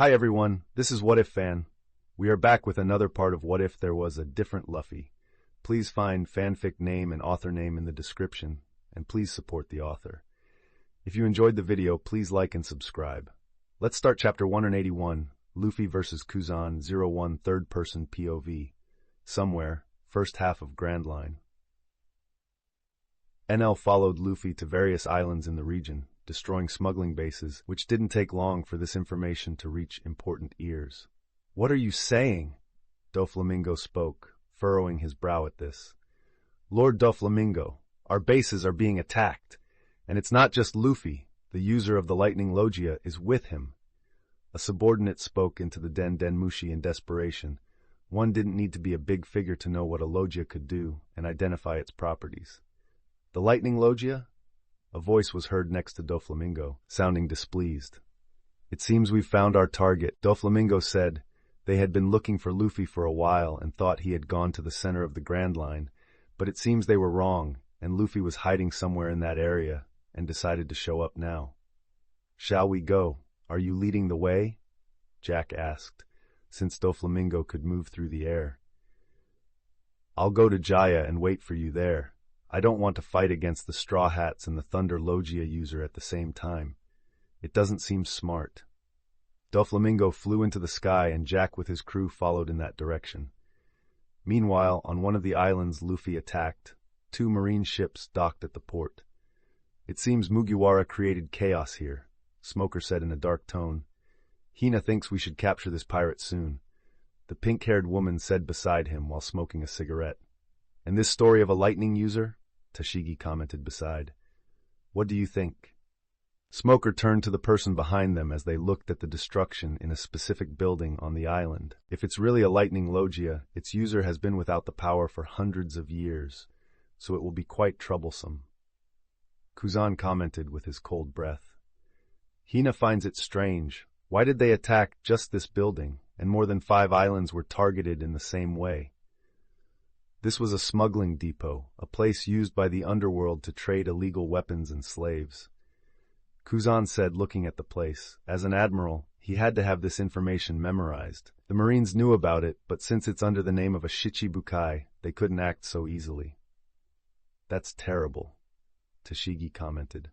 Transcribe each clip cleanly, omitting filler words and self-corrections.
Hi everyone, this is What If Fan. We are back with another part of What If There Was a Different Luffy. Please find fanfic name and author name in the description, and please support the author. If you enjoyed the video, please like and subscribe. Let's start chapter 181, Luffy vs. Kuzan 01 third-person POV. Somewhere, first half of Grand Line. NL followed Luffy to various islands in the region, destroying smuggling bases, which didn't take long for this information to reach important ears. "What are you saying?" Doflamingo spoke, furrowing his brow at this. "Lord Doflamingo, our bases are being attacked, and it's not just Luffy, the user of the Lightning Logia, is with him." A subordinate spoke into the Den Mushi in desperation. One didn't need to be a big figure to know what a Logia could do and identify its properties. "The Lightning Logia?" A voice was heard next to Doflamingo, sounding displeased. "It seems we've found our target," Doflamingo said. They had been looking for Luffy for a while and thought he had gone to the center of the Grand Line, but it seems they were wrong, and Luffy was hiding somewhere in that area and decided to show up now. "Shall we go? Are you leading the way?" Jack asked, since Doflamingo could move through the air. "I'll go to Jaya and wait for you there. I don't want to fight against the Straw Hats and the Thunder Logia user at the same time. It doesn't seem smart." Doflamingo flew into the sky and Jack with his crew followed in that direction. Meanwhile, on one of the islands Luffy attacked, 2 marine ships docked at the port. "It seems Mugiwara created chaos here," Smoker said in a dark tone. "Hina thinks we should capture this pirate soon," the pink-haired woman said beside him while smoking a cigarette. "And this story of a lightning user?" Tashigi commented beside. "What do you think?" Smoker turned to the person behind them as they looked at the destruction in a specific building on the island. "If it's really a lightning logia, its user has been without the power for hundreds of years, so it will be quite troublesome." Kuzan commented with his cold breath. "Hina finds it strange. Why did they attack just this building, and more than 5 islands were targeted in the same way?" This was a smuggling depot, a place used by the underworld to trade illegal weapons and slaves. Kuzan said, looking at the place. As an admiral, he had to have this information memorized. The Marines knew about it, but since it's under the name of a Shichibukai, they couldn't act so easily. "That's terrible," Tashigi commented.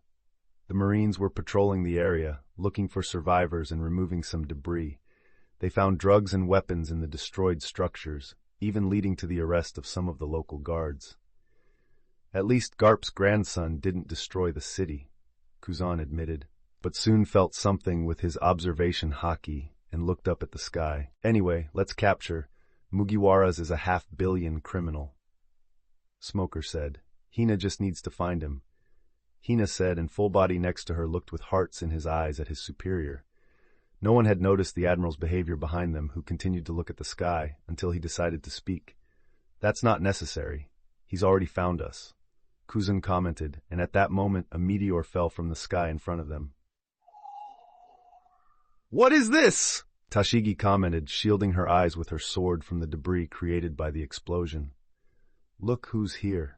The Marines were patrolling the area, looking for survivors and removing some debris. They found drugs and weapons in the destroyed structures, even leading to the arrest of some of the local guards. "At least Garp's grandson didn't destroy the city," Kuzan admitted, but soon felt something with his observation haki and looked up at the sky. "Anyway, let's capture. Mugiwara's is a 500 million criminal," Smoker said. "Hina just needs to find him." Hina said, and Full Body next to her looked with hearts in his eyes at his superior. No one had noticed the Admiral's behavior behind them, who continued to look at the sky until he decided to speak. "That's not necessary. He's already found us," Kuzan commented, and at that moment a meteor fell from the sky in front of them. "What is this?" Tashigi commented, shielding her eyes with her sword from the debris created by the explosion. "Look who's here."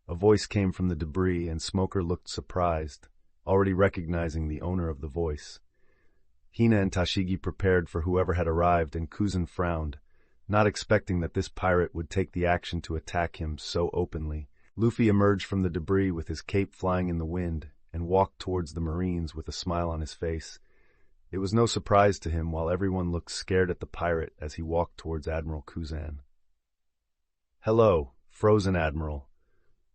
A voice came from the debris, and Smoker looked surprised, already recognizing the owner of the voice. Hina and Tashigi prepared for whoever had arrived, and Kuzan frowned, not expecting that this pirate would take the action to attack him so openly. Luffy emerged from the debris with his cape flying in the wind and walked towards the Marines with a smile on his face. It was no surprise to him while everyone looked scared at the pirate as he walked towards Admiral Kuzan. "Hello, Frozen Admiral,"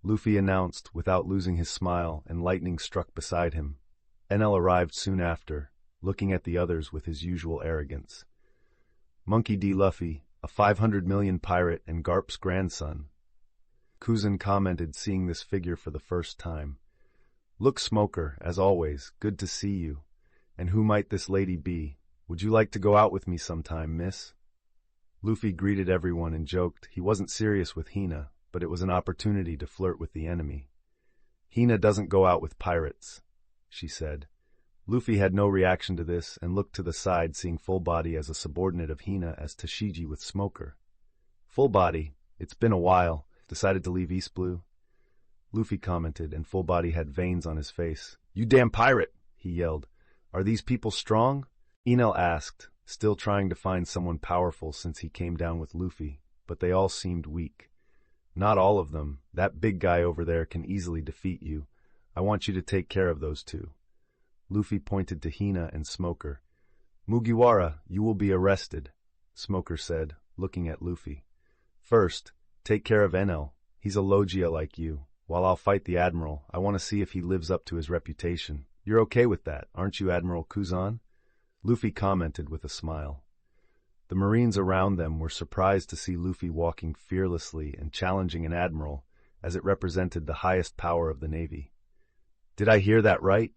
Luffy announced without losing his smile, and lightning struck beside him. NL arrived soon after, looking at the others with his usual arrogance. "Monkey D. Luffy, a 500 million pirate and Garp's grandson," Kuzan commented, seeing this figure for the first time. "Look, Smoker, as always, good to see you. And who might this lady be? Would you like to go out with me sometime, miss?" Luffy greeted everyone and joked he wasn't serious with Hina, but it was an opportunity to flirt with the enemy. "Hina doesn't go out with pirates," she said. Luffy had no reaction to this and looked to the side, seeing Full Body as a subordinate of Hina as Tashigi with Smoker. "Full Body, it's been a while. Decided to leave East Blue?" Luffy commented, and Full Body had veins on his face. "You damn pirate!" he yelled. "Are these people strong?" Enel asked, still trying to find someone powerful since he came down with Luffy, but they all seemed weak. Not all of them. That big guy over there can easily defeat you. I want you to take care of those two. Luffy pointed to Hina and Smoker. Mugiwara, you will be arrested, Smoker said, looking at Luffy. First, take care of Enel. He's a Logia like you. While I'll fight the Admiral, I want to see if he lives up to his reputation. You're okay with that, aren't you, Admiral Kuzan? Luffy commented with a smile. The Marines around them were surprised to see Luffy walking fearlessly and challenging an admiral, as it represented the highest power of the Navy. Did I hear that right?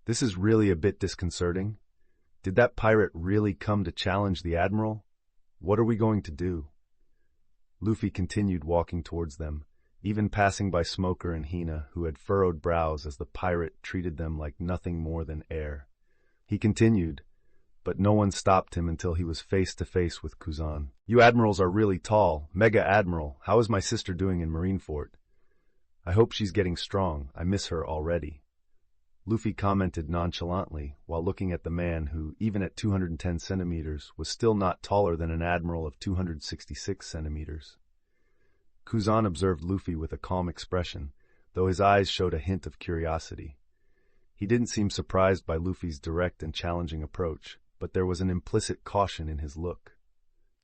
This is really a bit disconcerting. Did that pirate really come to challenge the admiral? What are we going to do? Luffy continued walking towards them, even passing by Smoker and Hina, who had furrowed brows as the pirate treated them like nothing more than air. He continued, but no one stopped him until he was face to face with Kuzan. You admirals are really tall. Mega Admiral, how is my sister doing in Marineford? I hope she's getting strong. I miss her already. Luffy commented nonchalantly while looking at the man who, even at 210 centimeters, was still not taller than an admiral of 266 centimeters. Kuzan observed Luffy with a calm expression, though his eyes showed a hint of curiosity. He didn't seem surprised by Luffy's direct and challenging approach, but there was an implicit caution in his look.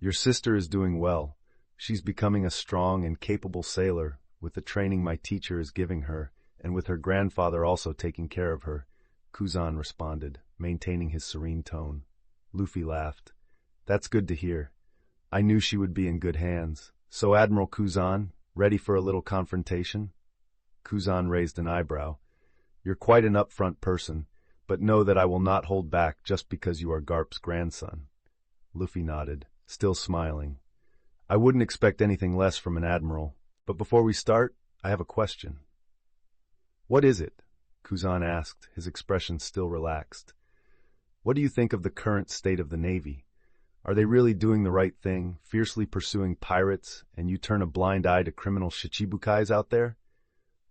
Your sister is doing well. She's becoming a strong and capable sailor, with the training my teacher is giving her, and with her grandfather also taking care of her, Kuzan responded, maintaining his serene tone. Luffy laughed. That's good to hear. I knew she would be in good hands. So, Admiral Kuzan, ready for a little confrontation? Kuzan raised an eyebrow. You're quite an upfront person, but know that I will not hold back just because you are Garp's grandson. Luffy nodded, still smiling. I wouldn't expect anything less from an admiral, but before we start, I have a question. What is it? Kuzan asked, his expression still relaxed. What do you think of the current state of the Navy? Are they really doing the right thing, fiercely pursuing pirates, and you turn a blind eye to criminal shichibukais out there?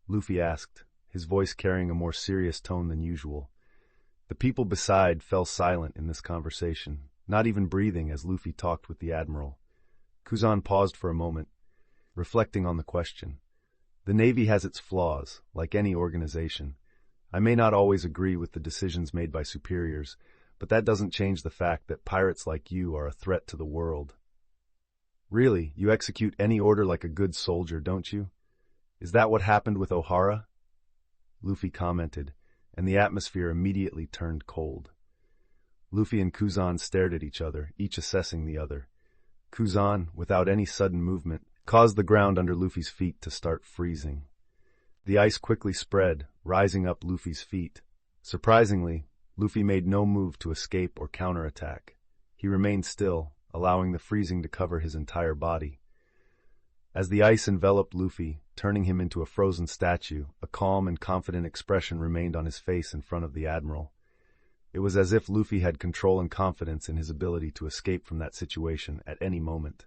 Luffy asked, his voice carrying a more serious tone than usual. The people beside fell silent in this conversation, not even breathing as Luffy talked with the admiral. Kuzan paused for a moment, reflecting on the question. The Navy has its flaws, like any organization. I may not always agree with the decisions made by superiors, but that doesn't change the fact that pirates like you are a threat to the world. Really, you execute any order like a good soldier, don't you? Is that what happened with Ohara? Luffy commented, and the atmosphere immediately turned cold. Luffy and Kuzan stared at each other, each assessing the other. Kuzan, without any sudden movement, caused the ground under Luffy's feet to start freezing. The ice quickly spread, rising up Luffy's feet. Surprisingly, Luffy made no move to escape or counterattack. He remained still, allowing the freezing to cover his entire body. As the ice enveloped Luffy, turning him into a frozen statue, a calm and confident expression remained on his face in front of the admiral. It was as if Luffy had control and confidence in his ability to escape from that situation at any moment.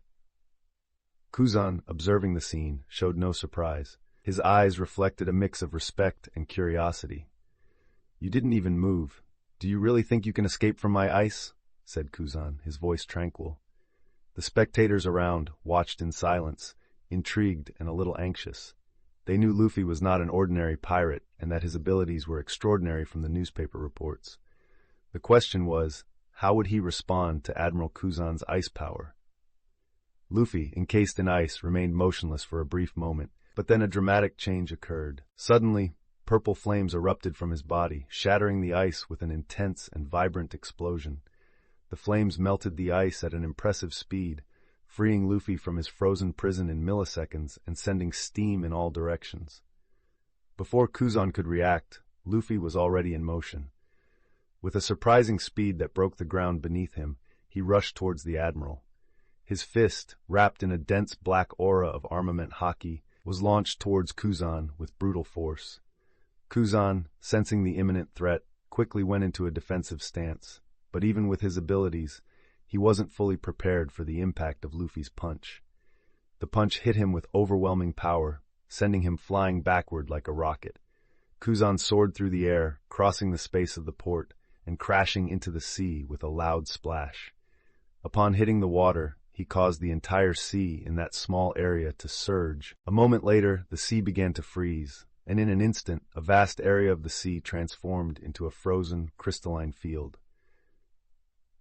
Kuzan, observing the scene, showed no surprise. His eyes reflected a mix of respect and curiosity. You didn't even move. Do you really think you can escape from my ice? Said Kuzan, his voice tranquil. The spectators around watched in silence, intrigued and a little anxious. They knew Luffy was not an ordinary pirate and that his abilities were extraordinary from the newspaper reports. The question was, how would he respond to Admiral Kuzan's ice power? Luffy, encased in ice, remained motionless for a brief moment, but then a dramatic change occurred. Suddenly, purple flames erupted from his body, shattering the ice with an intense and vibrant explosion. The flames melted the ice at an impressive speed, freeing Luffy from his frozen prison in milliseconds and sending steam in all directions. Before Kuzan could react, Luffy was already in motion. With a surprising speed that broke the ground beneath him, he rushed towards the admiral. His fist, wrapped in a dense black aura of armament haki, was launched towards Kuzan with brutal force. Kuzan, sensing the imminent threat, quickly went into a defensive stance, but even with his abilities, he wasn't fully prepared for the impact of Luffy's punch. The punch hit him with overwhelming power, sending him flying backward like a rocket. Kuzan soared through the air, crossing the space of the port, and crashing into the sea with a loud splash. Upon hitting the water, he caused the entire sea in that small area to surge. A moment later, the sea began to freeze, and in an instant, a vast area of the sea transformed into a frozen, crystalline field.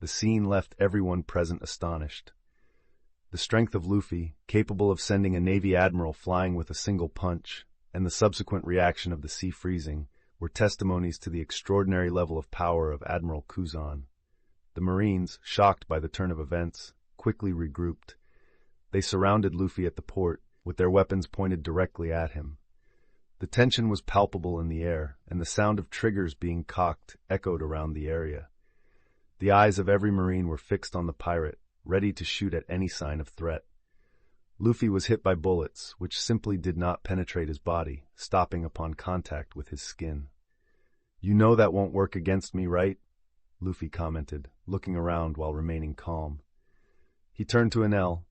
The scene left everyone present astonished. The strength of Luffy, capable of sending a Navy admiral flying with a single punch, and the subsequent reaction of the sea freezing, were testimonies to the extraordinary level of power of Admiral Kuzan. The Marines, shocked by the turn of events, quickly regrouped. They surrounded Luffy at the port, with their weapons pointed directly at him. The tension was palpable in the air, and the sound of triggers being cocked echoed around the area. The eyes of every Marine were fixed on the pirate, ready to shoot at any sign of threat. Luffy was hit by bullets, which simply did not penetrate his body, stopping upon contact with his skin. "You know that won't work against me, right?" Luffy commented, looking around while remaining calm. He turned to Enel,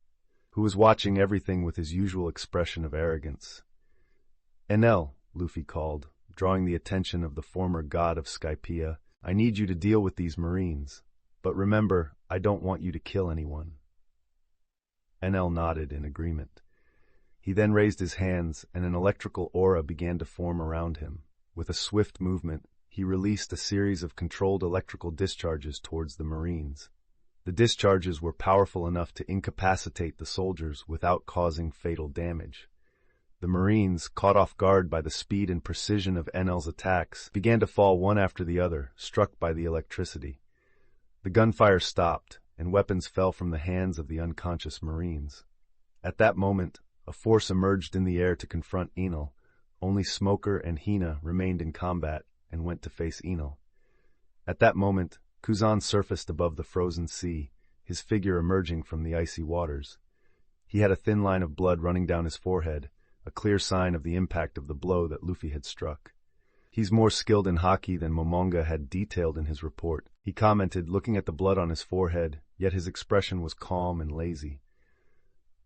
who was watching everything with his usual expression of arrogance. "Enel," Luffy called, drawing the attention of the former god of Skypiea, "I need you to deal with these Marines. But remember, I don't want you to kill anyone." Enel nodded in agreement. He then raised his hands, and an electrical aura began to form around him. With a swift movement, he released a series of controlled electrical discharges towards the Marines. The discharges were powerful enough to incapacitate the soldiers without causing fatal damage. The Marines, caught off guard by the speed and precision of Enel's attacks, began to fall one after the other, struck by the electricity. The gunfire stopped, and weapons fell from the hands of the unconscious Marines. At that moment, a force emerged in the air to confront Enel. Only Smoker and Hina remained in combat and went to face Enel. At that moment, Kuzan surfaced above the frozen sea, his figure emerging from the icy waters. He had a thin line of blood running down his forehead, a clear sign of the impact of the blow that Luffy had struck. "He's more skilled in haki than Momonga had detailed in his report," he commented, looking at the blood on his forehead, yet his expression was calm and lazy.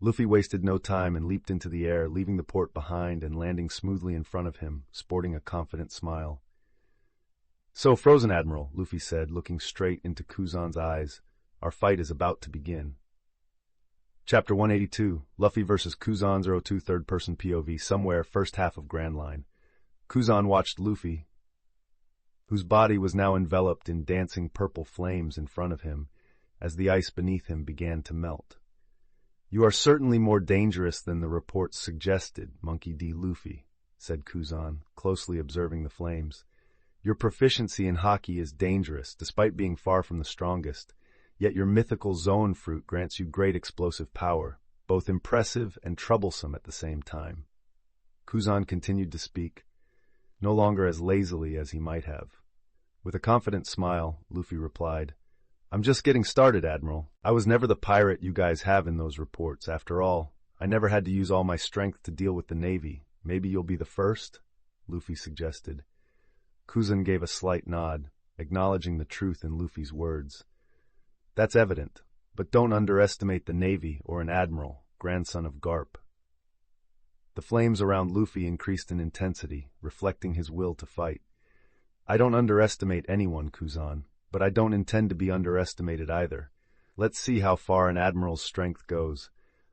Luffy wasted no time and leaped into the air, leaving the port behind and landing smoothly in front of him, sporting a confident smile. "So, Frozen Admiral," Luffy said, looking straight into Kuzan's eyes, "our fight is about to begin." Chapter 182, Luffy vs. Kuzan 02 third-person POV, somewhere first half of Grand Line. Kuzan watched Luffy, whose body was now enveloped in dancing purple flames in front of him, as the ice beneath him began to melt. "You are certainly more dangerous than the reports suggested, Monkey D. Luffy," said Kuzan, closely observing the flames. "Your proficiency in haki is dangerous, despite being far from the strongest, yet your mythical zone fruit grants you great explosive power, both impressive and troublesome at the same time." Kuzan continued to speak, no longer as lazily as he might have. With a confident smile, Luffy replied, "I'm just getting started, Admiral. I was never the pirate you guys have in those reports. After all, I never had to use all my strength to deal with the Navy. Maybe you'll be the first?" Luffy suggested. Kuzan gave a slight nod, acknowledging the truth in Luffy's words. "That's evident, but don't underestimate the Navy or an admiral, grandson of Garp." The flames around Luffy increased in intensity, reflecting his will to fight. "I don't underestimate anyone, Kuzan, but I don't intend to be underestimated either. Let's see how far an admiral's strength goes.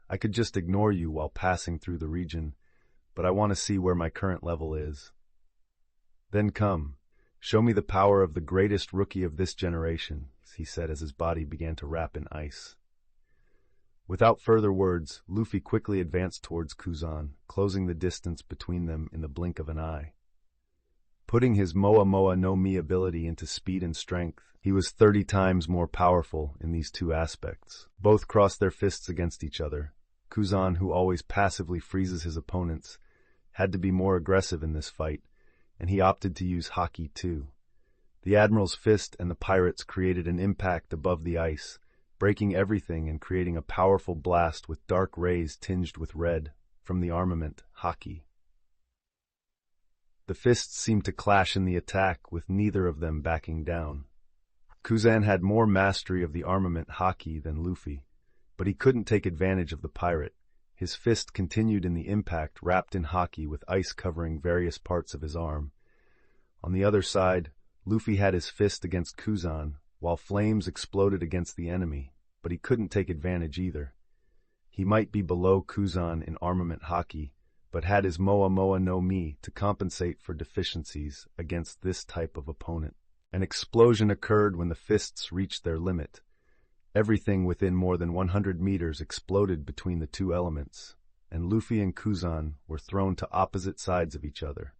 I could just ignore you while passing through the region, but I want to see where my current level is. Then come, show me the power of the greatest rookie of this generation," he said as his body began to wrap in ice. Without further words, Luffy quickly advanced towards Kuzan, closing the distance between them in the blink of an eye. Putting his Moa Moa no Mi ability into speed and strength, he was 30 times more powerful in these two aspects. Both crossed their fists against each other. Kuzan, who always passively freezes his opponents, had to be more aggressive in this fight, and he opted to use haki too. The Admiral's fist and the pirate's created an impact above the ice, breaking everything and creating a powerful blast with dark rays tinged with red from the armament haki. The fists seemed to clash in the attack, with neither of them backing down. Kuzan had more mastery of the armament haki than Luffy, but he couldn't take advantage of the pirate. His fist continued in the impact, wrapped in haki with ice covering various parts of his arm. On the other side, Luffy had his fist against Kuzan, while flames exploded against the enemy, but he couldn't take advantage either. He might be below Kuzan in armament haki, but had his Moa Moa no Mi to compensate for deficiencies against this type of opponent. An explosion occurred when the fists reached their limit. Everything within more than 100 meters exploded between the two elements, and Luffy and Kuzan were thrown to opposite sides of each other.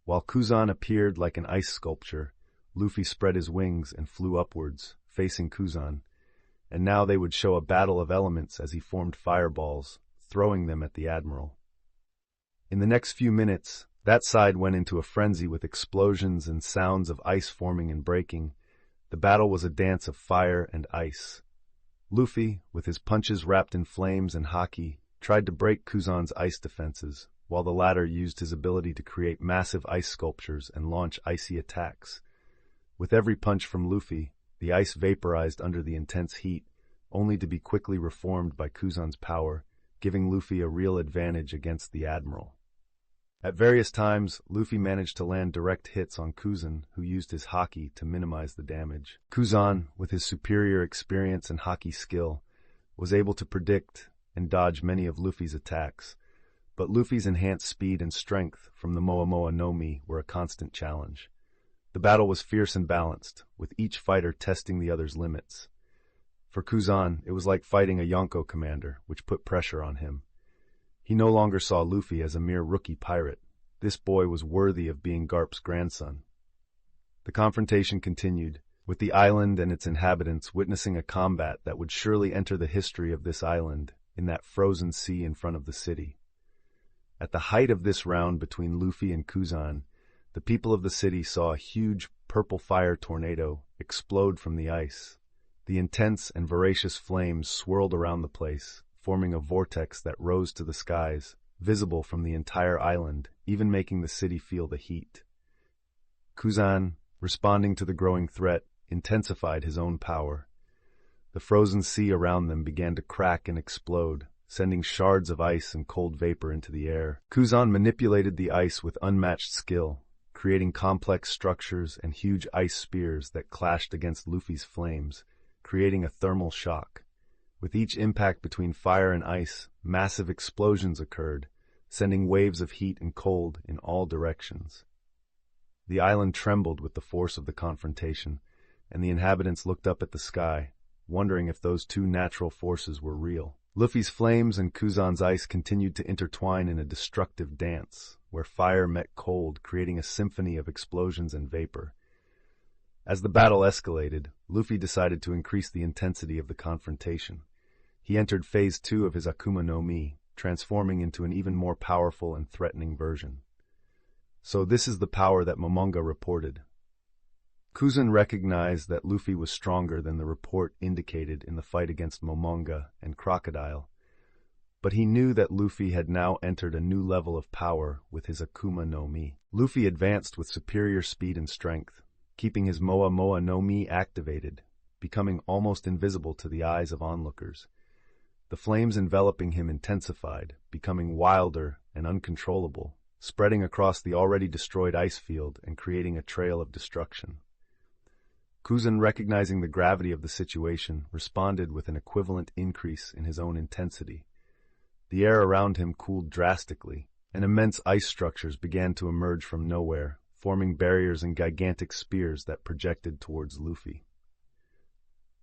While Kuzan appeared like an ice sculpture, Luffy spread his wings and flew upwards, facing Kuzan, and now they would show a battle of elements as he formed fireballs, throwing them at the Admiral. In the next few minutes, that side went into a frenzy with explosions and sounds of ice forming and breaking. The battle was a dance of fire and ice. Luffy, with his punches wrapped in flames and haki, tried to break Kuzan's ice defenses, while the latter used his ability to create massive ice sculptures and launch icy attacks. With every punch from Luffy, the ice vaporized under the intense heat, only to be quickly reformed by Kuzan's power, giving Luffy a real advantage against the Admiral. At various times, Luffy managed to land direct hits on Kuzan, who used his haki to minimize the damage. Kuzan, with his superior experience and haki skill, was able to predict and dodge many of Luffy's attacks, but Luffy's enhanced speed and strength from the Moa Moa no Mi were a constant challenge. The battle was fierce and balanced, with each fighter testing the other's limits. For Kuzan, it was like fighting a Yonko commander, which put pressure on him. He no longer saw Luffy as a mere rookie pirate. This boy was worthy of being Garp's grandson. The confrontation continued, with the island and its inhabitants witnessing a combat that would surely enter the history of this island in that frozen sea in front of the city. At the height of this round between Luffy and Kuzan, the people of the city saw a huge purple fire tornado explode from the ice. The intense and voracious flames swirled around the place, forming a vortex that rose to the skies, visible from the entire island, even making the city feel the heat. Kuzan, responding to the growing threat, intensified his own power. The frozen sea around them began to crack and explode, sending shards of ice and cold vapor into the air. Kuzan manipulated the ice with unmatched skill, creating complex structures and huge ice spears that clashed against Luffy's flames, creating a thermal shock. With each impact between fire and ice, massive explosions occurred, sending waves of heat and cold in all directions. The island trembled with the force of the confrontation, and the inhabitants looked up at the sky, wondering if those two natural forces were real. Luffy's flames and Kuzan's ice continued to intertwine in a destructive dance, where fire met cold, creating a symphony of explosions and vapor. As the battle escalated, Luffy decided to increase the intensity of the confrontation. He entered Phase 2 of his Akuma no Mi, transforming into an even more powerful and threatening version. So this is the power that Momonga reported. Kuzan recognized that Luffy was stronger than the report indicated in the fight against Momonga and Crocodile, but he knew that Luffy had now entered a new level of power with his Akuma no Mi. Luffy advanced with superior speed and strength, keeping his Moa Moa no Mi activated, becoming almost invisible to the eyes of onlookers. The flames enveloping him intensified, becoming wilder and uncontrollable, spreading across the already destroyed ice field and creating a trail of destruction. Kuzan, recognizing the gravity of the situation, responded with an equivalent increase in his own intensity. The air around him cooled drastically, and immense ice structures began to emerge from nowhere, forming barriers and gigantic spears that projected towards Luffy.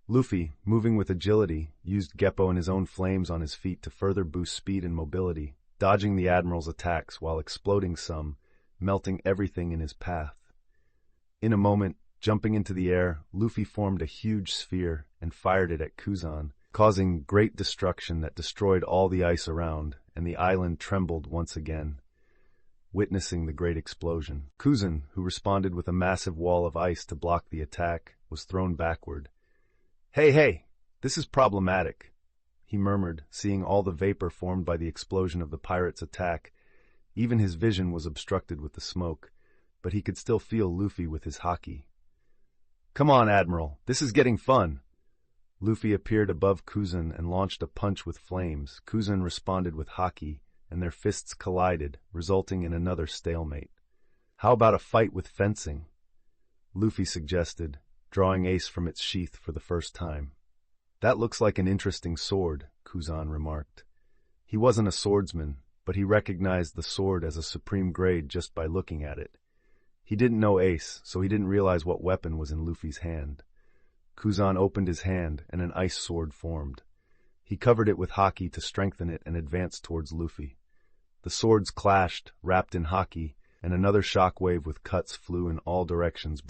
Luffy, moving with agility, used Geppo and his own flames on his feet to further boost speed and mobility, dodging the Admiral's attacks while exploding some, melting everything in his path. In a moment, jumping into the air, Luffy formed a huge sphere and fired it at Kuzan, causing great destruction that destroyed all the ice around, and the island trembled once again. Witnessing the great explosion, Kuzan, who responded with a massive wall of ice to block the attack, was thrown backward. Hey, this is problematic," he murmured, seeing all the vapor formed by the explosion of the pirates' attack. Even his vision was obstructed with the smoke, but he could still feel Luffy with his haki. "Come on, Admiral, this is getting fun." Luffy appeared above Kuzan and launched a punch with flames. Kuzan responded with haki, and their fists collided, resulting in another stalemate. "How about a fight with fencing?" Luffy suggested, drawing Ace from its sheath for the first time. That looks like an interesting sword, Kuzan remarked. He wasn't a swordsman, but he recognized the sword as a supreme grade just by looking at it. He didn't know Ace, so he didn't realize what weapon was in Luffy's hand. Kuzan opened his hand, and an ice sword formed. He covered it with haki to strengthen it and advanced towards Luffy. The swords clashed, wrapped in haki, and another shockwave with cuts flew in all directions.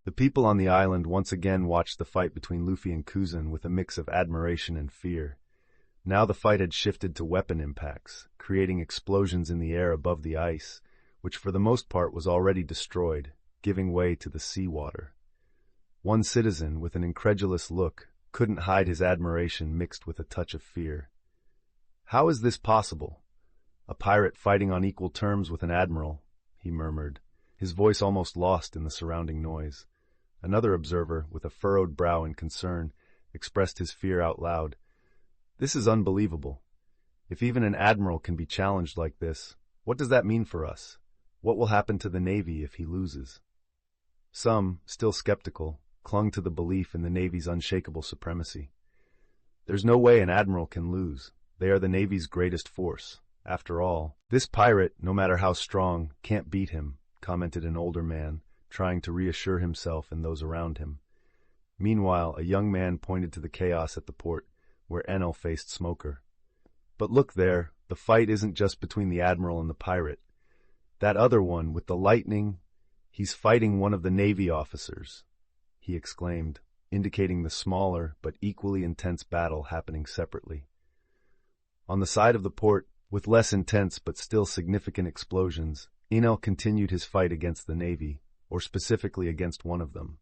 The people on the island once again watched the fight between Luffy and Kuzan with a mix of admiration and fear. Now the fight had shifted to weapon impacts, creating explosions in the air above the ice, which for the most part was already destroyed, giving way to the seawater. One citizen, with an incredulous look, couldn't hide his admiration mixed with a touch of fear. "How is this possible? A pirate fighting on equal terms with an admiral," he murmured, his voice almost lost in the surrounding noise. Another observer, with a furrowed brow in concern, expressed his fear out loud. "This is unbelievable. If even an admiral can be challenged like this, what does that mean for us? What will happen to the Navy if he loses?" Some, still skeptical, clung to the belief in the Navy's unshakable supremacy. "There's no way an admiral can lose. They are the Navy's greatest force. After all, this pirate, no matter how strong, can't beat him," commented an older man, trying to reassure himself and those around him. Meanwhile, a young man pointed to the chaos at the port, where Enel faced Smoker. "But look there, the fight isn't just between the admiral and the pirate. That other one, with the lightning, he's fighting one of the Navy officers," he exclaimed, indicating the smaller but equally intense battle happening separately. On the side of the port, with less intense but still significant explosions, Enel continued his fight against the Navy, or specifically against one of them.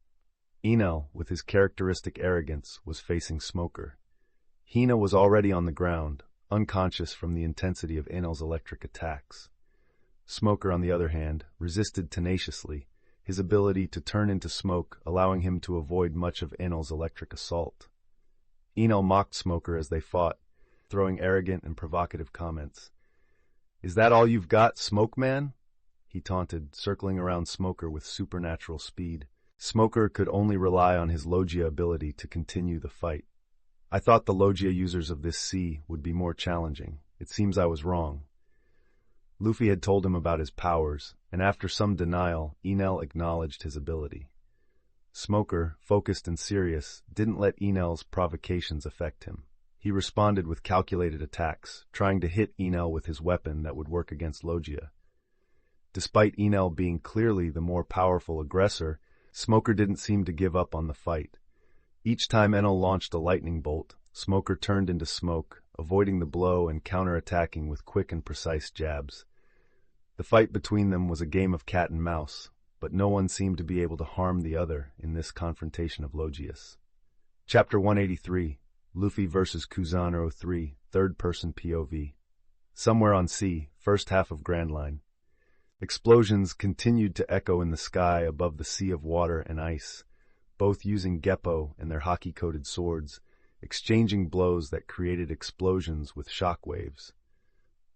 Enel, with his characteristic arrogance, was facing Smoker. Hina was already on the ground, unconscious from the intensity of Enel's electric attacks. Smoker, on the other hand, resisted tenaciously, his ability to turn into smoke allowing him to avoid much of Enel's electric assault. Enel mocked Smoker as they fought, throwing arrogant and provocative comments. "Is that all you've got, Smoke Man?" he taunted, circling around Smoker with supernatural speed. Smoker could only rely on his Logia ability to continue the fight. "I thought the Logia users of this sea would be more challenging. It seems I was wrong." Luffy had told him about his powers, and after some denial, Enel acknowledged his ability. Smoker, focused and serious, didn't let Enel's provocations affect him. He responded with calculated attacks, trying to hit Enel with his weapon that would work against Logia. Despite Enel being clearly the more powerful aggressor, Smoker didn't seem to give up on the fight. Each time Enel launched a lightning bolt, Smoker turned into smoke, avoiding the blow and counterattacking with quick and precise jabs. The fight between them was a game of cat and mouse, but no one seemed to be able to harm the other in this confrontation of Logias. Chapter 183, Luffy vs. Kuzan 03, third-person POV. Somewhere on sea, first half of Grand Line. Explosions continued to echo in the sky above the sea of water and ice, both using Geppo and their haki-coated swords, exchanging blows that created explosions with shock waves.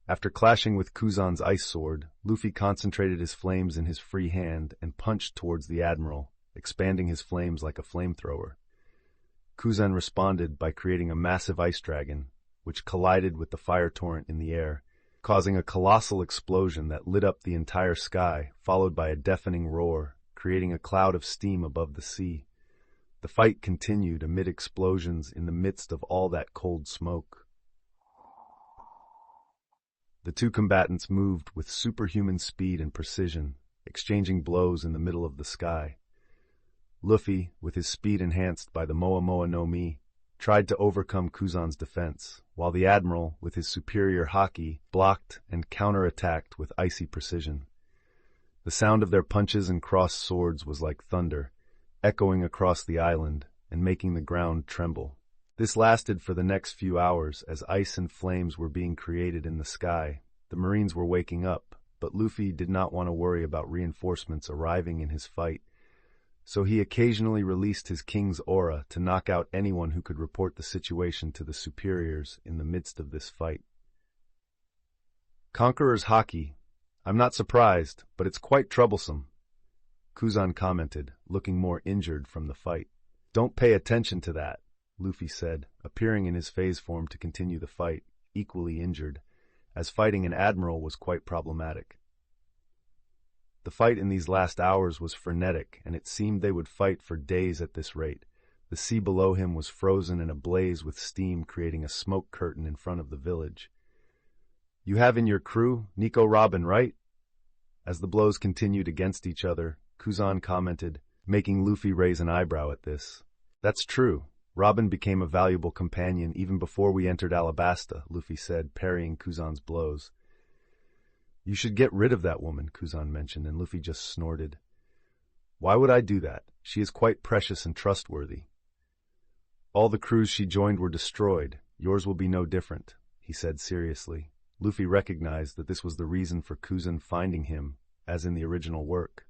After clashing with Kuzan's ice sword, Luffy concentrated his flames in his free hand and punched towards the admiral, expanding his flames like a flamethrower. Kuzan responded by creating a massive ice dragon, which collided with the fire torrent in the air, causing a colossal explosion that lit up the entire sky, followed by a deafening roar, creating a cloud of steam above the sea. The fight continued amid explosions in the midst of all that cold smoke. The two combatants moved with superhuman speed and precision, exchanging blows in the middle of the sky. Luffy, with his speed enhanced by the Moa Moa no Mi, tried to overcome Kuzan's defense, while the Admiral, with his superior haki, blocked and counterattacked with icy precision. The sound of their punches and crossed swords was like thunder, echoing across the island and making the ground tremble. This lasted for the next few hours as ice and flames were being created in the sky. The Marines were waking up, but Luffy did not want to worry about reinforcements arriving in his fight, so he occasionally released his king's aura to knock out anyone who could report the situation to the superiors in the midst of this fight. Conqueror's haki. I'm not surprised, but it's quite troublesome. Kuzan commented, looking more injured from the fight. Don't pay attention to that, Luffy said, appearing in his phase form to continue the fight, equally injured, as fighting an admiral was quite problematic. The fight in these last hours was frenetic, and it seemed they would fight for days at this rate. The sea below him was frozen and ablaze with steam, creating a smoke curtain in front of the village. You have in your crew Nico Robin, right? As the blows continued against each other, Kuzan commented, making Luffy raise an eyebrow at this. That's true. Robin became a valuable companion even before we entered Alabasta, Luffy said, parrying Kuzan's blows. You should get rid of that woman, Kuzan mentioned, and Luffy just snorted. Why would I do that? She is quite precious and trustworthy. All the crews she joined were destroyed. Yours will be no different, he said seriously. Luffy recognized that this was the reason for Kuzan finding him, as in the original work.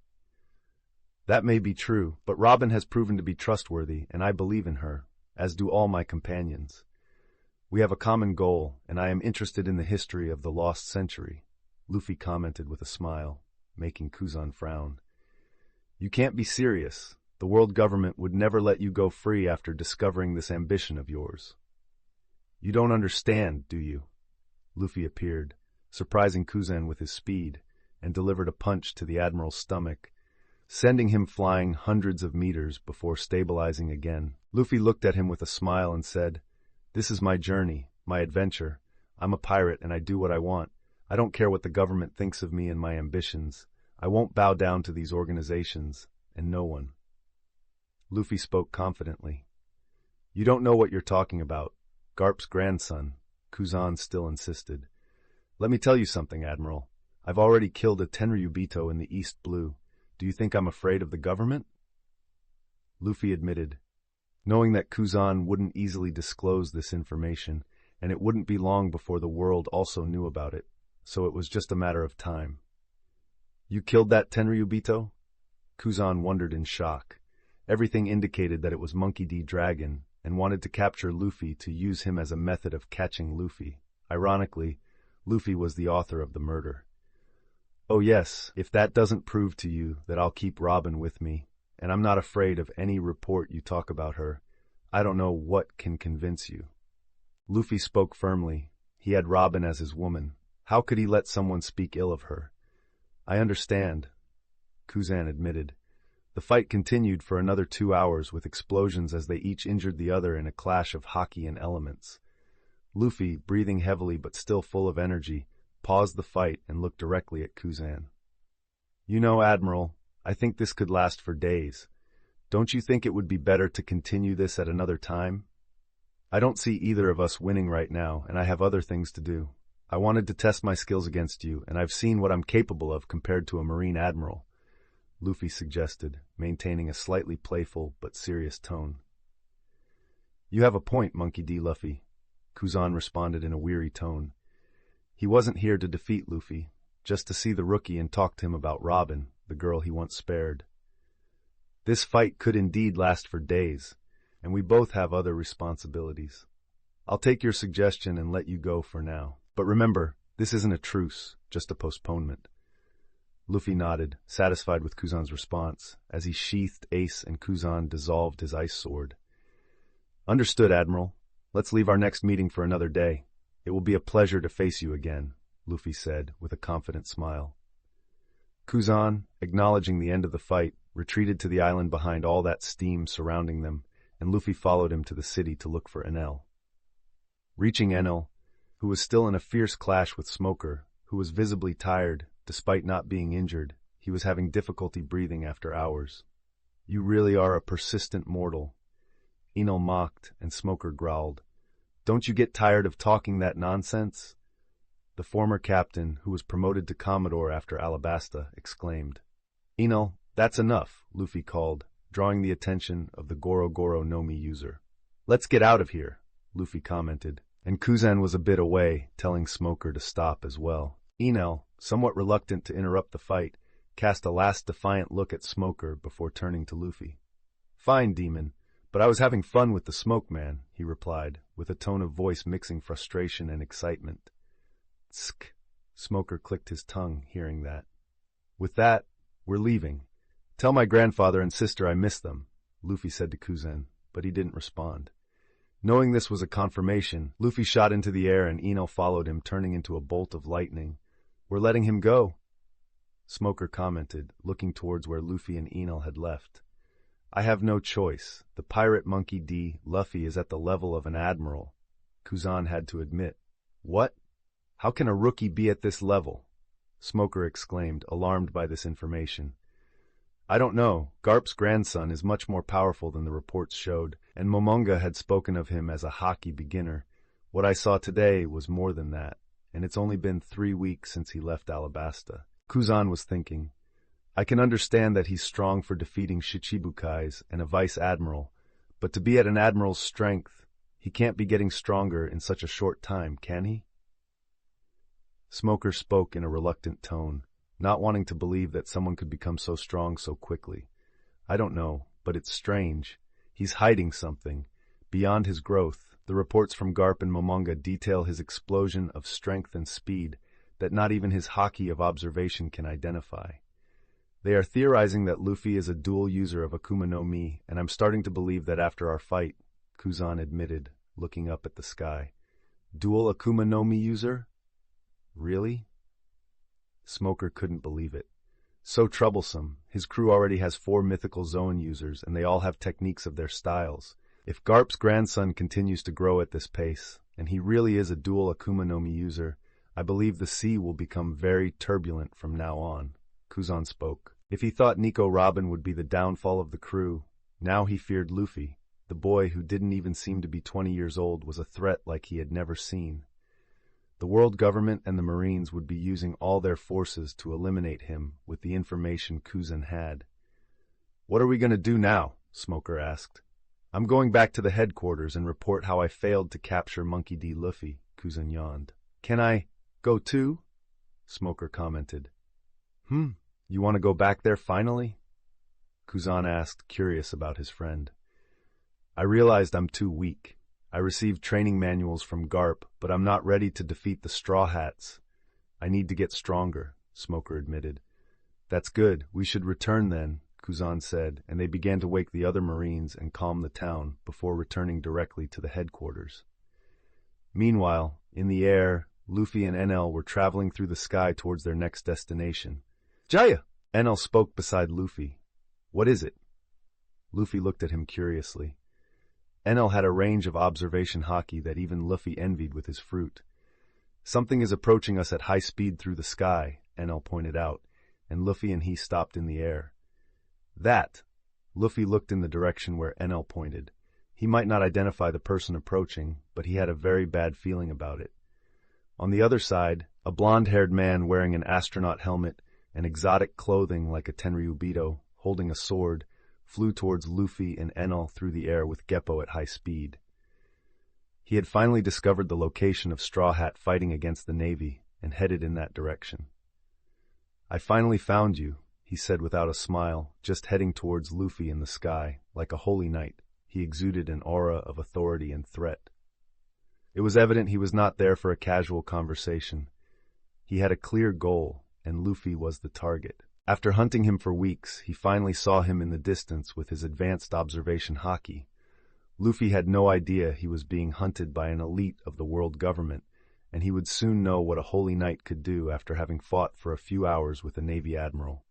That may be true, but Robin has proven to be trustworthy, and I believe in her, as do all my companions. We have a common goal, and I am interested in the history of the lost century, Luffy commented with a smile, making Kuzan frown. You can't be serious. The world government would never let you go free after discovering this ambition of yours. You don't understand, do you? Luffy appeared, surprising Kuzan with his speed, and delivered a punch to the admiral's stomach, sending him flying hundreds of meters before stabilizing again. Luffy looked at him with a smile and said, This is my journey, my adventure. I'm a pirate and I do what I want. I don't care what the government thinks of me and my ambitions. I won't bow down to these organizations, and no one. Luffy spoke confidently. You don't know what you're talking about. Garp's grandson, Kuzan still insisted. Let me tell you something, Admiral. I've already killed a Tenryubito in the East Blue. Do you think I'm afraid of the government? Luffy admitted, knowing that Kuzan wouldn't easily disclose this information, and it wouldn't be long before the world also knew about it, so it was just a matter of time. You killed that Tenryubito? Kuzan wondered in shock. Everything indicated that it was Monkey D. Dragon, and wanted to capture Luffy to use him as a method of catching Luffy. Ironically, Luffy was the author of the murder. Oh yes, if that doesn't prove to you that I'll keep Robin with me, and I'm not afraid of any report you talk about her, I don't know what can convince you. Luffy spoke firmly. He had Robin as his woman. How could he let someone speak ill of her? I understand, Kuzan admitted. The fight continued for another 2 hours with explosions as they each injured the other in a clash of haki and elements. Luffy, breathing heavily but still full of energy, paused the fight and looked directly at Kuzan. You know, Admiral, I think this could last for days. Don't you think it would be better to continue this at another time? I don't see either of us winning right now, and I have other things to do. I wanted to test my skills against you, and I've seen what I'm capable of compared to a Marine Admiral, Luffy suggested, maintaining a slightly playful but serious tone. You have a point, Monkey D. Luffy, Kuzan responded in a weary tone. He wasn't here to defeat Luffy, just to see the rookie and talk to him about Robin, the girl he once spared. This fight could indeed last for days, and we both have other responsibilities. I'll take your suggestion and let you go for now. But remember, this isn't a truce, just a postponement. Luffy nodded, satisfied with Kuzan's response, as he sheathed Ace and Kuzan dissolved his ice sword. Understood, Admiral. Let's leave our next meeting for another day. It will be a pleasure to face you again, Luffy said, with a confident smile. Kuzan, acknowledging the end of the fight, retreated to the island behind all that steam surrounding them, and Luffy followed him to the city to look for Enel. Reaching Enel, who was still in a fierce clash with Smoker, who was visibly tired, despite not being injured, he was having difficulty breathing after hours. You really are a persistent mortal, Enel mocked, and Smoker growled. Don't you get tired of talking that nonsense? The former captain, who was promoted to Commodore after Alabasta, exclaimed. Enel, that's enough, Luffy called, drawing the attention of the Goro Goro no Mi user. Let's get out of here, Luffy commented, and Kuzan was a bit away, telling Smoker to stop as well. Enel, somewhat reluctant to interrupt the fight, cast a last defiant look at Smoker before turning to Luffy. Fine, Demon, but I was having fun with the Smoke Man, he replied, with a tone of voice mixing frustration and excitement. Tsk. Smoker clicked his tongue, hearing that. With that, we're leaving. Tell my grandfather and sister I miss them, Luffy said to Kuzan, but he didn't respond. Knowing this was a confirmation, Luffy shot into the air and Enel followed him, turning into a bolt of lightning. We're letting him go, Smoker commented, looking towards where Luffy and Enel had left. I have no choice. The pirate monkey D. Luffy is at the level of an admiral, Kuzan had to admit. What? How can a rookie be at this level? Smoker exclaimed, alarmed by this information. I don't know. Garp's grandson is much more powerful than the reports showed, and Momonga had spoken of him as a hockey beginner. What I saw today was more than that, and it's only been 3 weeks since he left Alabasta. Kuzan was thinking. I can understand that he's strong for defeating Shichibukais and a vice-admiral, but to be at an admiral's strength, he can't be getting stronger in such a short time, can he? Smoker spoke in a reluctant tone, not wanting to believe that someone could become so strong so quickly. I don't know, but it's strange. He's hiding something. Beyond his growth, the reports from Garp and Momonga detail his explosion of strength and speed that not even his haki of observation can identify. They are theorizing that Luffy is a dual user of Akuma no Mi, and I'm starting to believe that after our fight, Kuzan admitted, looking up at the sky. Dual Akuma no Mi user? Really? Smoker couldn't believe it. So troublesome. His crew already has 4 mythical Zoan users, and they all have techniques of their styles. If Garp's grandson continues to grow at this pace, and he really is a dual Akuma no Mi user, I believe the sea will become very turbulent from now on. Kuzan spoke. If he thought Nico Robin would be the downfall of the crew, now he feared Luffy. The boy who didn't even seem to be 20 years old was a threat like he had never seen. The world government and the Marines would be using all their forces to eliminate him with the information Kuzan had. What are we going to do now? Smoker asked. I'm going back to the headquarters and report how I failed to capture Monkey D. Luffy, Kuzan yawned. Can I go too? Smoker commented. You want to go back there finally? Kuzan asked, curious about his friend. I realized I'm too weak. I received training manuals from Garp, but I'm not ready to defeat the Straw Hats. I need to get stronger, Smoker admitted. That's good. We should return then, Kuzan said, and they began to wake the other Marines and calm the town before returning directly to the headquarters. Meanwhile, in the air, Luffy and Enel were traveling through the sky towards their next destination. Jaya! Enel spoke beside Luffy. What is it? Luffy looked at him curiously. Enel had a range of observation haki that even Luffy envied with his fruit. Something is approaching us at high speed through the sky, Enel pointed out, and Luffy and he stopped in the air. That! Luffy looked in the direction where Enel pointed. He might not identify the person approaching, but he had a very bad feeling about it. On the other side, a blonde-haired man wearing an astronaut helmet and exotic clothing like a Tenryubito, holding a sword, flew towards Luffy and Enel through the air with Geppo at high speed. He had finally discovered the location of Straw Hat fighting against the Navy and headed in that direction. I finally found you, he said without a smile, just heading towards Luffy in the sky. Like a holy knight, he exuded an aura of authority and threat. It was evident he was not there for a casual conversation. He had a clear goal, and Luffy was the target. After hunting him for weeks, he finally saw him in the distance with his advanced observation haki. Luffy had no idea he was being hunted by an elite of the world government, and he would soon know what a holy knight could do after having fought for a few hours with a Navy admiral.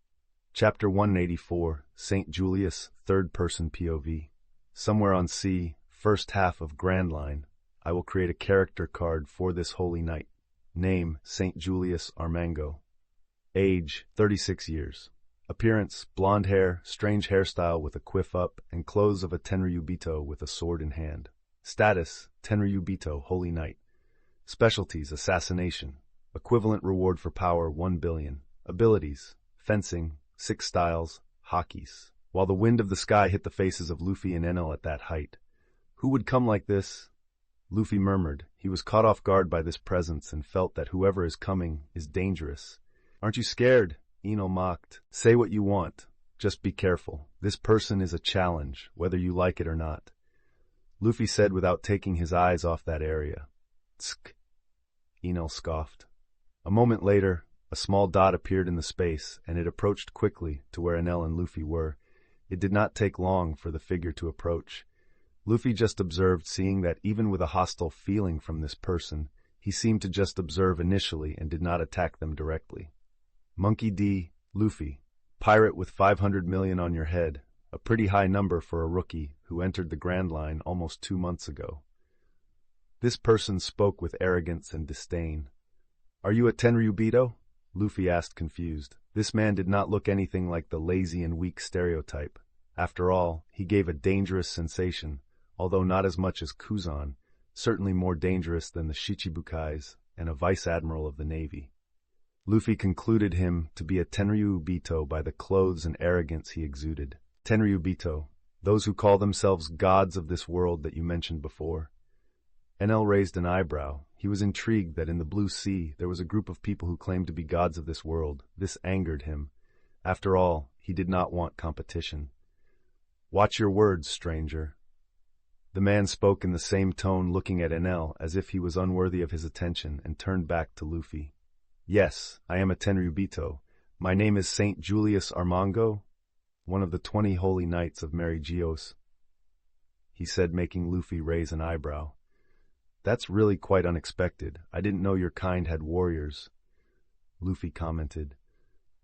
Chapter 184, St. Julius, Third-Person POV. Somewhere on sea, first half of Grand Line, I will create a character card for this holy knight. Name, St. Julius Armango. Age, 36 years. Appearance, blonde hair, strange hairstyle with a quiff up, and clothes of a Tenryubito with a sword in hand. Status, Tenryubito, Holy Knight. Specialties, assassination. Equivalent reward for power, 1 billion. Abilities, fencing, 6 styles, hakis. While the wind of the sky hit the faces of Luffy and Enel at that height. Who would come like this? Luffy murmured. He was caught off guard by this presence and felt that whoever is coming is dangerous. Aren't you scared? Enel mocked. Say what you want. Just be careful. This person is a challenge, whether you like it or not. Luffy said without taking his eyes off that area. Tsk. Enel scoffed. A moment later, a A small dot appeared in the space, and it approached quickly to where Enel and Luffy were. It did not take long for the figure to approach. Luffy just observed, seeing that even with a hostile feeling from this person, he seemed to just observe initially and did not attack them directly. Monkey D. Luffy, pirate with 500 million on your head, a pretty high number for a rookie who entered the Grand Line almost 2 months ago. This person spoke with arrogance and disdain. "Are you a Tenryubito?" Luffy asked, confused. This man did not look anything like the lazy and weak stereotype. After all, he gave a dangerous sensation, although not as much as Kuzan, certainly more dangerous than the Shichibukais and a vice-admiral of the Navy. Luffy concluded him to be a Tenryubito by the clothes and arrogance he exuded. Tenryubito, those who call themselves gods of this world that you mentioned before. Enel raised an eyebrow. He was intrigued that in the Blue Sea there was a group of people who claimed to be gods of this world. This angered him. After all, he did not want competition. "Watch your words, stranger." The man spoke in the same tone, looking at Enel as if he was unworthy of his attention, and turned back to Luffy. "Yes, I am a Tenryubito. My name is Saint Julius Armango, one of the 20 holy knights of Mary Geos," he said, making Luffy raise an eyebrow. "That's really quite unexpected. I didn't know your kind had warriors," Luffy commented.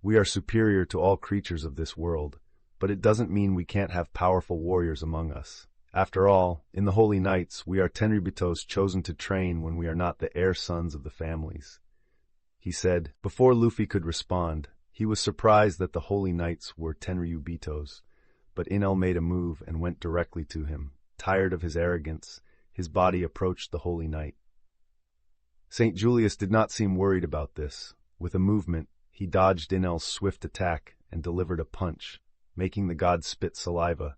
"We are superior to all creatures of this world, but it doesn't mean we can't have powerful warriors among us. After all, in the Holy Knights, we are Tenryubitos chosen to train when we are not the heir sons of the families," he said. Before Luffy could respond, he was surprised that the Holy Knights were Tenryubitos, but Enel made a move and went directly to him. Tired of his arrogance, his body approached the Holy Knight. St. Julius did not seem worried about this. With a movement, he dodged Enel's swift attack and delivered a punch, making the god spit saliva,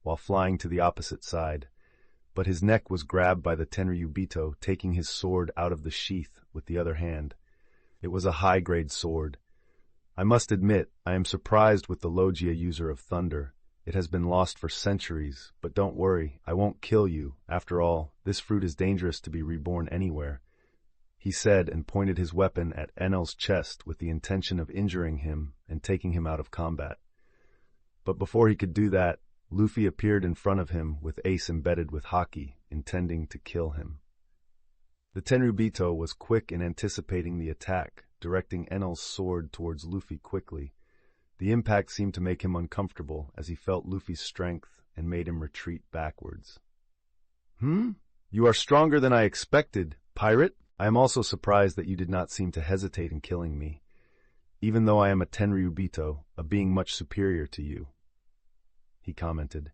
while flying to the opposite side. But his neck was grabbed by the Tenryubito, taking his sword out of the sheath with the other hand. It was a high-grade sword. "I must admit, I am surprised with the Logia user of thunder. It has been lost for centuries, but don't worry, I won't kill you. After all, this fruit is dangerous to be reborn anywhere," he said, and pointed his weapon at Enel's chest with the intention of injuring him and taking him out of combat. But before he could do that, Luffy appeared in front of him with Ace embedded with Haki, intending to kill him. The Tenryubito was quick in anticipating the attack, directing Enel's sword towards Luffy quickly. The impact seemed to make him uncomfortable as he felt Luffy's strength and made him retreat backwards. You are stronger than I expected, pirate. I am also surprised that you did not seem to hesitate in killing me, even though I am a Tenryubito, a being much superior to you," he commented.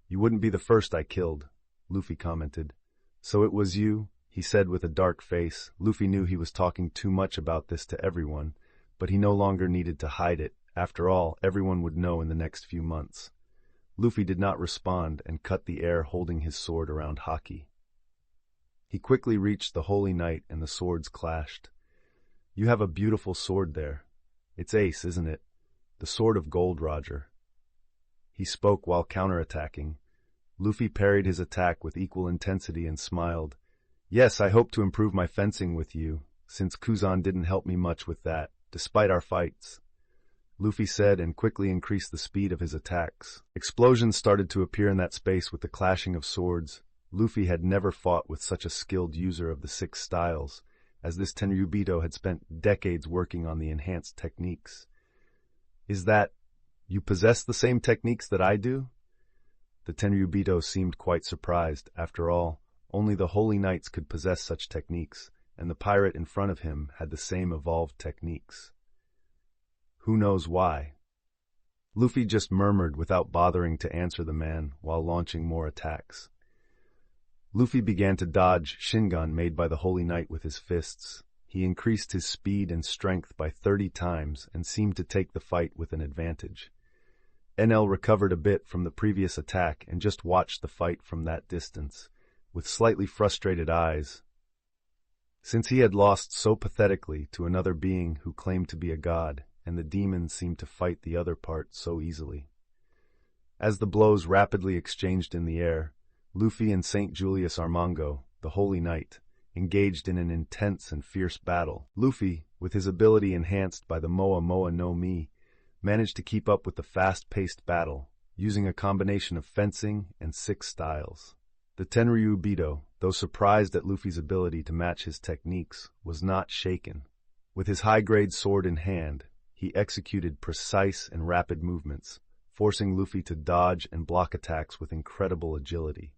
"You wouldn't be the first I killed," Luffy commented. "So it was you?" he said with a dark face. Luffy knew he was talking too much about this to everyone, but he no longer needed to hide it. After all, everyone would know in the next few months. Luffy did not respond and cut the air, holding his sword around Haki. He quickly reached the Holy Knight and the swords clashed. "You have a beautiful sword there. It's Ace, isn't it? The sword of gold, Roger," he spoke while counterattacking. Luffy parried his attack with equal intensity and smiled. "Yes, I hope to improve my fencing with you, since Kuzan didn't help me much with that, despite our fights," Luffy said, and quickly increased the speed of his attacks. Explosions started to appear in that space with the clashing of swords. Luffy had never fought with such a skilled user of the 6 styles, as this Tenryubito had spent decades working on the enhanced techniques. "Is that, you possess the same techniques that I do?" The Tenryubito seemed quite surprised. After all, only the Holy Knights could possess such techniques, and the pirate in front of him had the same evolved techniques. Who knows why? Luffy just murmured without bothering to answer the man while launching more attacks. Luffy began to dodge Shingon made by the Holy Knight with his fists. He increased his speed and strength by 30 times and seemed to take the fight with an advantage. Enel recovered a bit from the previous attack and just watched the fight from that distance, with slightly frustrated eyes, since he had lost so pathetically to another being who claimed to be a god, and the demons seemed to fight the other part so easily. As the blows rapidly exchanged in the air, Luffy and St. Julius Armango, the Holy Knight, engaged in an intense and fierce battle. Luffy, with his ability enhanced by the Moa Moa no Mi, managed to keep up with the fast-paced battle, using a combination of fencing and 6 styles. The Tenryubito, though surprised at Luffy's ability to match his techniques, was not shaken. With his high-grade sword in hand, he executed precise and rapid movements, forcing Luffy to dodge and block attacks with incredible agility.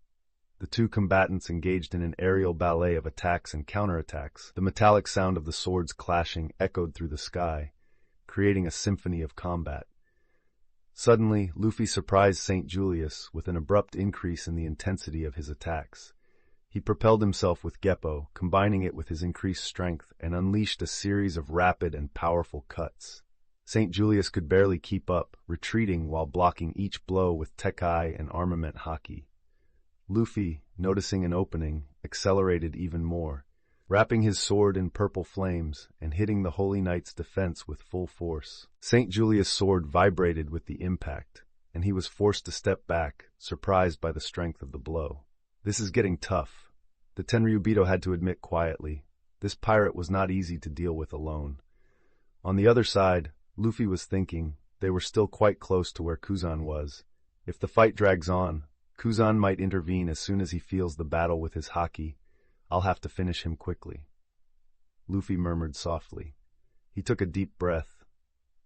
The two combatants engaged in an aerial ballet of attacks and counterattacks. The metallic sound of the swords clashing echoed through the sky, creating a symphony of combat. Suddenly, Luffy surprised St. Julius with an abrupt increase in the intensity of his attacks. He propelled himself with Geppo, combining it with his increased strength, and unleashed a series of rapid and powerful cuts. St. Julius could barely keep up, retreating while blocking each blow with Tekkai and armament haki. Luffy, noticing an opening, accelerated even more, wrapping his sword in purple flames and hitting the Holy Knight's defense with full force. St. Julius' sword vibrated with the impact, and he was forced to step back, surprised by the strength of the blow. "This is getting tough," the Tenryubito had to admit quietly. This pirate was not easy to deal with alone. On the other side, Luffy was thinking they were still quite close to where Kuzan was. If the fight drags on, Kuzan might intervene as soon as he feels the battle with his haki. I'll have to finish him quickly. Luffy murmured softly. He took a deep breath.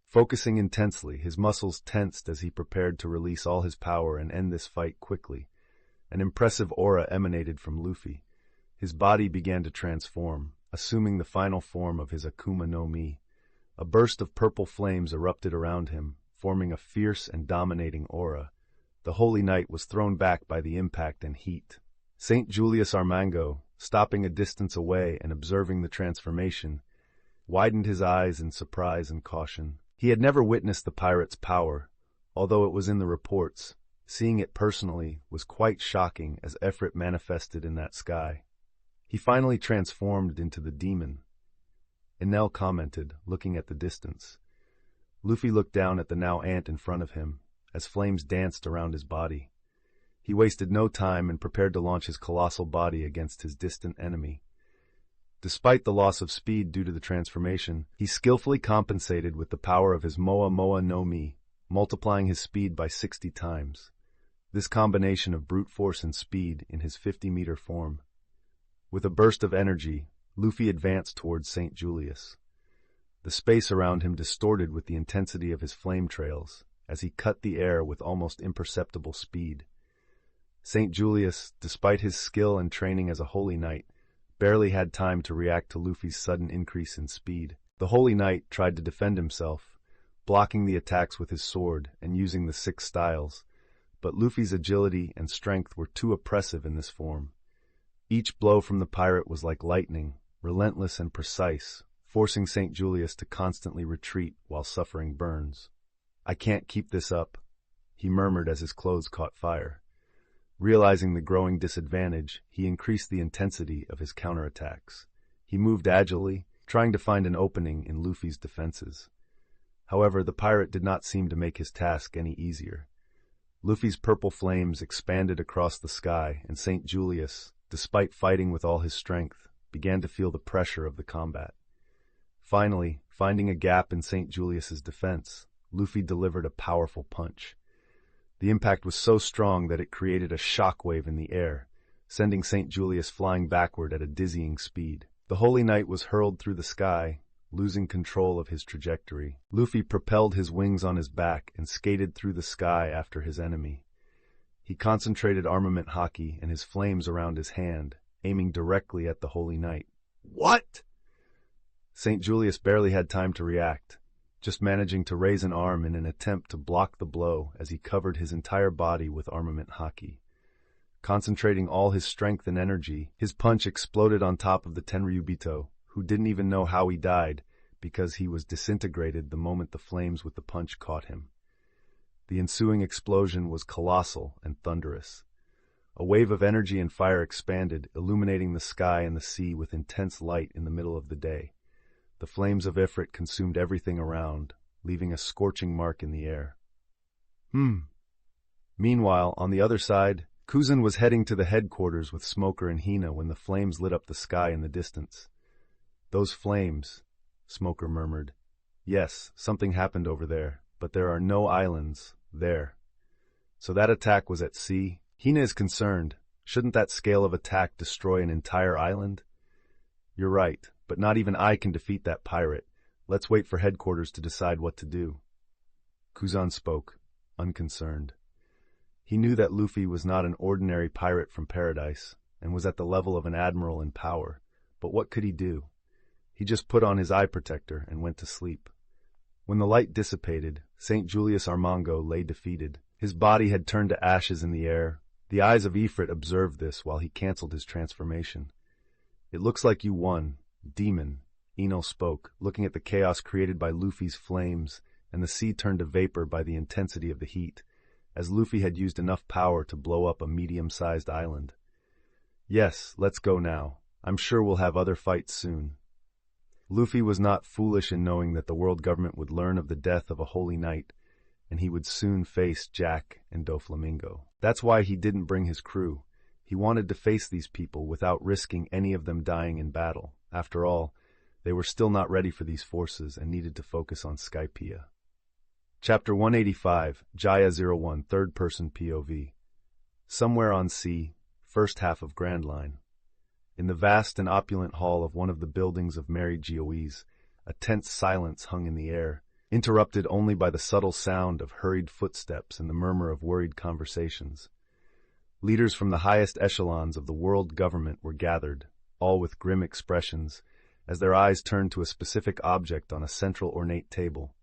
Focusing intensely, his muscles tensed as he prepared to release all his power and end this fight quickly. An impressive aura emanated from Luffy. His body began to transform, assuming the final form of his Akuma no Mi. A burst of purple flames erupted around him, forming a fierce and dominating aura. The Holy Knight was thrown back by the impact and heat. St. Julius Armango, stopping a distance away and observing the transformation, widened his eyes in surprise and caution. He had never witnessed the pirate's power, although it was in the reports. Seeing it personally was quite shocking as Efrit manifested in that sky. He finally transformed into the demon. Enel commented, looking at the distance. Luffy looked down at the now ant in front of him, as flames danced around his body. He wasted no time and prepared to launch his colossal body against his distant enemy. Despite the loss of speed due to the transformation, he skillfully compensated with the power of his Moa Moa no Mi, multiplying his speed by 60 times. This combination of brute force and speed in his 50-meter form. With a burst of energy, Luffy advanced towards St. Julius. The space around him distorted with the intensity of his flame trails, as he cut the air with almost imperceptible speed. St. Julius, despite his skill and training as a Holy Knight, barely had time to react to Luffy's sudden increase in speed. The Holy Knight tried to defend himself, blocking the attacks with his sword and using the 6 styles, but Luffy's agility and strength were too oppressive in this form. Each blow from the pirate was like lightning, relentless and precise, forcing St. Julius to constantly retreat while suffering burns. "I can't keep this up," he murmured as his clothes caught fire. Realizing the growing disadvantage, he increased the intensity of his counterattacks. He moved agilely, trying to find an opening in Luffy's defenses. However, the pirate did not seem to make his task any easier. Luffy's purple flames expanded across the sky, and St. Julius, despite fighting with all his strength, began to feel the pressure of the combat. Finally, finding a gap in St. Julius's defense, Luffy delivered a powerful punch. The impact was so strong that it created a shockwave in the air, sending St. Julius flying backward at a dizzying speed. The Holy Knight was hurled through the sky, losing control of his trajectory. Luffy propelled his wings on his back and skated through the sky after his enemy. He concentrated armament haki and his flames around his hand, aiming directly at the Holy Knight. "What?" St. Julius barely had time to react, just managing to raise an arm in an attempt to block the blow as he covered his entire body with armament haki. Concentrating all his strength and energy, his punch exploded on top of the Tenryubito, who didn't even know how he died because he was disintegrated the moment the flames with the punch caught him. The ensuing explosion was colossal and thunderous. A wave of energy and fire expanded, illuminating the sky and the sea with intense light in the middle of the day. The flames of Ifrit consumed everything around, leaving a scorching mark in the air. Meanwhile, on the other side, Kuzan was heading to the headquarters with Smoker and Hina when the flames lit up the sky in the distance. "Those flames," Smoker murmured. "Yes, something happened over there, but there are no islands there. So that attack was at sea?" Hina is concerned. "Shouldn't that scale of attack destroy an entire island?" "You're right, but not even I can defeat that pirate. Let's wait for headquarters to decide what to do." Kuzan spoke, unconcerned. He knew that Luffy was not an ordinary pirate from paradise, and was at the level of an admiral in power, but what could he do? He just put on his eye protector and went to sleep. When the light dissipated, St. Julius Armango lay defeated. His body had turned to ashes in the air. The eyes of Ifrit observed this while he cancelled his transformation. "It looks like you won, demon," Ino spoke, looking at the chaos created by Luffy's flames, and the sea turned to vapor by the intensity of the heat, as Luffy had used enough power to blow up a medium-sized island. "Yes, let's go now. I'm sure we'll have other fights soon." Luffy was not foolish in knowing that the world government would learn of the death of a holy knight, and he would soon face Jack and Doflamingo. That's why he didn't bring his crew. He wanted to face these people without risking any of them dying in battle. After all, they were still not ready for these forces and needed to focus on Skypiea. Chapter 185, Jaya 01, Third-Person POV. Somewhere on sea, first half of Grand Line. In the vast and opulent hall of one of the buildings of Mary Geoise, a tense silence hung in the air, interrupted only by the subtle sound of hurried footsteps and the murmur of worried conversations. Leaders from the highest echelons of the world government were gathered, all with grim expressions, as their eyes turned to a specific object on a central ornate table.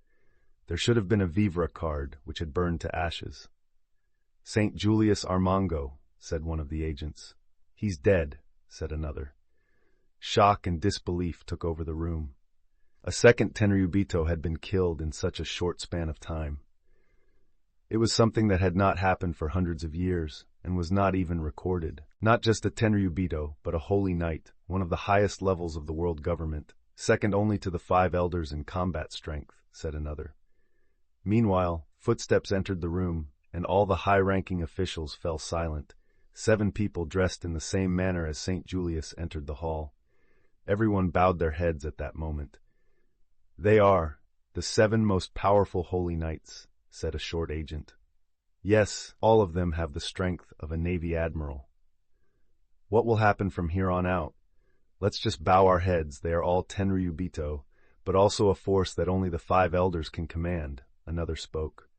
There should have been a vivre card, which had burned to ashes. "St. Julius Armango," said one of the agents. "He's dead," said another. Shock and disbelief took over the room. A second Tenryubito had been killed in such a short span of time. It was something that had not happened for hundreds of years, and was not even recorded. Not just a Tenryubito, but a holy knight, one of the highest levels of the world government, second only to the 5 elders in combat strength, said another. Meanwhile, footsteps entered the room, and all the high-ranking officials fell silent. 7 people dressed in the same manner as St. Julius entered the hall. Everyone bowed their heads at that moment. "They are the 7 most powerful holy knights," said a short agent. "Yes, all of them have the strength of a Navy admiral." "What will happen from here on out? Let's just bow our heads. They are all Tenryubito, but also a force that only the 5 elders can command," another spoke.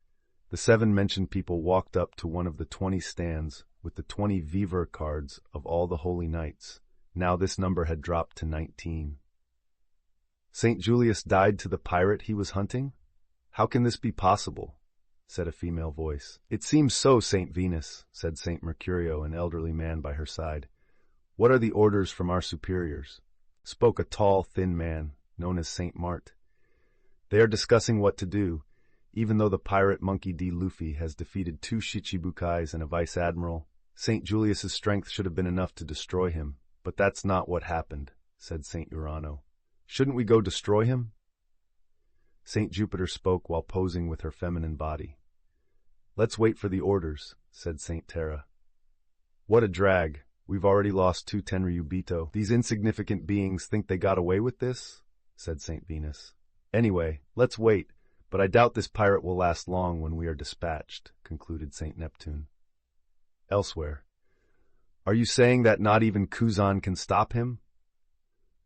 The 7 mentioned people walked up to one of the 20 stands with the 20 vivre cards of all the holy knights. Now this number had dropped to 19. "St. Julius died to the pirate he was hunting? How can this be possible?" said a female voice. "It seems so, St. Venus," said St. Mercurio, an elderly man by her side. "What are the orders from our superiors?" spoke a tall, thin man, known as St. Mart. "They are discussing what to do. Even though the pirate Monkey D. Luffy has defeated 2 Shichibukais and a vice-admiral, St. Julius's strength should have been enough to destroy him. But that's not what happened," said St. Urano. "Shouldn't we go destroy him?" St. Jupiter spoke while posing with her feminine body. "Let's wait for the orders," said St. Terra. "What a drag. We've already lost 2 Tenryubito. These insignificant beings think they got away with this?" said St. Venus. "Anyway, let's wait, but I doubt this pirate will last long when we are dispatched," concluded St. Neptune. Elsewhere. "Are you saying that not even Kuzan can stop him?"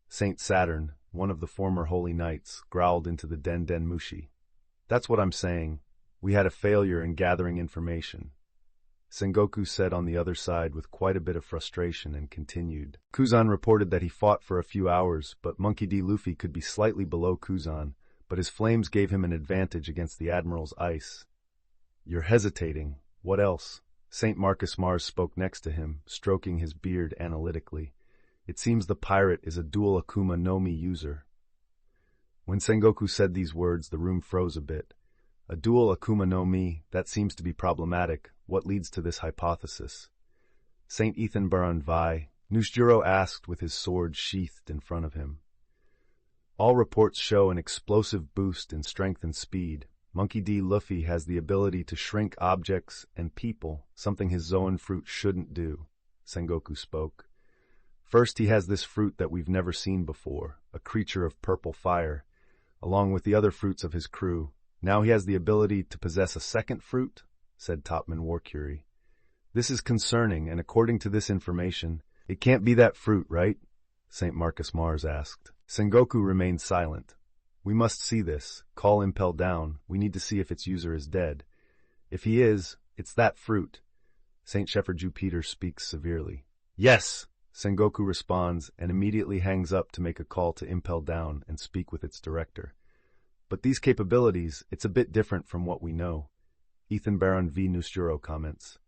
St. Saturn, one of the former holy knights, growled into the Den Den Mushi. "That's what I'm saying. We had a failure in gathering information." Sengoku said on the other side with quite a bit of frustration and continued. "Kuzan reported that he fought for a few hours, but Monkey D. Luffy could be slightly below Kuzan, but his flames gave him an advantage against the Admiral's ice." "You're hesitating. What else?" St. Marcus Mars spoke next to him, stroking his beard analytically. "It seems the pirate is a dual Akuma no Mi user." When Sengoku said these words, the room froze a bit. A dual Akuma no Mi, that seems to be problematic. What leads to this hypothesis? St. Ethan Baron Vi, Nusjuro asked with his sword sheathed in front of him. "All reports show an explosive boost in strength and speed. Monkey D. Luffy has the ability to shrink objects and people, something his Zoan fruit shouldn't do, Sengoku spoke. First, he has this fruit that we've never seen before, a creature of purple fire, along with the other fruits of his crew. Now he has the ability to possess a second fruit, said Topman Warcurie. This is concerning, and according to this information, it can't be that fruit, right? St. Marcus Mars asked. Sengoku remained silent. We must see this. Call Impel down. We need to see if its user is dead. If he is, it's that fruit. St. Shepherd Jupiter speaks severely. Yes! Sengoku responds and immediately hangs up to make a call to Impel down and speak with its director. But these capabilities, it's a bit different from what we know. Ethan Baron V. Nusjuro comments.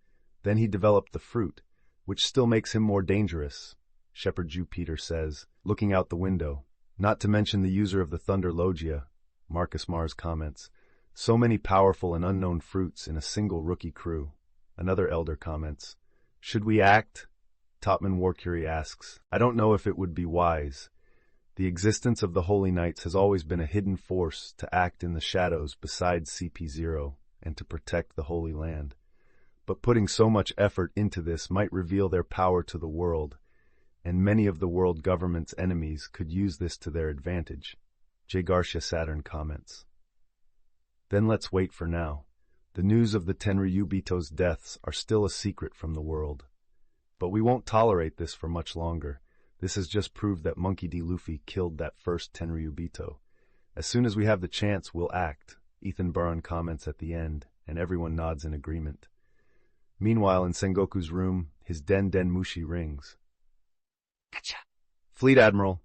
Then he developed the fruit, which still makes him more dangerous, Shepherd Jupiter says, looking out the window. Not to mention the user of the Thunder Logia, Marcus Mars comments. So many powerful and unknown fruits in a single rookie crew. Another elder comments. Should we act? Topman Warcurie asks. I don't know if it would be wise. The existence of the Holy Knights has always been a hidden force to act in the shadows besides CP0 and to protect the Holy Land. But putting so much effort into this might reveal their power to the world, and many of the world government's enemies could use this to their advantage, J. Garcia Saturn comments. Then let's wait for now. The news of the Tenryubito's deaths are still a secret from the world. But we won't tolerate this for much longer. This has just proved that Monkey D. Luffy killed that first Tenryubito. As soon as we have the chance, we'll act, Ethan Baron comments at the end, and everyone nods in agreement. Meanwhile, in Sengoku's room, his Den Den Mushi rings. Gotcha. Fleet Admiral,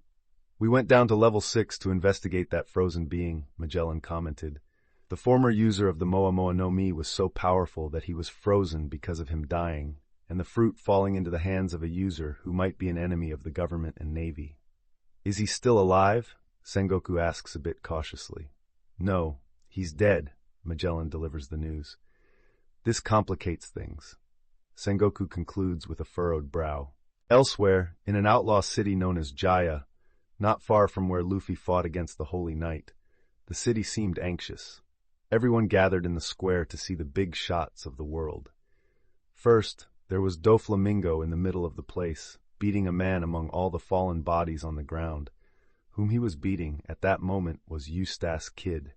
we went down to level 6 to investigate that frozen being, Magellan commented. The former user of the Moa Moa no Mi was so powerful that he was frozen because of him dying, and the fruit falling into the hands of a user who might be an enemy of the government and navy. Is he still alive? Sengoku asks a bit cautiously. No, he's dead, Magellan delivers the news. This complicates things. Sengoku concludes with a furrowed brow. Elsewhere, in an outlaw city known as Jaya, not far from where Luffy fought against the Holy Knight, the city seemed anxious. Everyone gathered in the square to see the big shots of the world. First, there was Doflamingo in the middle of the place, beating a man among all the fallen bodies on the ground. Whom he was beating at that moment was Eustace Kid,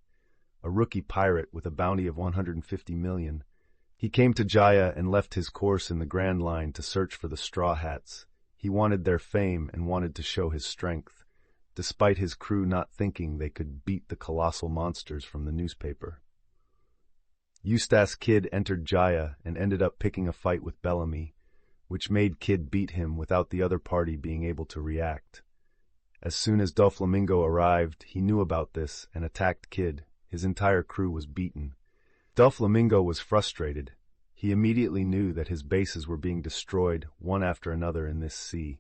a rookie pirate with a bounty of 150 million. He came to Jaya and left his course in the Grand Line to search for the Straw Hats. He wanted their fame and wanted to show his strength, despite his crew not thinking they could beat the colossal monsters from the newspaper. Eustace Kid entered Jaya and ended up picking a fight with Bellamy, which made Kid beat him without the other party being able to react. As soon as Doflamingo arrived, he knew about this and attacked Kid. His entire crew was beaten. Doflamingo was frustrated. He immediately knew that his bases were being destroyed one after another in this sea,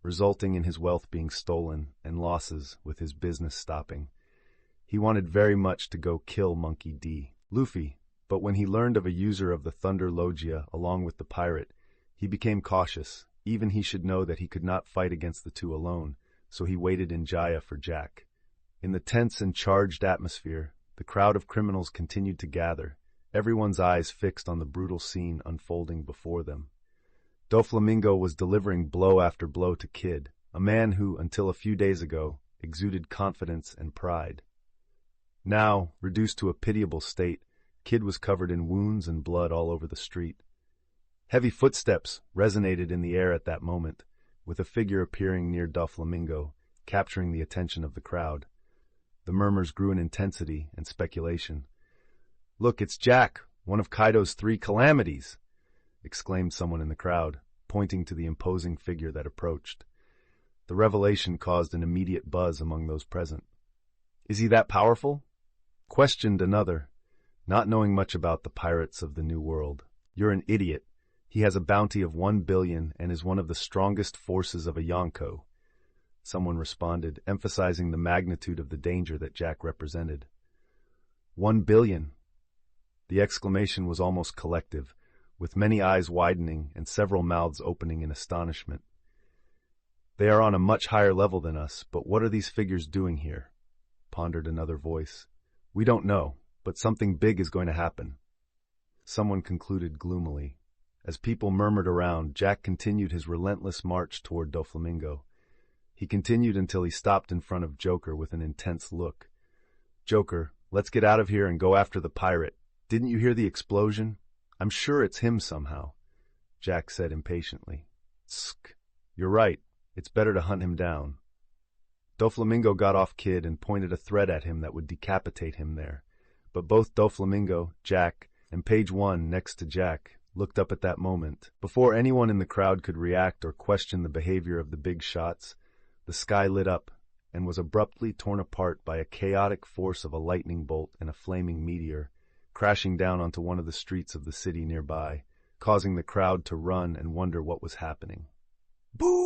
resulting in his wealth being stolen and losses with his business stopping. He wanted very much to go kill Monkey D. Luffy, but when he learned of a user of the Thunder Logia along with the pirate, he became cautious. Even he should know that he could not fight against the two alone, so he waited in Jaya for Jack. In the tense and charged atmosphere, the crowd of criminals continued to gather, everyone's eyes fixed on the brutal scene unfolding before them. Doflamingo was delivering blow after blow to Kid, a man who, until a few days ago, exuded confidence and pride. Now, reduced to a pitiable state, Kid was covered in wounds and blood all over the street. Heavy footsteps resonated in the air at that moment, with a figure appearing near Doflamingo, capturing the attention of the crowd. The murmurs grew in intensity and speculation. "Look, it's Jack, one of Kaido's 3 calamities!" exclaimed someone in the crowd, pointing to the imposing figure that approached. The revelation caused an immediate buzz among those present. "Is he that powerful?" questioned another, not knowing much about the pirates of the New World. "You're an idiot. He has a bounty of 1 billion and is one of the strongest forces of a Yonko," someone responded, emphasizing the magnitude of the danger that Jack represented. 1 billion! The exclamation was almost collective, with many eyes widening and several mouths opening in astonishment. "They are on a much higher level than us, but what are these figures doing here?" pondered another voice. "We don't know," but something big is going to happen, someone concluded gloomily. As people murmured around, Jack continued his relentless march toward Doflamingo. He continued until he stopped in front of Joker with an intense look. "Joker, let's get out of here and go after the pirate. Didn't you hear the explosion? I'm sure it's him somehow," Jack said impatiently. "Tsk, you're right. It's better to hunt him down." Doflamingo got off Kid and pointed a thread at him that would decapitate him there. But both Doflamingo, Jack, and Page One next to Jack looked up at that moment. Before anyone in the crowd could react or question the behavior of the big shots, the sky lit up and was abruptly torn apart by a chaotic force of a lightning bolt and a flaming meteor, crashing down onto one of the streets of the city nearby, causing the crowd to run and wonder what was happening. Boom!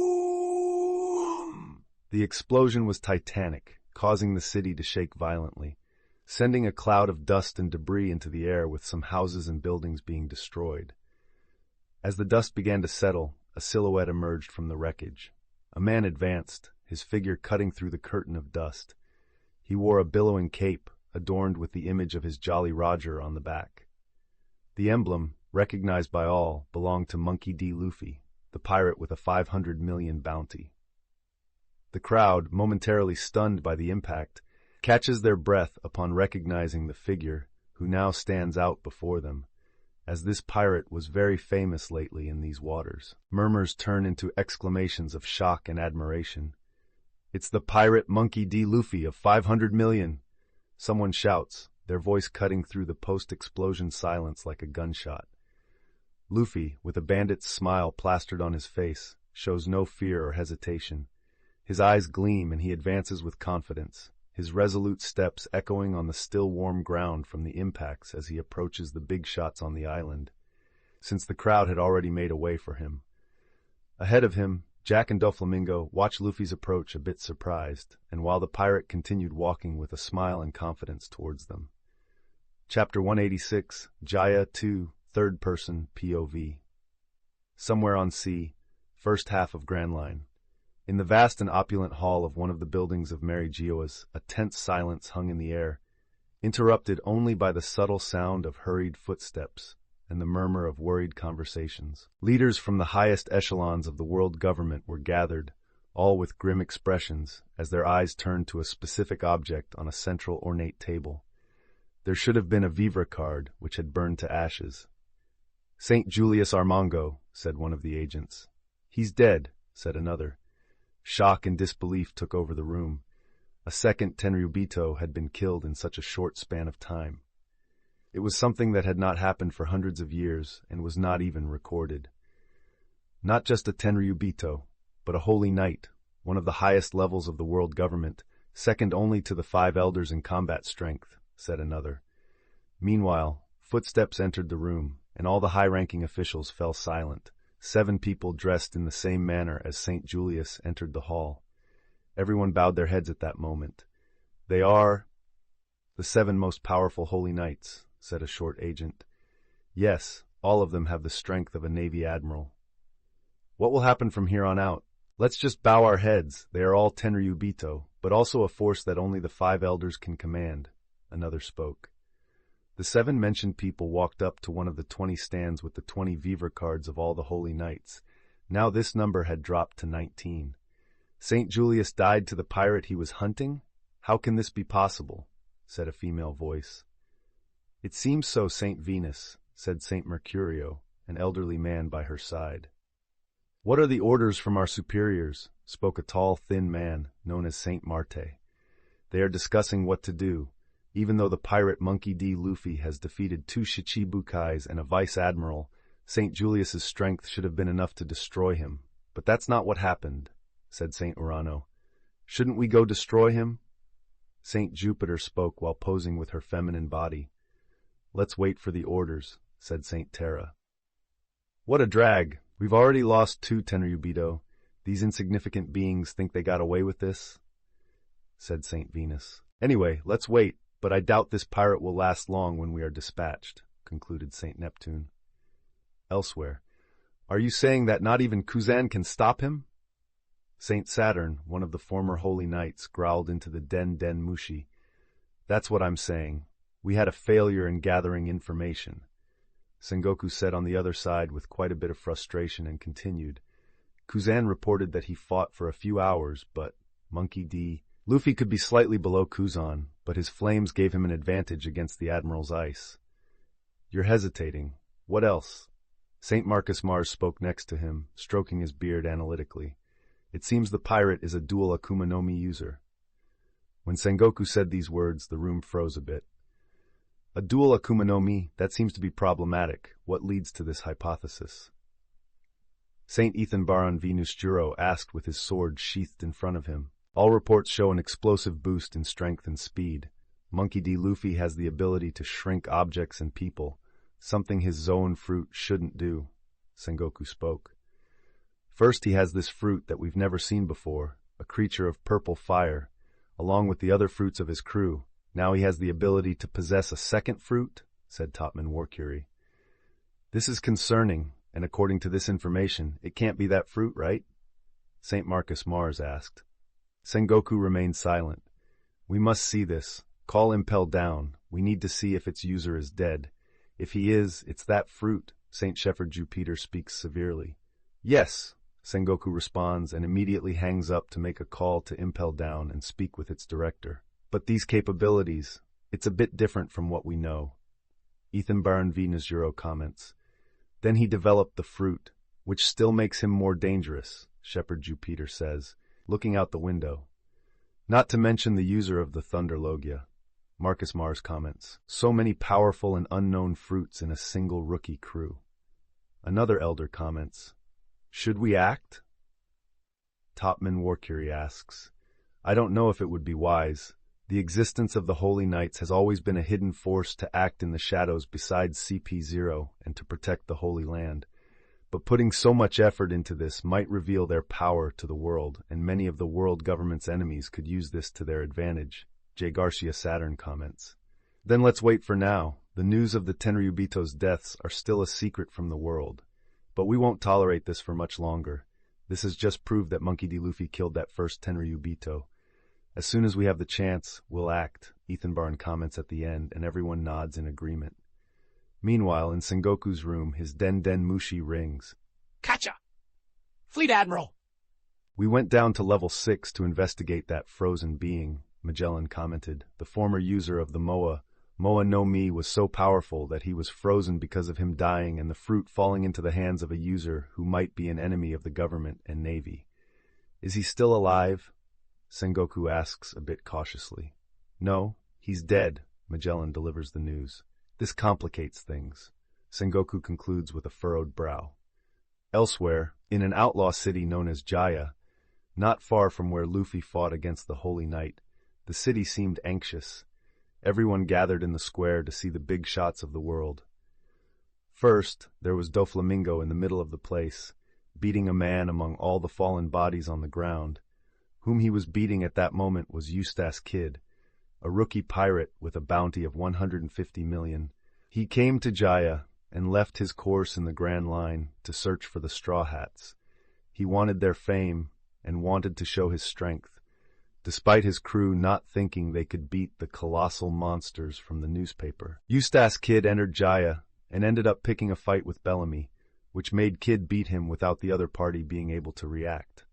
The explosion was titanic, causing the city to shake violently, sending a cloud of dust and debris into the air with some houses and buildings being destroyed. As the dust began to settle, a silhouette emerged from the wreckage. A man advanced, his figure cutting through the curtain of dust. He wore a billowing cape, adorned with the image of his Jolly Roger on the back. The emblem, recognized by all, belonged to Monkey D. Luffy, the pirate with a 500 million bounty. The crowd, momentarily stunned by the impact, catches their breath upon recognizing the figure who now stands out before them, as this pirate was very famous lately in these waters. Murmurs turn into exclamations of shock and admiration. "It's the pirate Monkey D. Luffy of 500 million!" Someone shouts, their voice cutting through the post-explosion silence like a gunshot. Luffy, with a bandit's smile plastered on his face, shows no fear or hesitation. His eyes gleam and he advances with confidence, his resolute steps echoing on the still warm ground from the impacts as he approaches the big shots on the island, since the crowd had already made a way for him. Ahead of him, Jack and Doflamingo watch Luffy's approach a bit surprised, and while the pirate continued walking with a smile and confidence towards them. Chapter 186, Jaya 2, Third Person POV. Somewhere on sea, first half of Grand Line. In the vast and opulent hall of one of the buildings of Mary Geoas, a tense silence hung in the air, interrupted only by the subtle sound of hurried footsteps and the murmur of worried conversations. Leaders from the highest echelons of the world government were gathered, all with grim expressions, as their eyes turned to a specific object on a central ornate table. There should have been a vivre card, which had burned to ashes. "St. Julius Armango," said one of the agents. "He's dead," said another. Shock and disbelief took over the room. A second Tenryubito had been killed in such a short span of time. It was something that had not happened for hundreds of years and was not even recorded. Not just a Tenryubito, but a holy knight, one of the highest levels of the world government, second only to the 5 elders in combat strength, said another. Meanwhile, footsteps entered the room, and all the high-ranking officials fell silent. 7 people dressed in the same manner as St. Julius entered the hall. Everyone bowed their heads at that moment. "They are the 7 most powerful holy knights," said a short agent. "Yes, all of them have the strength of a Navy admiral." "What will happen from here on out?" "Let's just bow our heads. They are all Tenryubito, but also a force that only the 5 elders can command," another spoke. The 7 mentioned people walked up to one of the 20 stands with the 20 vivre cards of all the holy knights. Now this number had dropped to 19. "St. Julius died to the pirate he was hunting? How can this be possible?" said a female voice. "It seems so, St. Venus," said St. Mercurio, an elderly man by her side. "What are the orders from our superiors?" spoke a tall, thin man, known as St. Marte. "They are discussing what to do. Even though the pirate Monkey D. Luffy has defeated 2 Shichibukais and a vice-admiral, St. Julius's strength should have been enough to destroy him. But that's not what happened," said St. Urano. "Shouldn't we go destroy him?" St. Jupiter spoke while posing with her feminine body. "Let's wait for the orders," said St. Terra. "What a drag! We've already lost 2 Tenryubito. These insignificant beings think they got away with this," said St. Venus. "Anyway, let's wait. But I doubt this pirate will last long when we are dispatched," concluded St. Neptune. Elsewhere, "Are you saying that not even Kuzan can stop him?" St. Saturn, one of the former holy knights, growled into the Den Den Mushi. "That's what I'm saying. We had a failure in gathering information, Sengoku said on the other side with quite a bit of frustration and continued. Kuzan reported that he fought for a few hours, but Monkey D. Luffy could be slightly below Kuzan, but his flames gave him an advantage against the Admiral's ice. You're hesitating. What else? St. Marcus Mars spoke next to him, stroking his beard analytically. It seems the pirate is a dual Akuma no Mi user. When Sengoku said these words, the room froze a bit. A dual Akuma no Mi, that seems to be problematic. What leads to this hypothesis? St. Ethan Baron Venus Juro asked with his sword sheathed in front of him. All reports show an explosive boost in strength and speed. Monkey D. Luffy has the ability to shrink objects and people, something his Zoan fruit shouldn't do, Sengoku spoke. First, he has this fruit that we've never seen before, a creature of purple fire, along with the other fruits of his crew. Now he has the ability to possess a second fruit, said Topman Warcurie. This is concerning, and according to this information, it can't be that fruit, right? St. Marcus Mars asked. Sengoku remained silent. We must see this. Call Impel down. We need to see if its user is dead. If he is, it's that fruit, St. Shepherd Jupiter speaks severely. Yes, Sengoku responds and immediately hangs up to make a call to Impel down and speak with its director. But these capabilities, it's a bit different from what we know. Ethan Baron Venus Juro comments. Then he developed the fruit, which still makes him more dangerous, Shepherd Jupiter says, looking out the window. Not to mention the user of the Thunder Logia. Marcus Mars comments. So many powerful and unknown fruits in a single rookie crew. Another elder comments. Should we act? Topman Warcurie asks. I don't know if it would be wise. The existence of the Holy Knights has always been a hidden force to act in the shadows besides CP0 and to protect the Holy Land. But putting so much effort into this might reveal their power to the world, and many of the world government's enemies could use this to their advantage, J. Garcia Saturn comments. Then let's wait for now. The news of the Tenryubito's deaths are still a secret from the world. But we won't tolerate this for much longer. This has just proved that Monkey D. Luffy killed that first Tenryubito. As soon as we have the chance, we'll act, Ethan Barn comments at the end, and everyone nods in agreement. Meanwhile, in Sengoku's room, his Den Den Mushi rings. Kacha! Fleet Admiral! We went down to level 6 to investigate that frozen being, Magellan commented. The former user of the Moa no Mi was so powerful that he was frozen because of him dying and the fruit falling into the hands of a user who might be an enemy of the government and navy. Is he still alive? Sengoku asks a bit cautiously. No, he's dead, Magellan delivers the news. This complicates things. Sengoku concludes with a furrowed brow. Elsewhere, in an outlaw city known as Jaya, not far from where Luffy fought against the Holy Knight, the city seemed anxious. Everyone gathered in the square to see the big shots of the world. First, there was Doflamingo in the middle of the place, beating a man among all the fallen bodies on the ground. Whom he was beating at that moment was Eustace Kid, a rookie pirate with a bounty of 150 million. He came to Jaya and left his course in the Grand Line to search for the Straw Hats. He wanted their fame and wanted to show his strength, despite his crew not thinking they could beat the colossal monsters from the newspaper. Eustace Kid entered Jaya and ended up picking a fight with Bellamy, which made Kid beat him without the other party being able to react.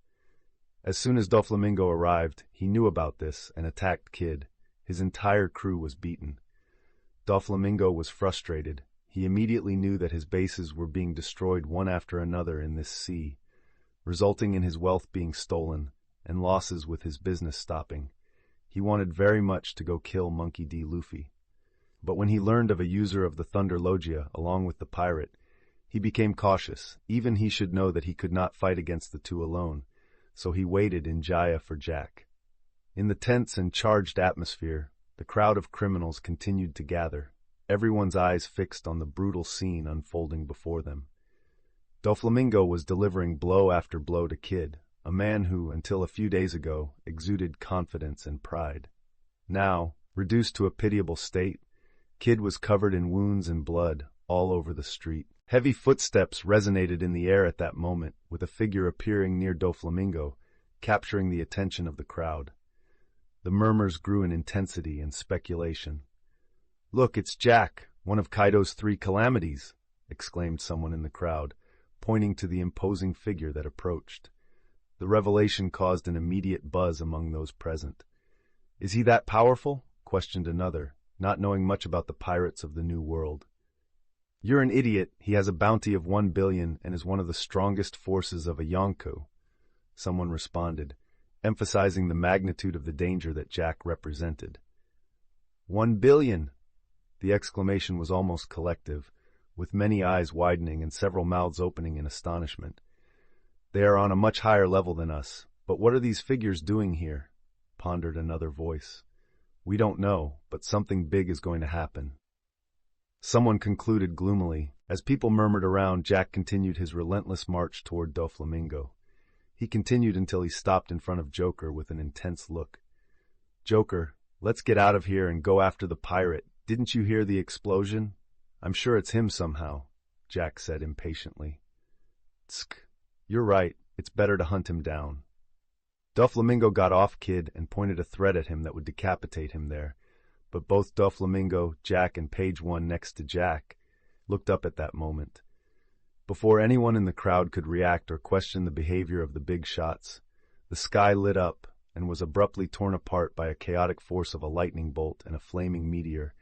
As soon as Doflamingo arrived, he knew about this and attacked Kid. His entire crew was beaten. Doflamingo was frustrated. He immediately knew that his bases were being destroyed one after another in this sea, resulting in his wealth being stolen and losses with his business stopping. He wanted very much to go kill Monkey D. Luffy. But when he learned of a user of the Thunder Logia along with the pirate, he became cautious. Even he should know that he could not fight against the two alone, so he waited in Jaya for Jack. In the tense and charged atmosphere, the crowd of criminals continued to gather, everyone's eyes fixed on the brutal scene unfolding before them. Doflamingo was delivering blow after blow to Kid, a man who, until a few days ago, exuded confidence and pride. Now, reduced to a pitiable state, Kid was covered in wounds and blood all over the street. Heavy footsteps resonated in the air at that moment, with a figure appearing near Doflamingo, capturing the attention of the crowd. The murmurs grew in intensity and speculation. "Look, it's Jack, one of Kaido's 3 calamities," exclaimed someone in the crowd, pointing to the imposing figure that approached. The revelation caused an immediate buzz among those present. "Is he that powerful?" questioned another, not knowing much about the pirates of the New World. "You're an idiot. He has a bounty of 1 billion and is one of the strongest forces of a Yonko," someone responded, emphasizing the magnitude of the danger that Jack represented. 1 billion! The exclamation was almost collective, with many eyes widening and several mouths opening in astonishment. "They are on a much higher level than us, but what are these figures doing here?" pondered another voice. "We don't know, but something big is going to happen." Someone concluded gloomily. As people murmured around, Jack continued his relentless march toward Doflamingo. He continued until he stopped in front of Joker with an intense look. "Joker, let's get out of here and go after the pirate. Didn't you hear the explosion? I'm sure it's him somehow," Jack said impatiently. "Tsk, you're right. It's better to hunt him down." Doflamingo got off Kid and pointed a threat at him that would decapitate him there, but both Doflamingo, Jack, and Page One next to Jack looked up at that moment. Before anyone in the crowd could react or question the behavior of the big shots, the sky lit up and was abruptly torn apart by a chaotic force of a lightning bolt and a flaming meteor,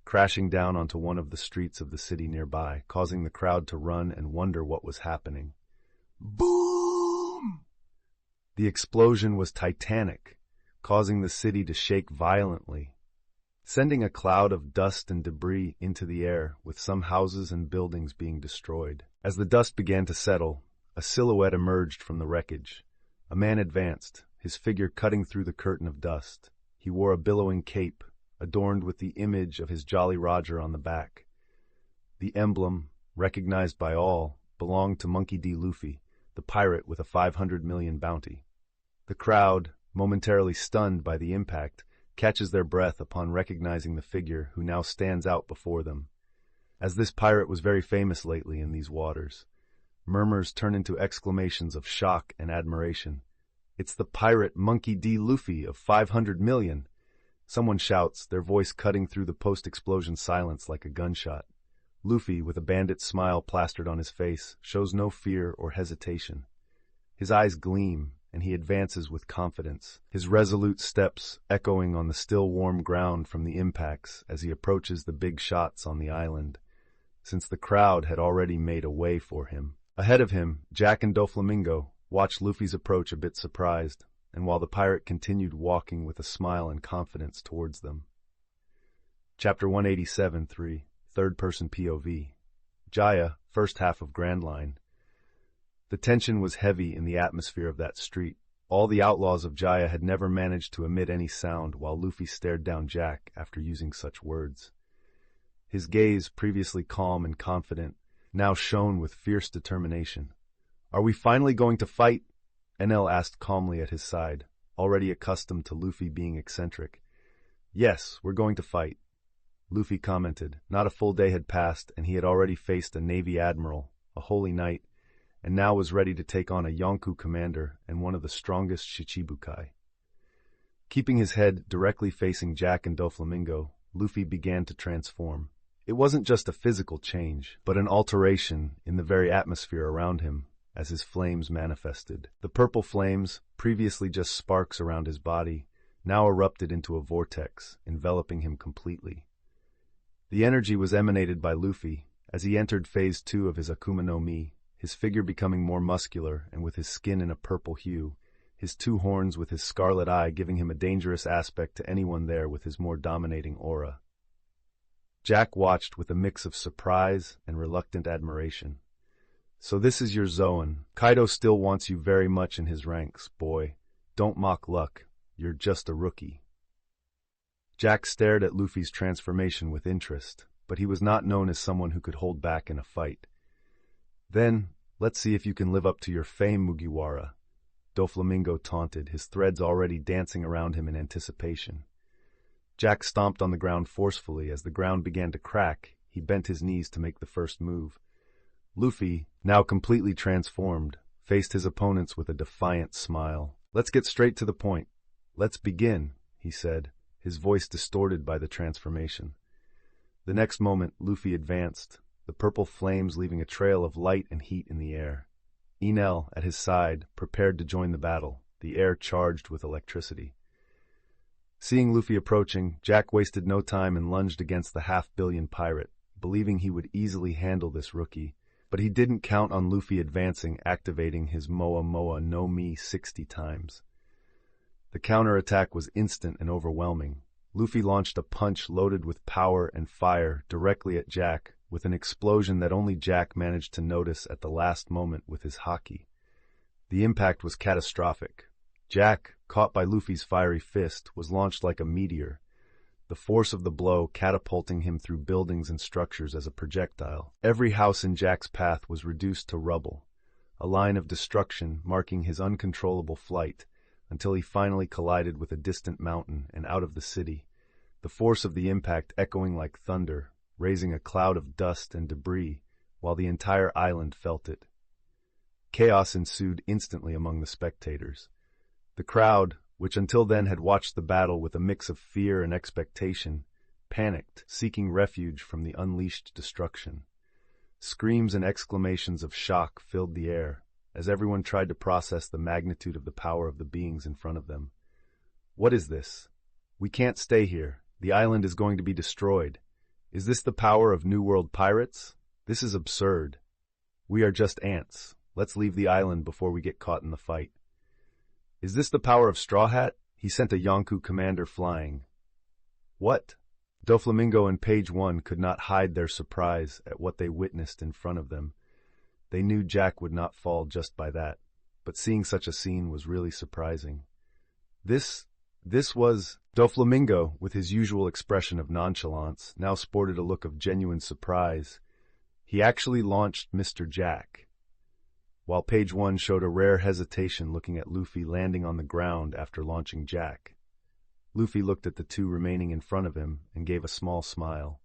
crashing down onto one of the streets of the city nearby, causing the crowd to run and wonder what was happening. Boom! The explosion was titanic, causing the city to shake violently, sending a cloud of dust and debris into the air, with some houses and buildings being destroyed. As the dust began to settle, a silhouette emerged from the wreckage. A man advanced, his figure cutting through the curtain of dust. He wore a billowing cape, adorned with the image of his Jolly Roger on the back. The emblem, recognized by all, belonged to Monkey D. Luffy, the pirate with a 500 million bounty. The crowd, momentarily stunned by the impact, catches their breath upon recognizing the figure who now stands out before them. As this pirate was very famous lately in these waters, murmurs turn into exclamations of shock and admiration. "It's the pirate Monkey D. Luffy of 500 million! Someone shouts, their voice cutting through the post-explosion silence like a gunshot. Luffy, with a bandit smile plastered on his face, shows no fear or hesitation. His eyes gleam, and he advances with confidence, his resolute steps echoing on the still warm ground from the impacts as he approaches the big shots on the island, since the crowd had already made a way for him. Ahead of him, Jack and Doflamingo watched Luffy's approach a bit surprised, and while the pirate continued walking with a smile and confidence towards them. Chapter 187-3, Third-Person POV. Jaya, first half of Grand Line. The tension was heavy in the atmosphere of that street. All the outlaws of Jaya had never managed to emit any sound while Luffy stared down Jack after using such words. His gaze, previously calm and confident, now shone with fierce determination. "Are we finally going to fight?" Enel asked calmly at his side, already accustomed to Luffy being eccentric. "Yes, we're going to fight," Luffy commented. Not a full day had passed, and he had already faced a Navy admiral, a holy knight, and now was ready to take on a Yonko commander and one of the strongest Shichibukai. Keeping his head directly facing Jack and Doflamingo, Luffy began to transform. It wasn't just a physical change, but an alteration in the very atmosphere around him, as his flames manifested. The purple flames, previously just sparks around his body, now erupted into a vortex, enveloping him completely. The energy was emanated by Luffy as he entered Phase 2 of his Akuma no Mi, his figure becoming more muscular and with his skin in a purple hue, his 2 horns with his scarlet eye giving him a dangerous aspect to anyone there with his more dominating aura. Jack watched with a mix of surprise and reluctant admiration. "So this is your Zoan. Kaido still wants you very much in his ranks, boy. Don't mock luck. You're just a rookie." Jack stared at Luffy's transformation with interest, but he was not known as someone who could hold back in a fight. "Then, let's see if you can live up to your fame, Mugiwara," Doflamingo taunted, his threads already dancing around him in anticipation. Jack stomped on the ground forcefully. As the ground began to crack, he bent his knees to make the first move. Luffy, now completely transformed, faced his opponents with a defiant smile. "Let's get straight to the point. Let's begin," he said, his voice distorted by the transformation. The next moment, Luffy advanced, the purple flames leaving a trail of light and heat in the air. Enel, at his side, prepared to join the battle, the air charged with electricity. Seeing Luffy approaching, Jack wasted no time and lunged against the half-billion pirate, believing he would easily handle this rookie. But he didn't count on Luffy advancing, activating his Moa Moa no Mi 60 times. The counterattack was instant and overwhelming. Luffy launched a punch loaded with power and fire directly at Jack, with an explosion that only Jack managed to notice at the last moment with his haki. The impact was catastrophic. Jack, caught by Luffy's fiery fist, was launched like a meteor, the force of the blow catapulting him through buildings and structures as a projectile. Every house in Jack's path was reduced to rubble, a line of destruction marking his uncontrollable flight, until he finally collided with a distant mountain and out of the city, the force of the impact echoing like thunder, raising a cloud of dust and debris, while the entire island felt it. Chaos ensued instantly among the spectators. The crowd, which until then had watched the battle with a mix of fear and expectation, panicked, seeking refuge from the unleashed destruction. Screams and exclamations of shock filled the air, as everyone tried to process the magnitude of the power of the beings in front of them. What is this? We can't stay here. The island is going to be destroyed. Is this the power of New World pirates? This is absurd. We are just ants. Let's leave the island before we get caught in the fight. Is this the power of Straw Hat? He sent a Yonkou commander flying. What? Doflamingo and Page One could not hide their surprise at what they witnessed in front of them. They knew Jack would not fall just by that, but seeing such a scene was really surprising. This was... Doflamingo, with his usual expression of nonchalance, now sported a look of genuine surprise. He actually launched Mr. Jack, while Page One showed a rare hesitation looking at Luffy landing on the ground after launching Jack. Luffy looked at the two remaining in front of him and gave a small smile.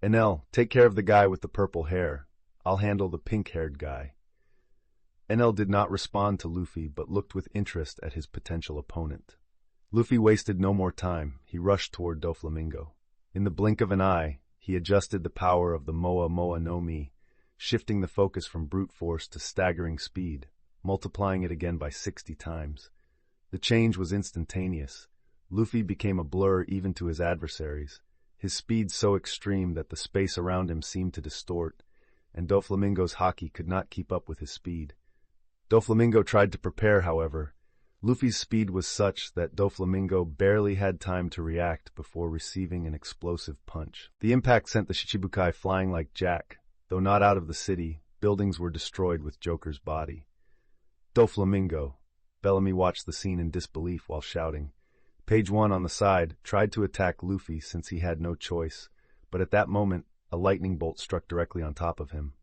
Enel, take care of the guy with the purple hair. I'll handle the pink-haired guy. Enel did not respond to Luffy, but looked with interest at his potential opponent. Luffy wasted no more time. He rushed toward Doflamingo. In the blink of an eye, he adjusted the power of the Moa Moa no Mi, shifting the focus from brute force to staggering speed, multiplying it again by 60 times. The change was instantaneous. Luffy became a blur even to his adversaries, his speed so extreme that the space around him seemed to distort, and Doflamingo's haki could not keep up with his speed. Doflamingo tried to prepare, however. Luffy's speed was such that Doflamingo barely had time to react before receiving an explosive punch. The impact sent the Shichibukai flying like Jack. Though not out of the city, buildings were destroyed with Joker's body. Doflamingo. Bellamy watched the scene in disbelief while shouting. Page One on the side tried to attack Luffy since he had no choice, but at that moment, a lightning bolt struck directly on top of him.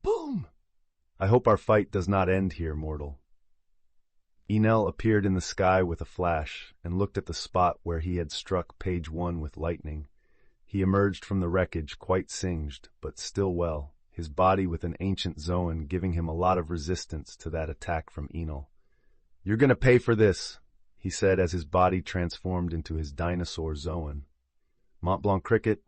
Boom! I hope our fight does not end here, mortal. Enel appeared in the sky with a flash and looked at the spot where he had struck Page One with lightning. He emerged from the wreckage quite singed, but still well, his body with an ancient Zoan giving him a lot of resistance to that attack from Enel. You're gonna pay for this, he said as his body transformed into his dinosaur Zoan. Mont Blanc Cricket,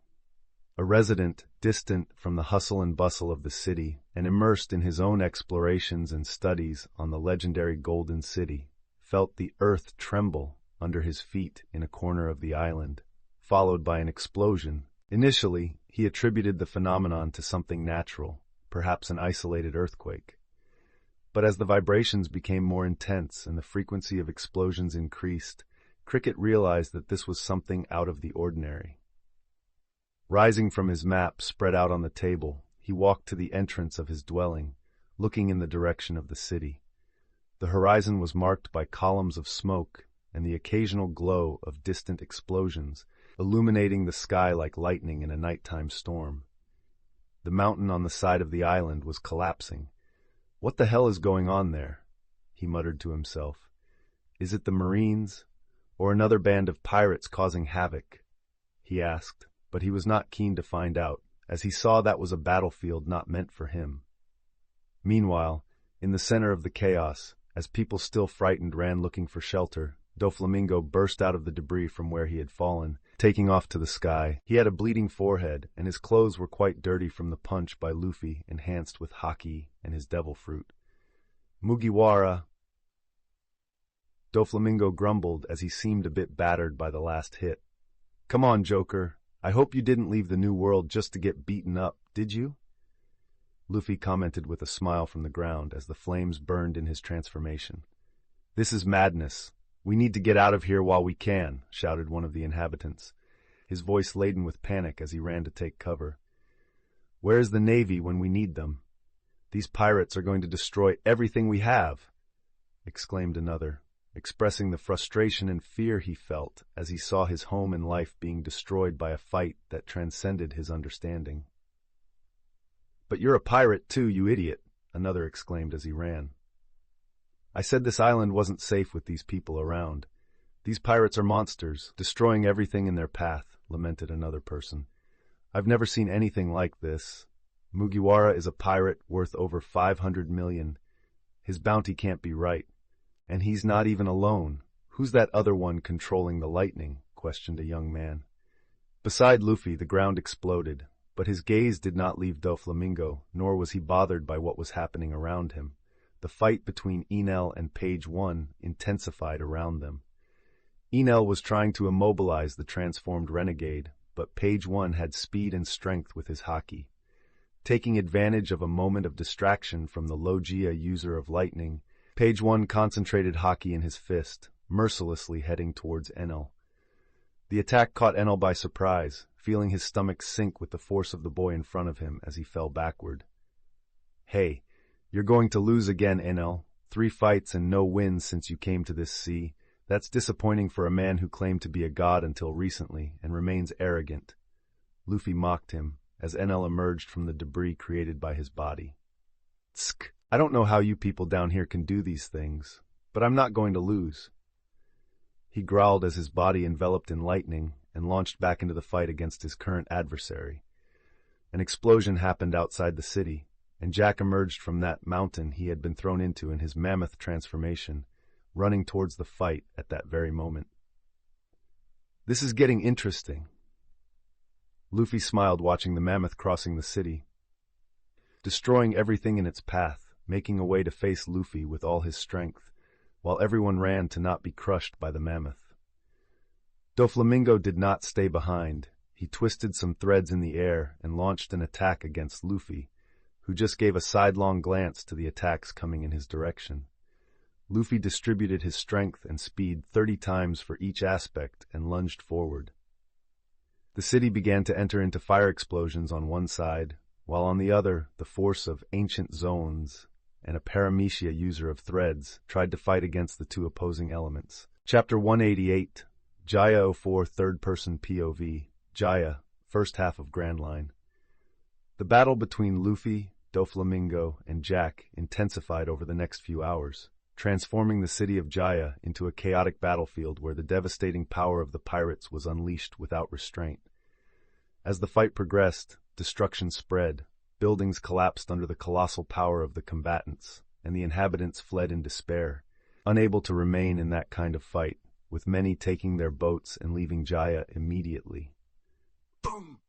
a resident distant from the hustle and bustle of the city and immersed in his own explorations and studies on the legendary Golden City, felt the earth tremble under his feet in a corner of the island, followed by an explosion. Initially, he attributed the phenomenon to something natural, perhaps an isolated earthquake. But as the vibrations became more intense and the frequency of explosions increased, Cricket realized that this was something out of the ordinary. Rising from his map spread out on the table, he walked to the entrance of his dwelling, looking in the direction of the city. The horizon was marked by columns of smoke and the occasional glow of distant explosions, illuminating the sky like lightning in a nighttime storm. The mountain on the side of the island was collapsing. What the hell is going on there? He muttered to himself. Is it the Marines, or another band of pirates causing havoc? He asked, but he was not keen to find out, as he saw that was a battlefield not meant for him. Meanwhile, in the center of the chaos, as people still frightened ran looking for shelter, Doflamingo burst out of the debris from where he had fallen, taking off to the sky. He had a bleeding forehead, and his clothes were quite dirty from the punch by Luffy, enhanced with haki and his devil fruit. Mugiwara! Doflamingo grumbled as he seemed a bit battered by the last hit. Come on, Joker. I hope you didn't leave the New World just to get beaten up, did you? Luffy commented with a smile from the ground as the flames burned in his transformation. This is madness. We need to get out of here while we can, shouted one of the inhabitants, his voice laden with panic as he ran to take cover. Where is the Navy when we need them? These pirates are going to destroy everything we have, exclaimed another, expressing the frustration and fear he felt as he saw his home and life being destroyed by a fight that transcended his understanding. But you're a pirate too, you idiot, another exclaimed as he ran. I said this island wasn't safe with these people around. These pirates are monsters, destroying everything in their path, lamented another person. I've never seen anything like this. Mugiwara is a pirate worth over 500 million. His bounty can't be right. And he's not even alone. Who's that other one controlling the lightning? Questioned a young man. Beside Luffy, the ground exploded, but his gaze did not leave Doflamingo, nor was he bothered by what was happening around him. The fight between Enel and Page One intensified around them. Enel was trying to immobilize the transformed renegade, but Page One had speed and strength with his haki. Taking advantage of a moment of distraction from the Logia user of lightning, Page One concentrated haki in his fist, mercilessly heading towards Enel. The attack caught Enel by surprise, feeling his stomach sink with the force of the boy in front of him as he fell backward. Hey, you're going to lose again, Enel. 3 fights and no wins since you came to this sea. That's disappointing for a man who claimed to be a god until recently and remains arrogant. Luffy mocked him as Enel emerged from the debris created by his body. Tsk! I don't know how you people down here can do these things, but I'm not going to lose. He growled as his body enveloped in lightning and launched back into the fight against his current adversary. An explosion happened outside the city, and Jack emerged from that mountain he had been thrown into in his mammoth transformation, running towards the fight at that very moment. This is getting interesting. Luffy smiled watching the mammoth crossing the city, destroying everything in its path, making a way to face Luffy with all his strength, while everyone ran to not be crushed by the mammoth. Doflamingo did not stay behind. He twisted some threads in the air and launched an attack against Luffy, who just gave a sidelong glance to the attacks coming in his direction. Luffy distributed his strength and speed 30 times for each aspect and lunged forward. The city began to enter into fire explosions on one side, while on the other, the force of ancient zones and a paramecia user of threads tried to fight against the two opposing elements. Chapter 188, Jaya 04 Third-Person POV, Jaya, First Half of Grand Line. The battle between Luffy, Doflamingo, and Jack intensified over the next few hours, transforming the city of Jaya into a chaotic battlefield where the devastating power of the pirates was unleashed without restraint. As the fight progressed, destruction spread, buildings collapsed under the colossal power of the combatants, and the inhabitants fled in despair, unable to remain in that kind of fight, with many taking their boats and leaving Jaya immediately. Boom!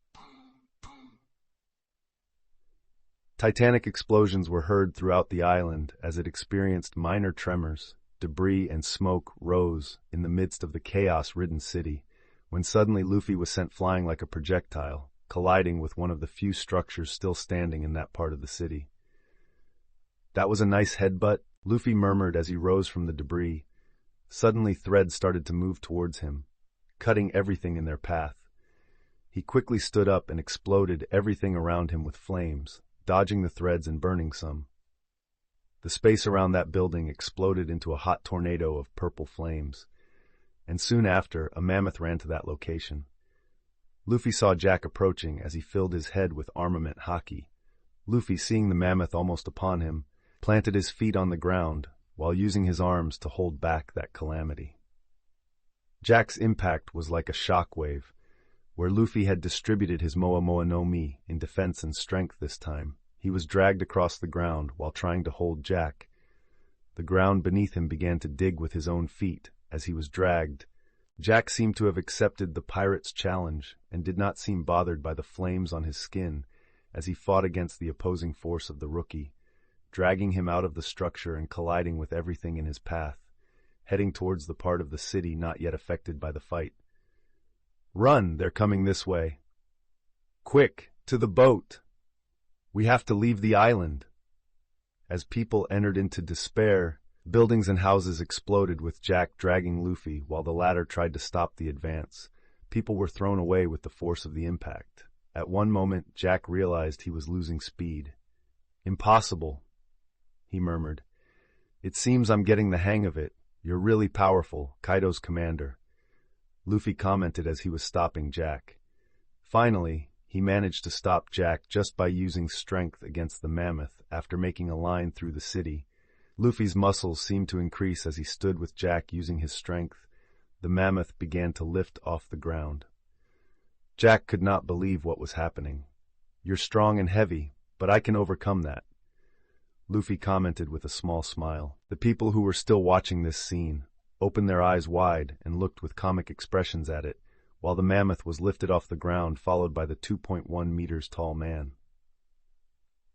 Titanic explosions were heard throughout the island as it experienced minor tremors. Debris and smoke rose in the midst of the chaos-ridden city, when suddenly Luffy was sent flying like a projectile, colliding with one of the few structures still standing in that part of the city. That was a nice headbutt, Luffy murmured as he rose from the debris. Suddenly threads started to move towards him, cutting everything in their path. He quickly stood up and exploded everything around him with flames, dodging the threads and burning some. The space around that building exploded into a hot tornado of purple flames, and soon after, a mammoth ran to that location. Luffy saw Jack approaching as he filled his head with armament haki. Luffy, seeing the mammoth almost upon him, planted his feet on the ground while using his arms to hold back that calamity. Jack's impact was like a shockwave, where Luffy had distributed his Moa Moa no Mi in defense and strength this time. He was dragged across the ground while trying to hold Jack. The ground beneath him began to dig with his own feet, as he was dragged. Jack seemed to have accepted the pirate's challenge and did not seem bothered by the flames on his skin as he fought against the opposing force of the rookie, dragging him out of the structure and colliding with everything in his path, heading towards the part of the city not yet affected by the fight. "Run, they're coming this way. Quick, to the boat! We have to leave the island." As people entered into despair, buildings and houses exploded with Jack dragging Luffy while the latter tried to stop the advance. People were thrown away with the force of the impact. At one moment, Jack realized he was losing speed. "Impossible," he murmured. "It seems I'm getting the hang of it. You're really powerful, Kaido's commander," Luffy commented as he was stopping Jack. Finally, he managed to stop Jack just by using strength against the mammoth after making a line through the city. Luffy's muscles seemed to increase as he stood with Jack using his strength. The mammoth began to lift off the ground. Jack could not believe what was happening. "You're strong and heavy, but I can overcome that," Luffy commented with a small smile. The people who were still watching this scene opened their eyes wide and looked with comic expressions at it, while the mammoth was lifted off the ground followed by the 2.1 meters tall man.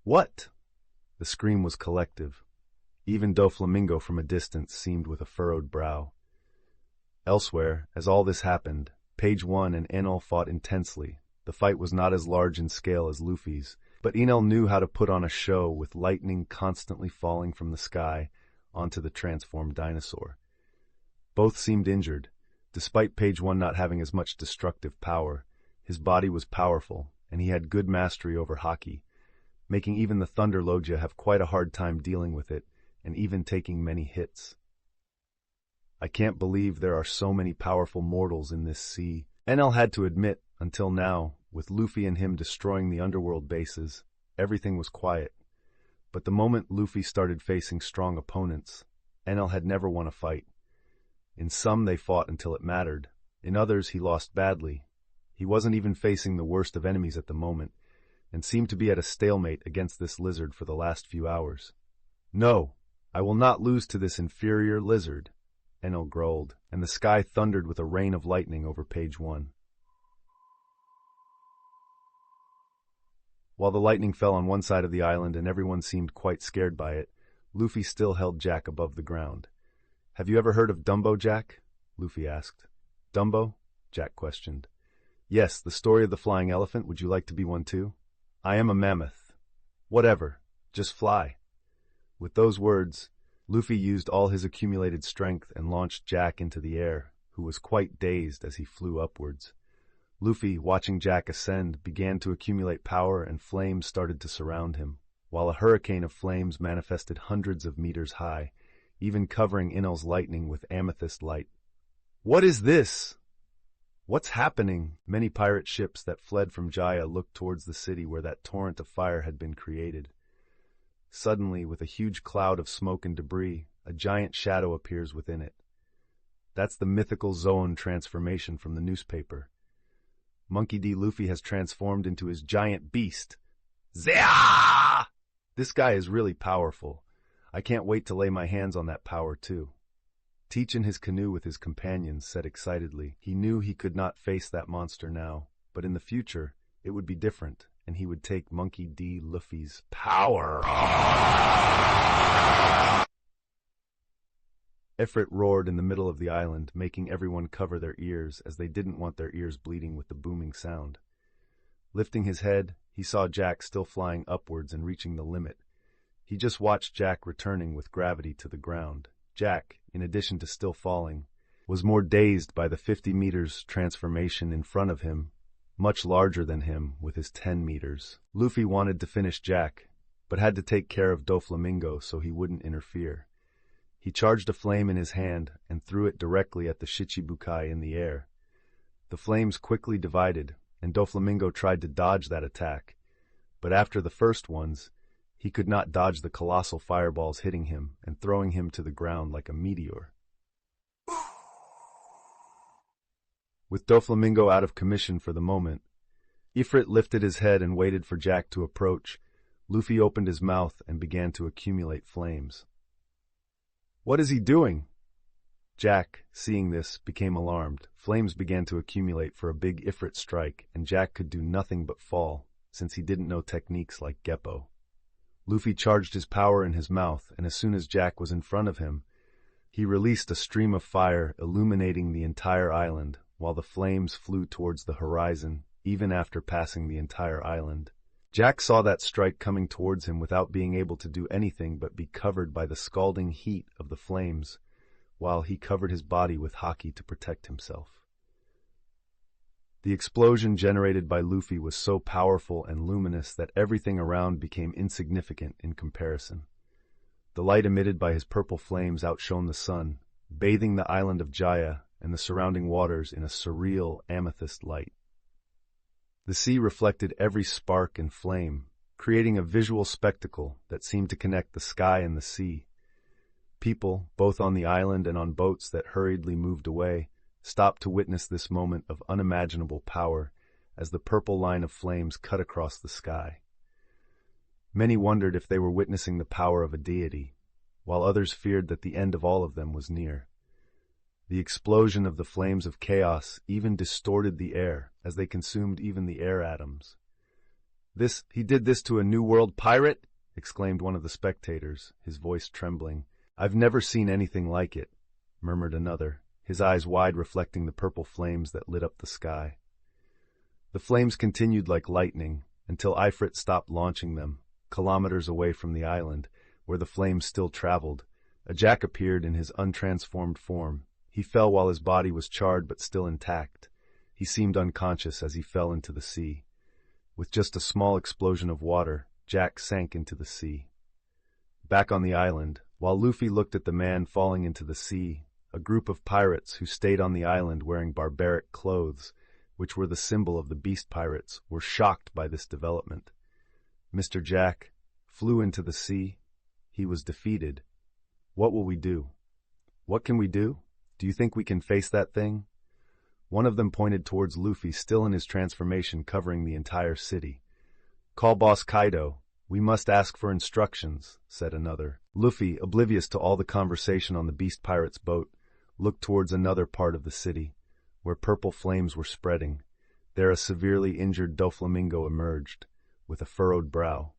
"What?" The scream was collective. Even Doflamingo from a distance seemed with a furrowed brow. Elsewhere, as all this happened, Page 1 and Enel fought intensely. The fight was not as large in scale as Luffy's, but Enel knew how to put on a show with lightning constantly falling from the sky onto the transformed dinosaur. Both seemed injured. Despite Page 1 not having as much destructive power, his body was powerful, and he had good mastery over Haki, making even the Thunder Logia have quite a hard time dealing with it, and even taking many hits. "I can't believe there are so many powerful mortals in this sea," Enel had to admit. Until now, with Luffy and him destroying the underworld bases, everything was quiet. But the moment Luffy started facing strong opponents, Enel had never won a fight. In some they fought until it mattered. In others he lost badly. He wasn't even facing the worst of enemies at the moment, and seemed to be at a stalemate against this lizard for the last few hours. "No, I will not lose to this inferior lizard," Enel growled, and the sky thundered with a rain of lightning over Page 1. While the lightning fell on one side of the island and everyone seemed quite scared by it, Luffy still held Jack above the ground. "Have you ever heard of Dumbo, Jack?" Luffy asked. "Dumbo?" Jack questioned. "Yes, the story of the flying elephant. Would you like to be one too?" "I am a mammoth." "Whatever. Just fly." With those words, Luffy used all his accumulated strength and launched Jack into the air, who was quite dazed as he flew upwards. Luffy, watching Jack ascend, began to accumulate power and flames started to surround him, while a hurricane of flames manifested hundreds of meters high, even covering Enel's lightning with amethyst light. "What is this? What's happening?" Many pirate ships that fled from Jaya looked towards the city where that torrent of fire had been created. Suddenly, with a huge cloud of smoke and debris, a giant shadow appears within it. That's the mythical Zoan transformation from the newspaper. Monkey D. Luffy has transformed into his giant beast. Zia! This guy is really powerful. I can't wait to lay my hands on that power too. Teach in his canoe with his companions said excitedly. He knew he could not face that monster now, but in the future, it would be different, and he would take Monkey D. Luffy's power. Ifrit roared in the middle of the island, making everyone cover their ears as they didn't want their ears bleeding with the booming sound. Lifting his head, he saw Jack still flying upwards and reaching the limit. He just watched Jack returning with gravity to the ground. Jack, in addition to still falling, was more dazed by the 50 meters transformation in front of him, much larger than him with his 10 meters. Luffy wanted to finish Jack, but had to take care of Doflamingo so he wouldn't interfere. He charged a flame in his hand and threw it directly at the Shichibukai in the air. The flames quickly divided, and Doflamingo tried to dodge that attack, but after the first ones, he could not dodge the colossal fireballs hitting him and throwing him to the ground like a meteor. With Doflamingo out of commission for the moment, Ifrit lifted his head and waited for Jack to approach. Luffy opened his mouth and began to accumulate flames. "What is he doing?" Jack, seeing this, became alarmed. Flames began to accumulate for a big Ifrit strike, and Jack could do nothing but fall, since he didn't know techniques like Geppo. Luffy charged his power in his mouth, and as soon as Jack was in front of him, he released a stream of fire illuminating the entire island, while the flames flew towards the horizon, even after passing the entire island. Jack saw that strike coming towards him without being able to do anything but be covered by the scalding heat of the flames, while he covered his body with haki to protect himself. The explosion generated by Luffy was so powerful and luminous that everything around became insignificant in comparison. The light emitted by his purple flames outshone the sun, bathing the island of Jaya and the surrounding waters in a surreal amethyst light. The sea reflected every spark and flame, creating a visual spectacle that seemed to connect the sky and the sea. People, both on the island and on boats that hurriedly moved away, stopped to witness this moment of unimaginable power as the purple line of flames cut across the sky. Many wondered if they were witnessing the power of a deity, while others feared that the end of all of them was near. The explosion of the flames of chaos even distorted the air, as they consumed even the air atoms. He did this to a New World pirate?" exclaimed one of the spectators, his voice trembling. "I've never seen anything like it," murmured another, his eyes wide reflecting the purple flames that lit up the sky. The flames continued like lightning, until Ifrit stopped launching them, kilometers away from the island, where the flames still traveled. A Jack appeared in his untransformed form. He fell while his body was charred but still intact. He seemed unconscious as he fell into the sea. With just a small explosion of water, Jack sank into the sea. Back on the island, while Luffy looked at the man falling into the sea, a group of pirates who stayed on the island wearing barbaric clothes, which were the symbol of the beast pirates, were shocked by this development. Mr. Jack flew into the sea. He was defeated. What will we do? What can we do? Do you think we can face that thing? One of them pointed towards Luffy still in his transformation covering the entire city. "Call Boss Kaido. We must ask for instructions," said another. Luffy, oblivious to all the conversation on the beast pirate's boat, looked towards another part of the city, where purple flames were spreading. There a severely injured Doflamingo emerged, with a furrowed brow.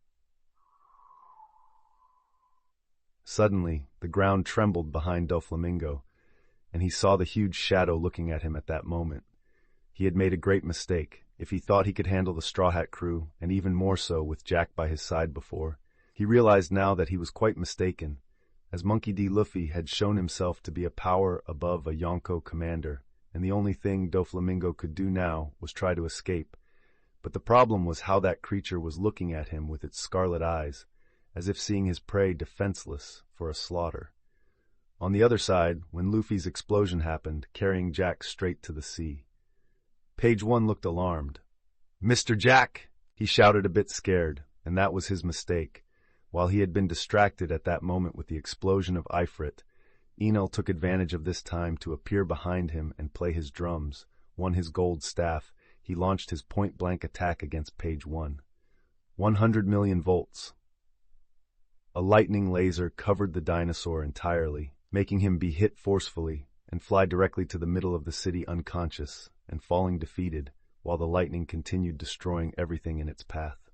Suddenly, the ground trembled behind Doflamingo, and he saw the huge shadow looking at him at that moment. He had made a great mistake. If he thought he could handle the Straw Hat crew, and even more so with Jack by his side before, he realized now that he was quite mistaken, as Monkey D. Luffy had shown himself to be a power above a Yonko commander, and the only thing Doflamingo could do now was try to escape. But the problem was how that creature was looking at him with its scarlet eyes, as if seeing his prey defenseless for a slaughter. On the other side, when Luffy's explosion happened, carrying Jack straight to the sea. Page 1 looked alarmed. "Mr. Jack!" he shouted, a bit scared, and that was his mistake. While he had been distracted at that moment with the explosion of Ifrit, Enel took advantage of this time to appear behind him and play his drums. Won his gold staff, he launched his point-blank attack against Page 1. 100 million volts. A lightning laser covered the dinosaur entirely, making him be hit forcefully and fly directly to the middle of the city unconscious and falling defeated, while the lightning continued destroying everything in its path.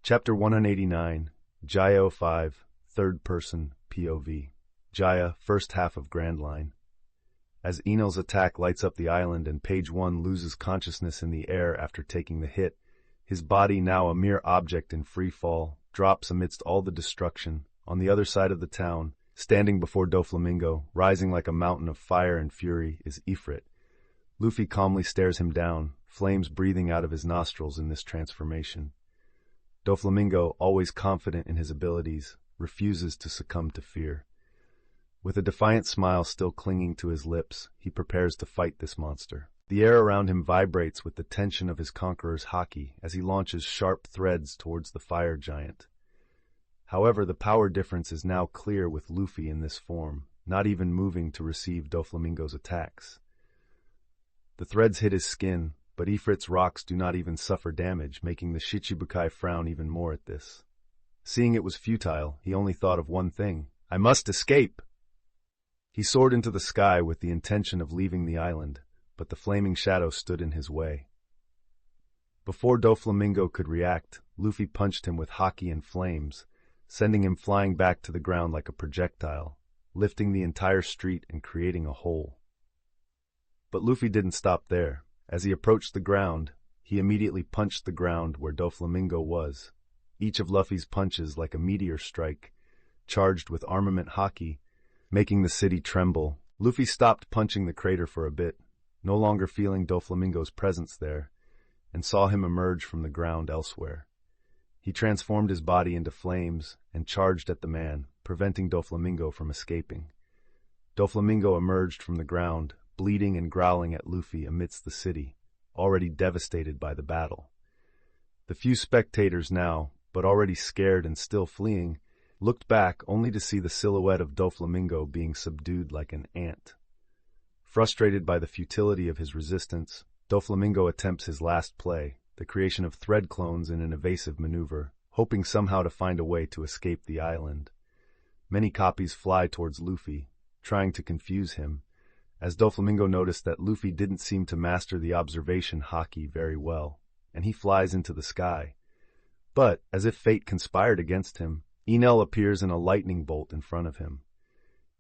Chapter 189, Jaya 05, Third Person, POV. Jaya, first half of Grand Line. As Enel's attack lights up the island and Page 1 loses consciousness in the air after taking the hit, his body, now a mere object in free fall, drops amidst all the destruction. On the other side of the town, standing before Doflamingo, rising like a mountain of fire and fury, is Ifrit. Luffy calmly stares him down, flames breathing out of his nostrils in this transformation. Doflamingo, always confident in his abilities, refuses to succumb to fear. With a defiant smile still clinging to his lips, he prepares to fight this monster. The air around him vibrates with the tension of his conqueror's haki as he launches sharp threads towards the fire giant. However, the power difference is now clear with Luffy in this form, not even moving to receive Doflamingo's attacks. The threads hit his skin, but Ifrit's rocks do not even suffer damage, making the Shichibukai frown even more at this. Seeing it was futile, he only thought of one thing: "I must escape!" He soared into the sky with the intention of leaving the island, but the flaming shadow stood in his way. Before Doflamingo could react, Luffy punched him with haki and flames, sending him flying back to the ground like a projectile, lifting the entire street and creating a hole. But Luffy didn't stop there. As he approached the ground, he immediately punched the ground where Doflamingo was. Each of Luffy's punches like a meteor strike, charged with armament haki, making the city tremble. Luffy stopped punching the crater for a bit, no longer feeling Doflamingo's presence there, and saw him emerge from the ground elsewhere. He transformed his body into flames and charged at the man, preventing Doflamingo from escaping. Doflamingo emerged from the ground, bleeding and growling at Luffy amidst the city, already devastated by the battle. The few spectators now, but already scared and still fleeing, looked back only to see the silhouette of Doflamingo being subdued like an ant. Frustrated by the futility of his resistance, Doflamingo attempts his last play, the creation of thread clones in an evasive maneuver, hoping somehow to find a way to escape the island. Many copies fly towards Luffy, trying to confuse him, as Doflamingo noticed that Luffy didn't seem to master the observation haki very well, and he flies into the sky. But, as if fate conspired against him, Enel appears in a lightning bolt in front of him.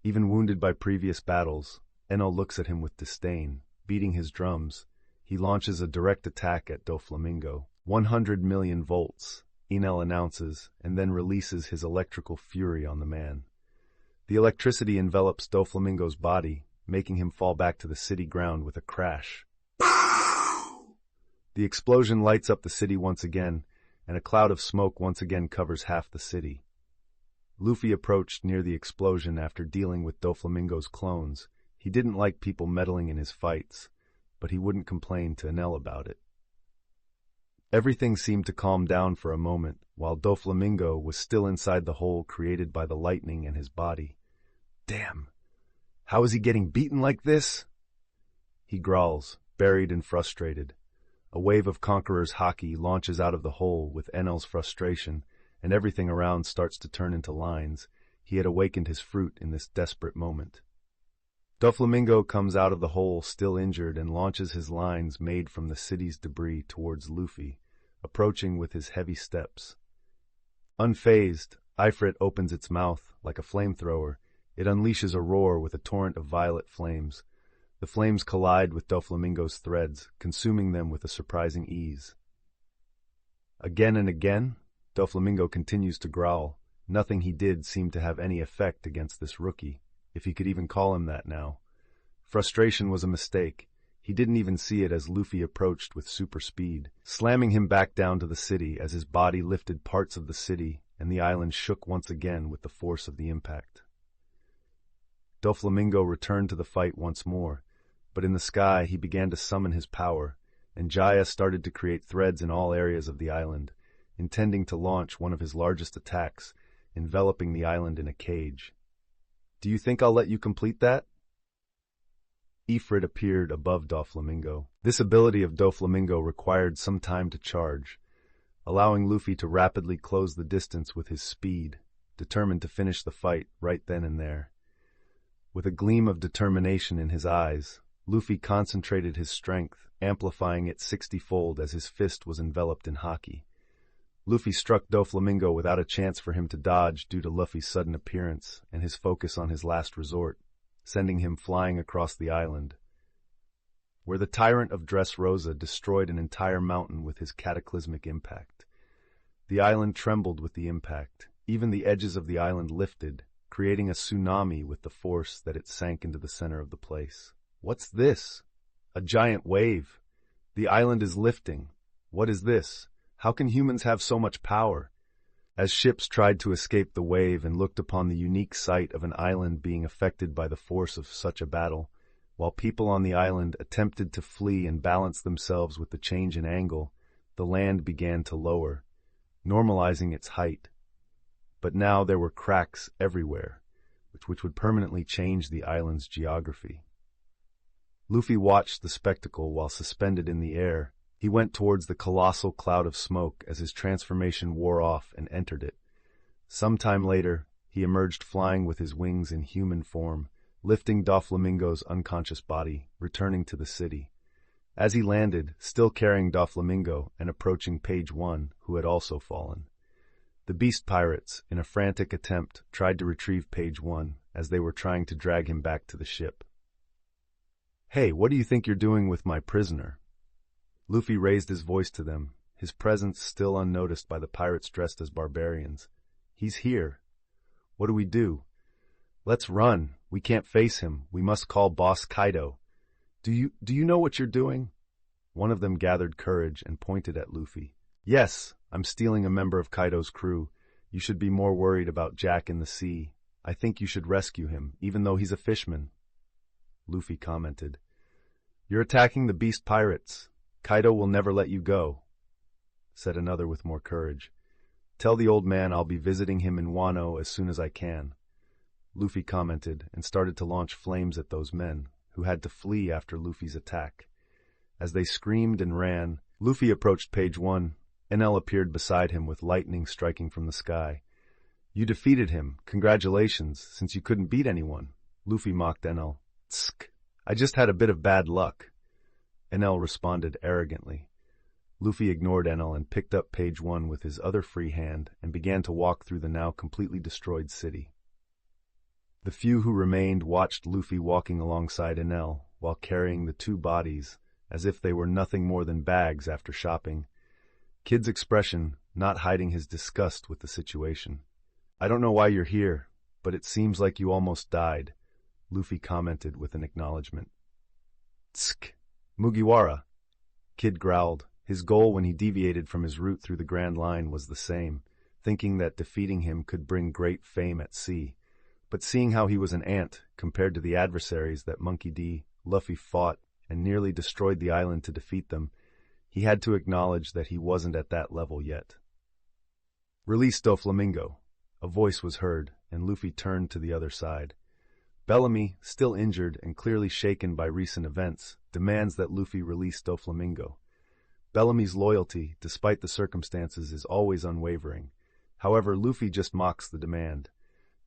Even wounded by previous battles, Enel looks at him with disdain. Beating his drums, he launches a direct attack at Doflamingo. 100 million volts, Enel announces, and then releases his electrical fury on the man. The electricity envelops Doflamingo's body, making him fall back to the city ground with a crash. The explosion lights up the city once again, and a cloud of smoke once again covers half the city. Luffy approached near the explosion after dealing with Doflamingo's clones. He didn't like people meddling in his fights, but he wouldn't complain to Enel about it. Everything seemed to calm down for a moment, while Doflamingo was still inside the hole created by the lightning and his body. Damn! How is he getting beaten like this? He growls, buried and frustrated. A wave of Conqueror's haki launches out of the hole with Enel's frustration, and everything around starts to turn into lines. He had awakened his fruit in this desperate moment. Doflamingo comes out of the hole still injured and launches his lines made from the city's debris towards Luffy, approaching with his heavy steps. Unfazed, Ifrit opens its mouth like a flamethrower. It unleashes a roar with a torrent of violet flames. The flames collide with Doflamingo's threads, consuming them with a surprising ease. Again and again, Doflamingo continues to growl. Nothing he did seemed to have any effect against this rookie, if he could even call him that now. Frustration was a mistake. He didn't even see it as Luffy approached with super speed, slamming him back down to the city as his body lifted parts of the city and the island shook once again with the force of the impact. Doflamingo returned to the fight once more, but in the sky he began to summon his power, and Jaya started to create threads in all areas of the island, intending to launch one of his largest attacks, enveloping the island in a cage. Do you think I'll let you complete that? Ifrit appeared above Doflamingo. This ability of Doflamingo required some time to charge, allowing Luffy to rapidly close the distance with his speed, determined to finish the fight right then and there. With a gleam of determination in his eyes, Luffy concentrated his strength, amplifying it 60-fold as his fist was enveloped in haki. Luffy struck Doflamingo without a chance for him to dodge due to Luffy's sudden appearance and his focus on his last resort, sending him flying across the island, where the tyrant of Dressrosa destroyed an entire mountain with his cataclysmic impact. The island trembled with the impact. Even the edges of the island lifted, creating a tsunami with the force that it sank into the center of the place. What's this? A giant wave. The island is lifting. What is this? How can humans have so much power? As ships tried to escape the wave and looked upon the unique sight of an island being affected by the force of such a battle, while people on the island attempted to flee and balance themselves with the change in angle, the land began to lower, normalizing its height. But now there were cracks everywhere, which would permanently change the island's geography. Luffy watched the spectacle while suspended in the air. He went towards the colossal cloud of smoke as his transformation wore off and entered it. Some time later, he emerged flying with his wings in human form, lifting Doflamingo's unconscious body, returning to the city. As he landed, still carrying Doflamingo and approaching Page 1, who had also fallen. The beast pirates, in a frantic attempt, tried to retrieve Page 1 as they were trying to drag him back to the ship. "Hey, what do you think you're doing with my prisoner?" Luffy raised his voice to them, his presence still unnoticed by the pirates dressed as barbarians. "He's here. What do we do?" "Let's run. We can't face him. We must call Boss Kaido." Do you know what you're doing?" One of them gathered courage and pointed at Luffy. "Yes, I'm stealing a member of Kaido's crew. You should be more worried about Jack in the sea. I think you should rescue him, even though he's a fishman." Luffy commented, "You're attacking the beast pirates. Kaido will never let you go," said another with more courage. "Tell the old man I'll be visiting him in Wano as soon as I can." Luffy commented and started to launch flames at those men, who had to flee after Luffy's attack. As they screamed and ran, Luffy approached Page 1. Enel appeared beside him with lightning striking from the sky. "You defeated him. Congratulations, since you couldn't beat anyone." Luffy mocked Enel. "Tsk, I just had a bit of bad luck." Enel responded arrogantly. Luffy ignored Enel and picked up Page 1 with his other free hand and began to walk through the now completely destroyed city. The few who remained watched Luffy walking alongside Enel while carrying the two bodies as if they were nothing more than bags after shopping. Kid's expression not hiding his disgust with the situation. "I don't know why you're here, but it seems like you almost died," Luffy commented with an acknowledgement. "Tsk, Mugiwara," Kid growled. His goal when he deviated from his route through the Grand Line was the same, thinking that defeating him could bring great fame at sea. But seeing how he was an ant compared to the adversaries that Monkey D. Luffy fought and nearly destroyed the island to defeat them, he had to acknowledge that he wasn't at that level yet. "Release Doflamingo." A voice was heard, and Luffy turned to the other side. Bellamy, still injured and clearly shaken by recent events, demands that Luffy release Doflamingo. Bellamy's loyalty, despite the circumstances, is always unwavering. However, Luffy just mocks the demand.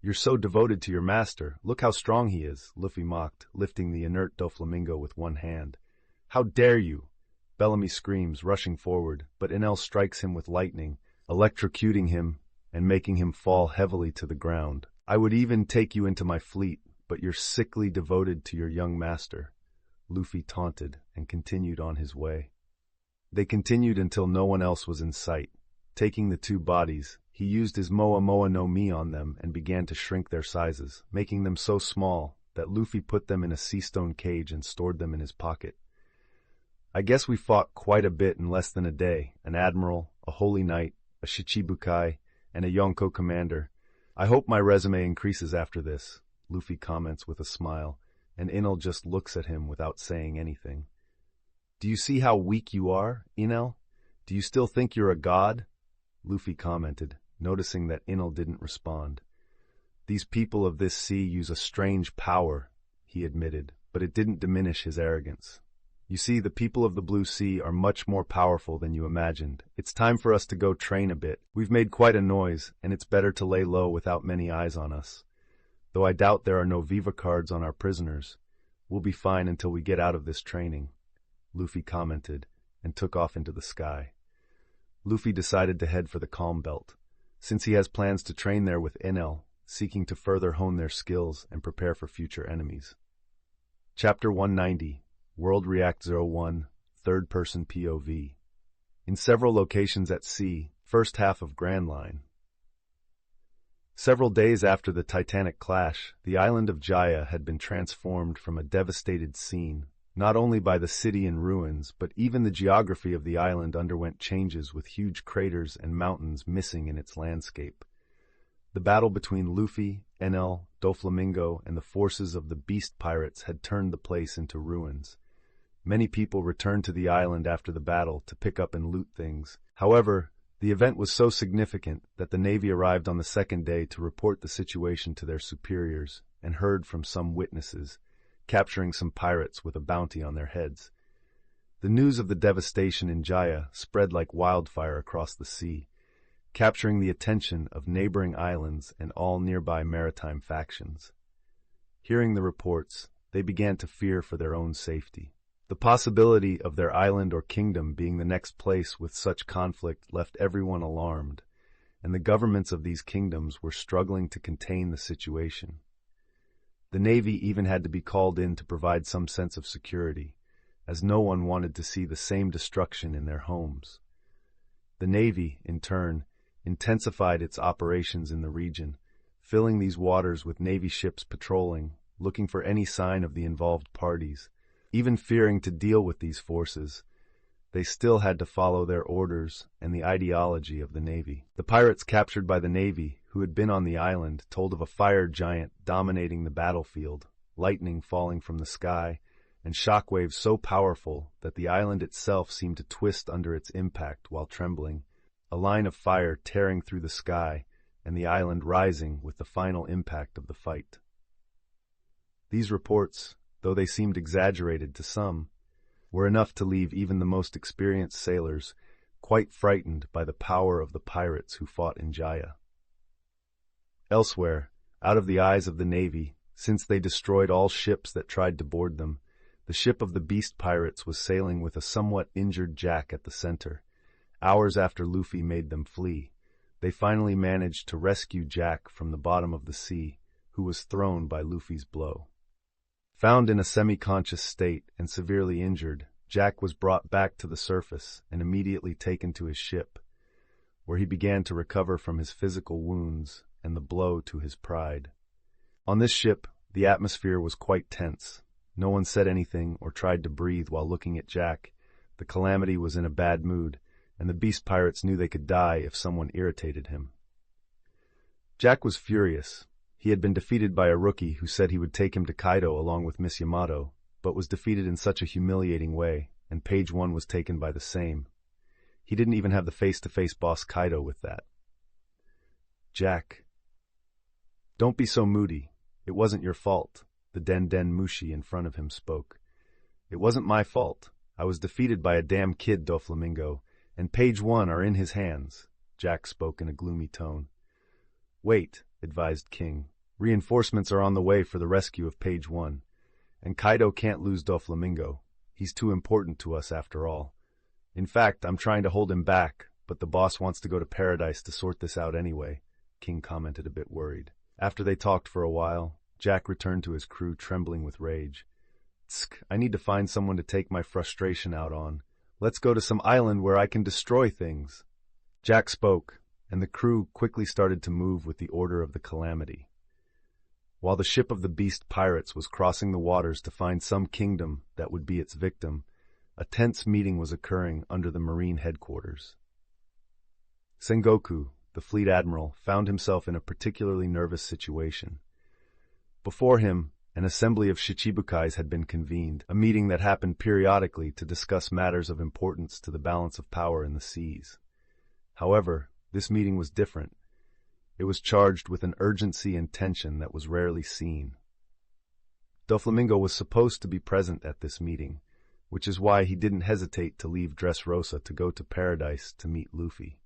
"You're so devoted to your master. Look how strong he is," Luffy mocked, lifting the inert Doflamingo with one hand. "How dare you!" Bellamy screams, rushing forward, but Enel strikes him with lightning, electrocuting him and making him fall heavily to the ground. "I would even take you into my fleet, but you're sickly devoted to your young master," Luffy taunted and continued on his way. They continued until no one else was in sight. Taking the two bodies, he used his Moa Moa no Mi on them and began to shrink their sizes, making them so small that Luffy put them in a sea stone cage and stored them in his pocket. "I guess we fought quite a bit in less than a day, an admiral, a holy knight, a Shichibukai, and a Yonko commander. I hope my resume increases after this," Luffy comments with a smile, and Enel just looks at him without saying anything. "Do you see how weak you are, Enel? Do you still think you're a god?" Luffy commented, noticing that Enel didn't respond. "These people of this sea use a strange power," he admitted, but it didn't diminish his arrogance. "You see, the people of the Blue Sea are much more powerful than you imagined. It's time for us to go train a bit. We've made quite a noise, and it's better to lay low without many eyes on us. Though I doubt there are no Viva cards on our prisoners. We'll be fine until we get out of this training," Luffy commented, and took off into the sky. Luffy decided to head for the Calm Belt, since he has plans to train there with Enel, seeking to further hone their skills and prepare for future enemies. Chapter 190, World React 01, Third Person POV. In several locations at sea, first half of Grand Line. Several days after the Titanic clash, the island of Jaya had been transformed from a devastated scene, not only by the city in ruins, but even the geography of the island underwent changes with huge craters and mountains missing in its landscape. The battle between Luffy, Enel, Doflamingo, and the forces of the beast pirates had turned the place into ruins. Many people returned to the island after the battle to pick up and loot things. However, the event was so significant that the Navy arrived on the second day to report the situation to their superiors and heard from some witnesses, capturing some pirates with a bounty on their heads. The news of the devastation in Jaya spread like wildfire across the sea, capturing the attention of neighboring islands and all nearby maritime factions. Hearing the reports, they began to fear for their own safety. The possibility of their island or kingdom being the next place with such conflict left everyone alarmed, and the governments of these kingdoms were struggling to contain the situation. The Navy even had to be called in to provide some sense of security, as no one wanted to see the same destruction in their homes. The Navy, in turn, intensified its operations in the region, filling these waters with Navy ships patrolling, looking for any sign of the involved parties. Even fearing to deal with these forces, they still had to follow their orders and the ideology of the Navy. The pirates captured by the Navy, who had been on the island, told of a fire giant dominating the battlefield, lightning falling from the sky, and shockwaves so powerful that the island itself seemed to twist under its impact while trembling, a line of fire tearing through the sky, and the island rising with the final impact of the fight. These reports, though they seemed exaggerated to some, were enough to leave even the most experienced sailors quite frightened by the power of the pirates who fought in Jaya. Elsewhere, out of the eyes of the Navy, since they destroyed all ships that tried to board them, the ship of the beast pirates was sailing with a somewhat injured Jack at the center. Hours after Luffy made them flee, they finally managed to rescue Jack from the bottom of the sea, who was thrown by Luffy's blow. Found in a semi-conscious state and severely injured, Jack was brought back to the surface and immediately taken to his ship, where he began to recover from his physical wounds and the blow to his pride. On this ship, the atmosphere was quite tense. No one said anything or tried to breathe while looking at Jack. The Calamity was in a bad mood, and the beast pirates knew they could die if someone irritated him. Jack was furious. He had been defeated by a rookie who said he would take him to Kaido along with Miss Yamato, but was defeated in such a humiliating way, and Page 1 was taken by the same. He didn't even have the face-to-face boss Kaido with that. Jack. Don't be so moody. It wasn't your fault, the Den Den Mushi in front of him spoke. It wasn't my fault. I was defeated by a damn kid, Doflamingo, and Page 1 are in his hands, Jack spoke in a gloomy tone. Wait, advised King. Reinforcements are on the way for the rescue of Page 1, and Kaido can't lose Doflamingo. He's too important to us after all. In fact, I'm trying to hold him back, but the boss wants to go to Paradise to sort this out anyway, King commented a bit worried. After they talked for a while, Jack returned to his crew trembling with rage. Tsk, I need to find someone to take my frustration out on. Let's go to some island where I can destroy things. Jack spoke, and the crew quickly started to move with the order of the Calamity. While the ship of the beast pirates was crossing the waters to find some kingdom that would be its victim, a tense meeting was occurring under the marine headquarters. Sengoku, the fleet admiral, found himself in a particularly nervous situation. Before him, an assembly of Shichibukais had been convened, a meeting that happened periodically to discuss matters of importance to the balance of power in the seas. However, this meeting was different. It was charged with an urgency and tension that was rarely seen. Doflamingo was supposed to be present at this meeting, which is why he didn't hesitate to leave Dressrosa to go to Paradise to meet Luffy.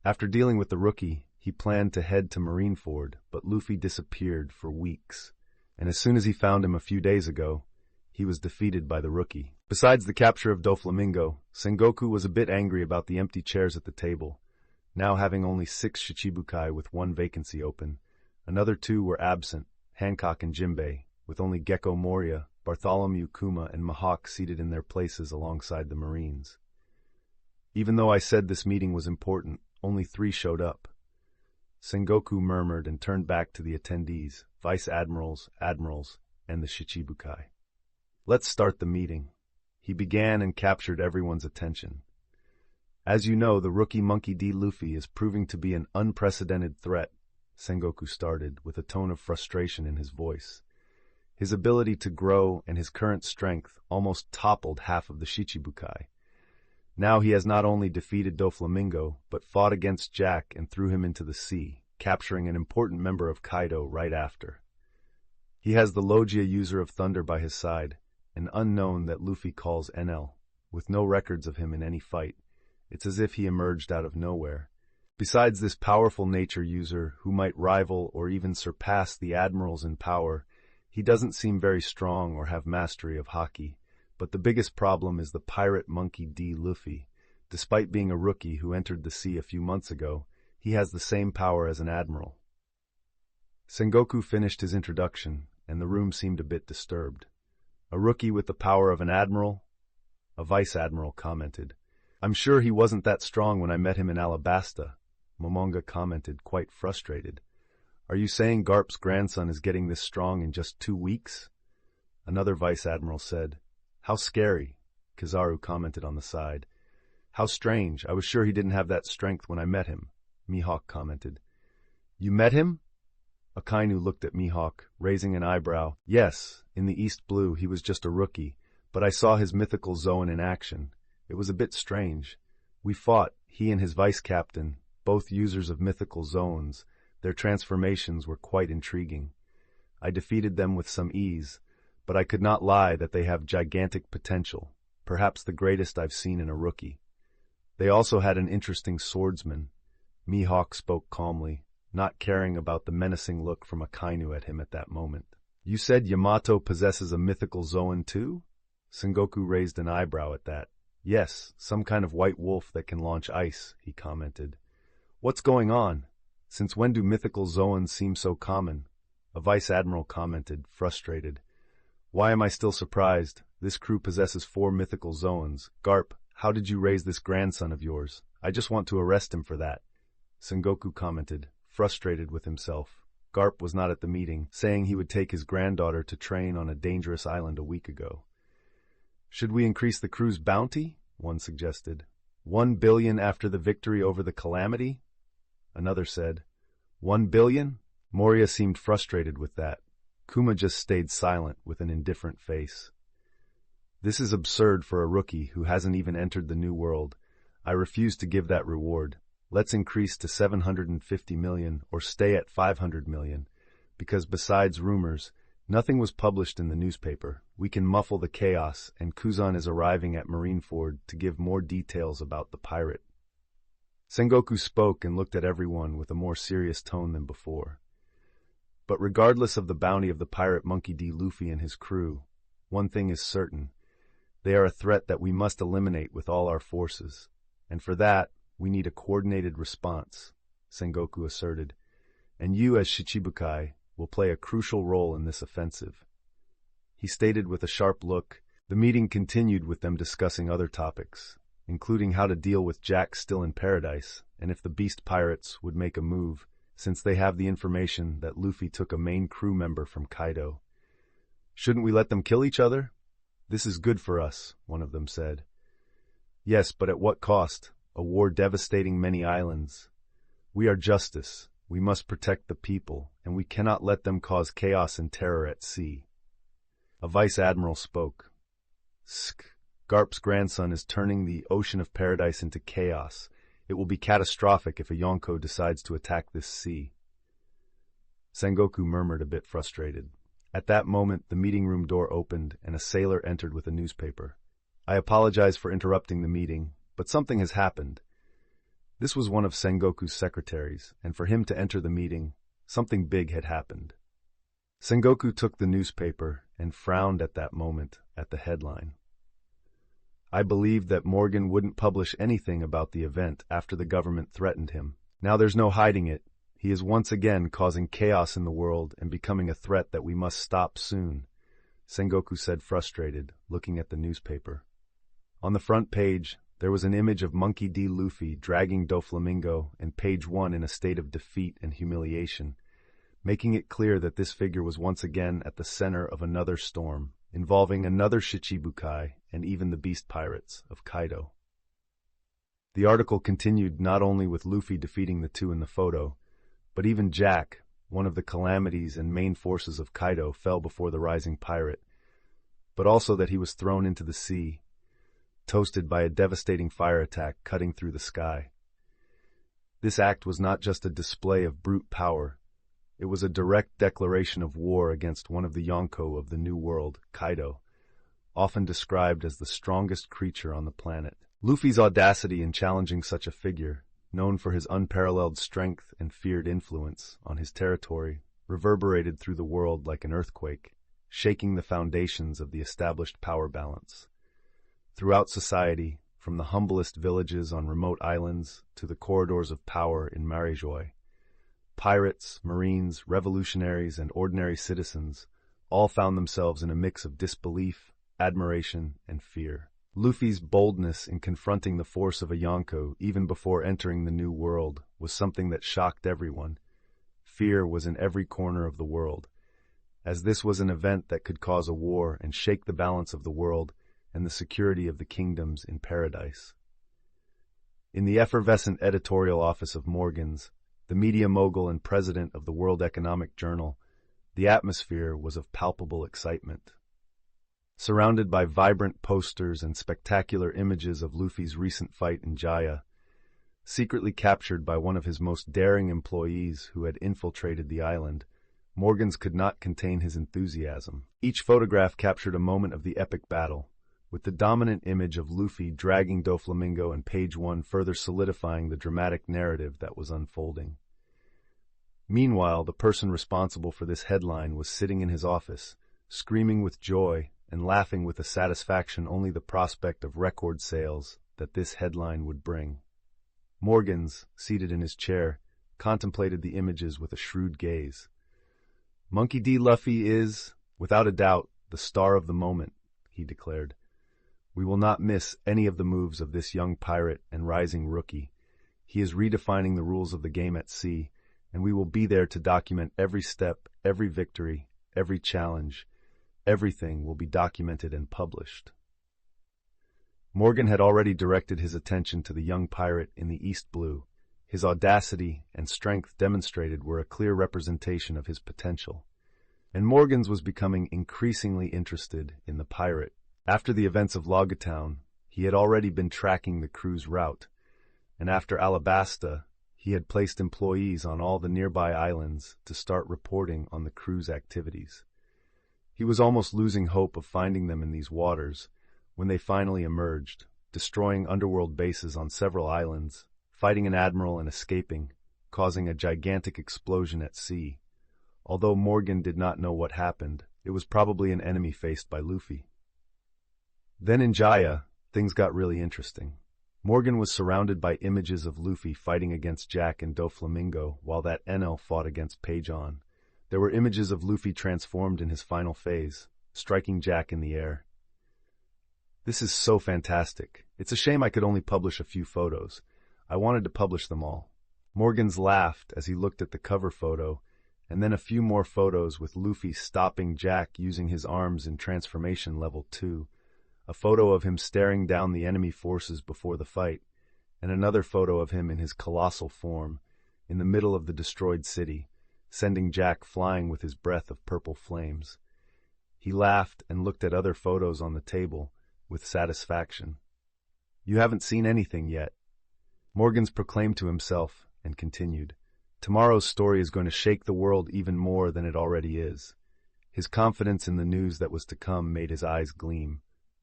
After dealing with the rookie, he planned to head to Marineford, but Luffy disappeared for weeks, and as soon as he found him a few days ago, he was defeated by the rookie. Besides the capture of Doflamingo, Sengoku was a bit angry about the empty chairs at the table. Now having only 6 Shichibukai with 1 vacancy open, another 2 were absent, Hancock and Jimbei, with only Gecko Moria, Bartholomew Kuma, and Mihawk seated in their places alongside the Marines. Even though I said this meeting was important, only 3 showed up. Sengoku murmured and turned back to the attendees, vice admirals, admirals, and the Shichibukai. Let's start the meeting. He began and captured everyone's attention. As you know, the rookie Monkey D. Luffy is proving to be an unprecedented threat, Sengoku started, with a tone of frustration in his voice. His ability to grow and his current strength almost toppled half of the Shichibukai. Now he has not only defeated Doflamingo, but fought against Jack and threw him into the sea, capturing an important member of Kaido right after. He has the Logia user of Thunder by his side, an unknown that Luffy calls NL, with no records of him in any fight. It's as if he emerged out of nowhere. Besides this powerful nature user who might rival or even surpass the admirals in power, he doesn't seem very strong or have mastery of haki. But the biggest problem is the pirate monkey D. Luffy. Despite being a rookie who entered the sea a few months ago, he has the same power as an admiral. Sengoku finished his introduction, and the room seemed a bit disturbed. A rookie with the power of an admiral? A vice-admiral commented. I'm sure he wasn't that strong when I met him in Alabasta, Momonga commented, quite frustrated. Are you saying Garp's grandson is getting this strong in just 2 weeks? Another vice-admiral said. How scary, Kizaru commented on the side. How strange, I was sure he didn't have that strength when I met him, Mihawk commented. You met him? Akainu looked at Mihawk, raising an eyebrow. Yes, in the East Blue he was just a rookie, but I saw his mythical Zoan in action. It was a bit strange. We fought, he and his vice-captain, both users of mythical zones. Their transformations were quite intriguing. I defeated them with some ease, but I could not lie that they have gigantic potential, perhaps the greatest I've seen in a rookie. They also had an interesting swordsman. Mihawk spoke calmly, not caring about the menacing look from Akainu at him at that moment. You said Yamato possesses a mythical Zoan too? Sengoku raised an eyebrow at that. Yes, some kind of white wolf that can launch ice, he commented. What's going on? Since when do mythical Zoans seem so common? A vice-admiral commented, frustrated. Why am I still surprised? This crew possesses 4 mythical Zoans. Garp, how did you raise this grandson of yours? I just want to arrest him for that. Sengoku commented, frustrated with himself. Garp was not at the meeting, saying he would take his granddaughter to train on a dangerous island a week ago. Should we increase the crew's bounty? One suggested. 1 billion after the victory over the Calamity? Another said. 1 billion? Moria seemed frustrated with that. Kuma just stayed silent with an indifferent face. This is absurd for a rookie who hasn't even entered the new world. I refuse to give that reward. Let's increase to 750 million or stay at 500 million, because besides rumors, nothing was published in the newspaper. We can muffle the chaos, and Kuzan is arriving at Marineford to give more details about the pirate. Sengoku spoke and looked at everyone with a more serious tone than before. But regardless of the bounty of the pirate monkey D. Luffy and his crew, one thing is certain. They are a threat that we must eliminate with all our forces. And for that, we need a coordinated response, Sengoku asserted. And you as Shichibukai will play a crucial role in this offensive. He stated with a sharp look. The meeting continued with them discussing other topics, including how to deal with Jack still in paradise, and if the beast pirates would make a move, since they have the information that Luffy took a main crew member from Kaido. Shouldn't we let them kill each other? This is good for us, one of them said. Yes, but at what cost? A war devastating many islands. We are justice. We must protect the people, and we cannot let them cause chaos and terror at sea. A vice-admiral spoke. Garp's grandson is turning the ocean of paradise into chaos. It will be catastrophic if a Yonko decides to attack this sea. Sengoku murmured, a bit frustrated. At that moment, the meeting room door opened and a sailor entered with a newspaper. I apologize for interrupting the meeting, but something has happened. This was one of Sengoku's secretaries, and for him to enter the meeting, something big had happened. Sengoku took the newspaper and frowned at that moment at the headline. I believed that Morgan wouldn't publish anything about the event after the government threatened him. Now there's no hiding it. He is once again causing chaos in the world and becoming a threat that we must stop soon, Sengoku said, frustrated, looking at the newspaper. On the front page, there was an image of Monkey D. Luffy dragging Doflamingo and page 1 in a state of defeat and humiliation, making it clear that this figure was once again at the center of another storm, involving another Shichibukai and even the beast pirates of Kaido. The article continued not only with Luffy defeating the two in the photo, but even Jack, one of the calamities and main forces of Kaido, fell before the rising pirate, but also that he was thrown into the sea, toasted by a devastating fire attack cutting through the sky. This act was not just a display of brute power, it was a direct declaration of war against one of the Yonko of the New World, Kaido, often described as the strongest creature on the planet. Luffy's audacity in challenging such a figure, known for his unparalleled strength and feared influence on his territory, reverberated through the world like an earthquake, shaking the foundations of the established power balance. Throughout society, from the humblest villages on remote islands to the corridors of power in Marijoy, pirates, marines, revolutionaries, and ordinary citizens all found themselves in a mix of disbelief, admiration, and fear. Luffy's boldness in confronting the force of a Yonko even before entering the New World was something that shocked everyone. Fear was in every corner of the world, as this was an event that could cause a war and shake the balance of the world and the security of the kingdoms in paradise. In the effervescent editorial office of Morgan's, the media mogul and president of the World Economic Journal, the atmosphere was of palpable excitement. Surrounded by vibrant posters and spectacular images of Luffy's recent fight in Jaya, secretly captured by one of his most daring employees who had infiltrated the island, Morgan's could not contain his enthusiasm. Each photograph captured a moment of the epic battle, with the dominant image of Luffy dragging Doflamingo and page 1 further solidifying the dramatic narrative that was unfolding. Meanwhile, the person responsible for this headline was sitting in his office, screaming with joy and laughing with a satisfaction only the prospect of record sales that this headline would bring. Morgans, seated in his chair, contemplated the images with a shrewd gaze. "Monkey D. Luffy is, without a doubt, the star of the moment," he declared. "We will not miss any of the moves of this young pirate and rising rookie. He is redefining the rules of the game at sea, and we will be there to document every step, every victory, every challenge. Everything will be documented and published." Morgan had already directed his attention to the young pirate in the East Blue. His audacity and strength demonstrated were a clear representation of his potential. And Morgans was becoming increasingly interested in the pirate. After the events of Logatown, he had already been tracking the crew's route, and after Alabasta, he had placed employees on all the nearby islands to start reporting on the crew's activities. He was almost losing hope of finding them in these waters when they finally emerged, destroying underworld bases on several islands, fighting an admiral and escaping, causing a gigantic explosion at sea. Although Morgan did not know what happened, it was probably an enemy faced by Luffy. Then in Jaya, things got really interesting. Morgan was surrounded by images of Luffy fighting against Jack and Doflamingo while that Enel fought against Pajon. There were images of Luffy transformed in his final phase, striking Jack in the air. "This is so fantastic. It's a shame I could only publish a few photos. I wanted to publish them all." Morgans laughed as he looked at the cover photo, and then a few more photos with Luffy stopping Jack using his arms in transformation level 2, a photo of him staring down the enemy forces before the fight, and another photo of him in his colossal form, in the middle of the destroyed city, sending Jack flying with his breath of purple flames. He laughed and looked at other photos on the table with satisfaction. "You haven't seen anything yet." Morgans proclaimed to himself and continued. "Tomorrow's story is going to shake the world even more than it already is." His confidence in the news that was to come made his eyes gleam.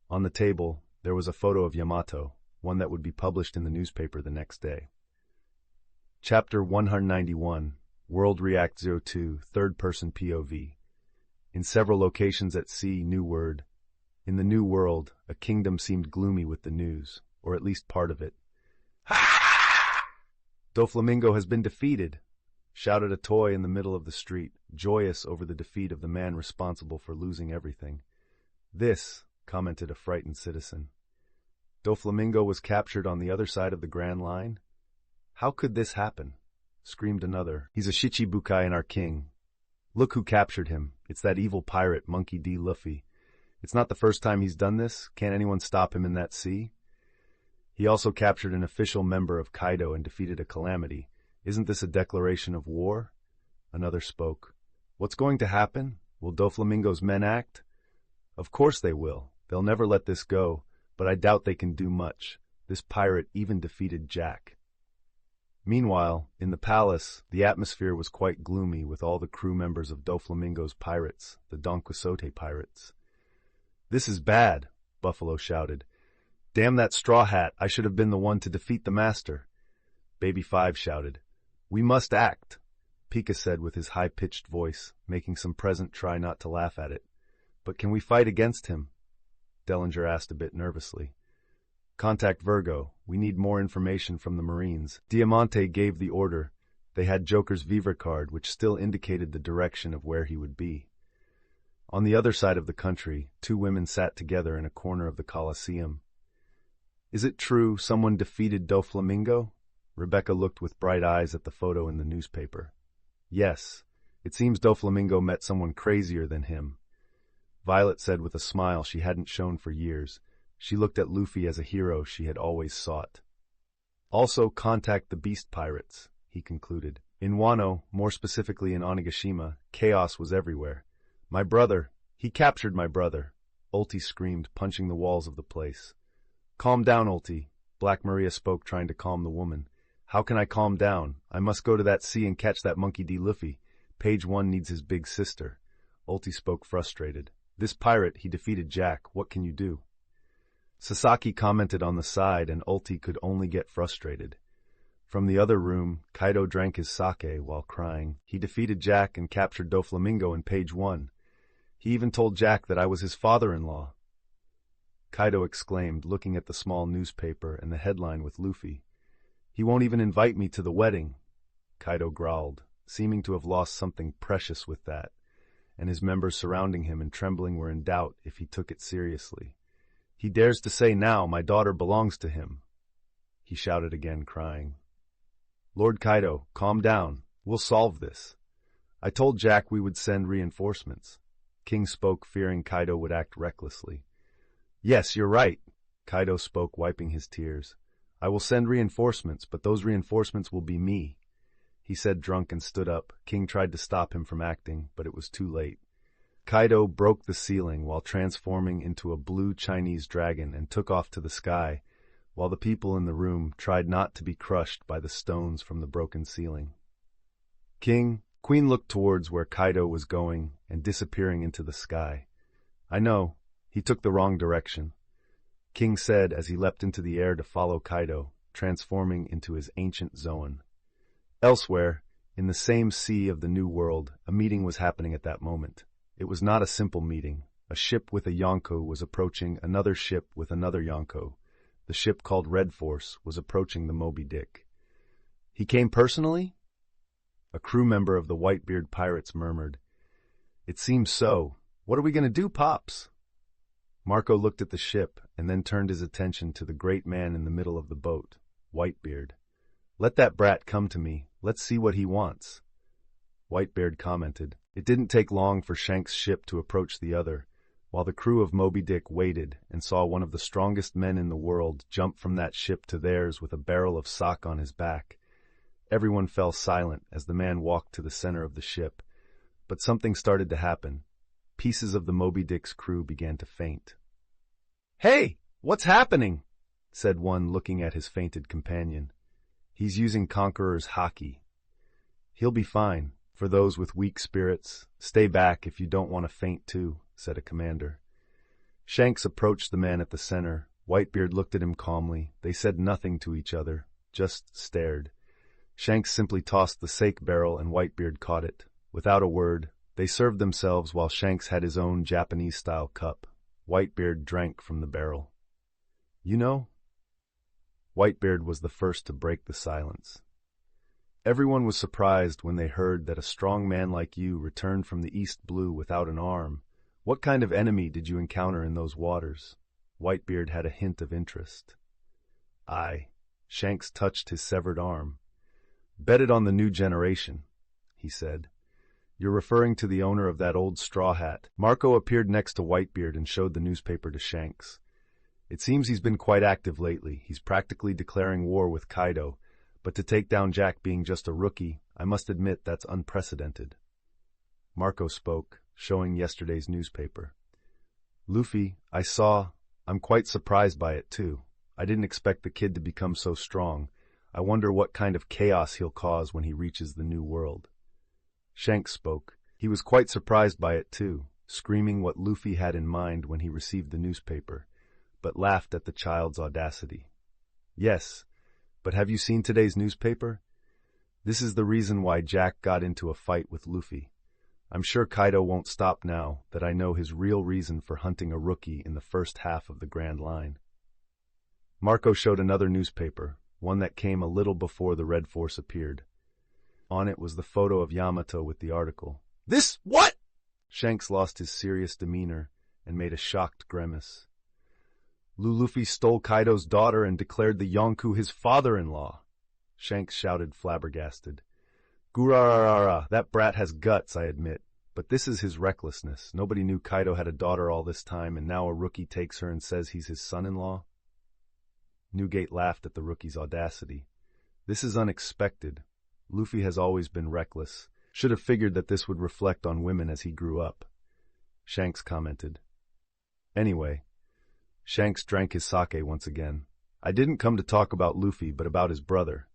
On the table, there was a photo of Yamato, one that would be published in the newspaper the next day. Chapter 191, World React 02, Third-Person POV. In several locations at sea, new word. In the New World, a kingdom seemed gloomy with the news, or at least part of it. "Doflamingo has been defeated," shouted a toy in the middle of the street, joyous over the defeat of the man responsible for losing everything. "This," commented a frightened citizen. "Doflamingo was captured on the other side of the Grand Line? How could this happen?" screamed another. "He's a Shichibukai and our king. Look who captured him. It's that evil pirate, Monkey D. Luffy. It's not the first time he's done this. Can't anyone stop him in that sea? He also captured an official member of Kaido and defeated a calamity. Isn't this a declaration of war?" Another spoke. "What's going to happen? Will Doflamingo's men act?" "Of course they will. They'll never let this go, but I doubt they can do much. This pirate even defeated Jack." Meanwhile, in the palace, the atmosphere was quite gloomy with all the crew members of Doflamingo's pirates, the Don Quixote pirates. "This is bad," Buffalo shouted. "Damn that straw hat, I should have been the one to defeat the master." Baby 5 shouted. We must act, Pika said with his high-pitched voice, making some present try not to laugh at it. But can we fight against him? Dellinger asked a bit nervously. Contact Virgo. We need more information from the Marines. Diamante gave the order. They had Joker's Viva card, which still indicated the direction of where he would be. On the other side of the country, 2 women sat together in a corner of the Colosseum. Is it true someone defeated Doflamingo? Rebecca looked with bright eyes at the photo in the newspaper. Yes, it seems Doflamingo met someone crazier than him. Violet said with a smile she hadn't shown for years. She looked at Luffy as a hero she had always sought. Also contact the Beast Pirates, he concluded. In Wano, more specifically in Onigashima, chaos was everywhere. My brother, he captured my brother, Ulti screamed, punching the walls of the place. Calm down, Ulti, Black Maria spoke, trying to calm the woman. How can I calm down? I must go to that sea and catch that monkey D. Luffy. Page 1 needs his big sister. Ulti spoke frustrated. This pirate, he defeated Jack. What can you do? Sasaki commented on the side, and Ulti could only get frustrated. From the other room, Kaido drank his sake while crying. He defeated Jack and captured Doflamingo in Page 1. He even told Jack that I was his father-in-law. Kaido exclaimed, looking at the small newspaper and the headline with Luffy. He won't even invite me to the wedding, Kaido growled, seeming to have lost something precious with that, and his members surrounding him and trembling were in doubt if he took it seriously. He dares to say now my daughter belongs to him, he shouted again, crying. Lord Kaido, calm down. We'll solve this. I told Jack we would send reinforcements. King spoke, fearing Kaido would act recklessly. Yes, you're right, Kaido spoke, wiping his tears. I will send reinforcements, but those reinforcements will be me, he said, drunk, and stood up. King tried to stop him from acting, but it was too late. Kaido broke the ceiling while transforming into a blue Chinese dragon and took off to the sky, while the people in the room tried not to be crushed by the stones from the broken ceiling. Queen looked towards where Kaido was going and disappearing into the sky. I know, he took the wrong direction, King said as he leapt into the air to follow Kaido, transforming into his ancient Zoan. Elsewhere, in the same sea of the New World, a meeting was happening at that moment. It was not a simple meeting. A ship with a Yonko was approaching another ship with another Yonko. The ship called Red Force was approaching the Moby Dick. He came personally? A crew member of the Whitebeard pirates murmured. It seems so. What are we going to do, Pops? Marco looked at the ship and then turned his attention to the great man in the middle of the boat, Whitebeard. Let that brat come to me. Let's see what he wants. Whitebeard commented. It didn't take long for Shanks' ship to approach the other, while the crew of Moby Dick waited and saw one of the strongest men in the world jump from that ship to theirs with a barrel of sock on his back. Everyone fell silent as the man walked to the center of the ship, but something started to happen. Pieces of the Moby Dick's crew began to faint. Hey, what's happening? Said one, looking at his fainted companion. He's using Conqueror's haki. He'll be fine. For those with weak spirits, stay back if you don't want to faint too, said a commander. Shanks approached the man at the center. Whitebeard looked at him calmly. They said nothing to each other, just stared. Shanks simply tossed the sake barrel and Whitebeard caught it. Without a word, they served themselves while Shanks had his own Japanese-style cup. Whitebeard drank from the barrel. You know? Whitebeard was the first to break the silence. Everyone was surprised when they heard that a strong man like you returned from the East Blue without an arm. What kind of enemy did you encounter in those waters? Whitebeard had a hint of interest. Shanks touched his severed arm. Bet it on the new generation, he said. You're referring to the owner of that old straw hat. Marco appeared next to Whitebeard and showed the newspaper to Shanks. It seems he's been quite active lately. He's practically declaring war with Kaido. But to take down Jack being just a rookie, I must admit that's unprecedented. Marco spoke, showing yesterday's newspaper. Luffy, I'm quite surprised by it too. I didn't expect the kid to become so strong. I wonder what kind of chaos he'll cause when he reaches the New World. Shanks spoke. He was quite surprised by it too, screaming what Luffy had in mind when he received the newspaper, but laughed at the child's audacity. Yes, But have you seen today's newspaper? This is the reason why Jack got into a fight with Luffy. I'm sure Kaido won't stop now that I know his real reason for hunting a rookie in the first half of the Grand Line. Marco showed another newspaper, one that came a little before the Red Force appeared. On it was the photo of Yamato with the article. This what? Shanks lost his serious demeanor and made a shocked grimace. Luffy stole Kaido's daughter and declared the Yonkou his father-in-law. Shanks shouted, flabbergasted. Gurarara, that brat has guts, I admit. But this is his recklessness. Nobody knew Kaido had a daughter all this time, and now a rookie takes her and says he's his son-in-law? Newgate laughed at the rookie's audacity. This is unexpected. Luffy has always been reckless. Should have figured that this would reflect on women as he grew up. Shanks commented. Anyway, Shanks drank his sake once again. I didn't come to talk about Luffy, but about his brother.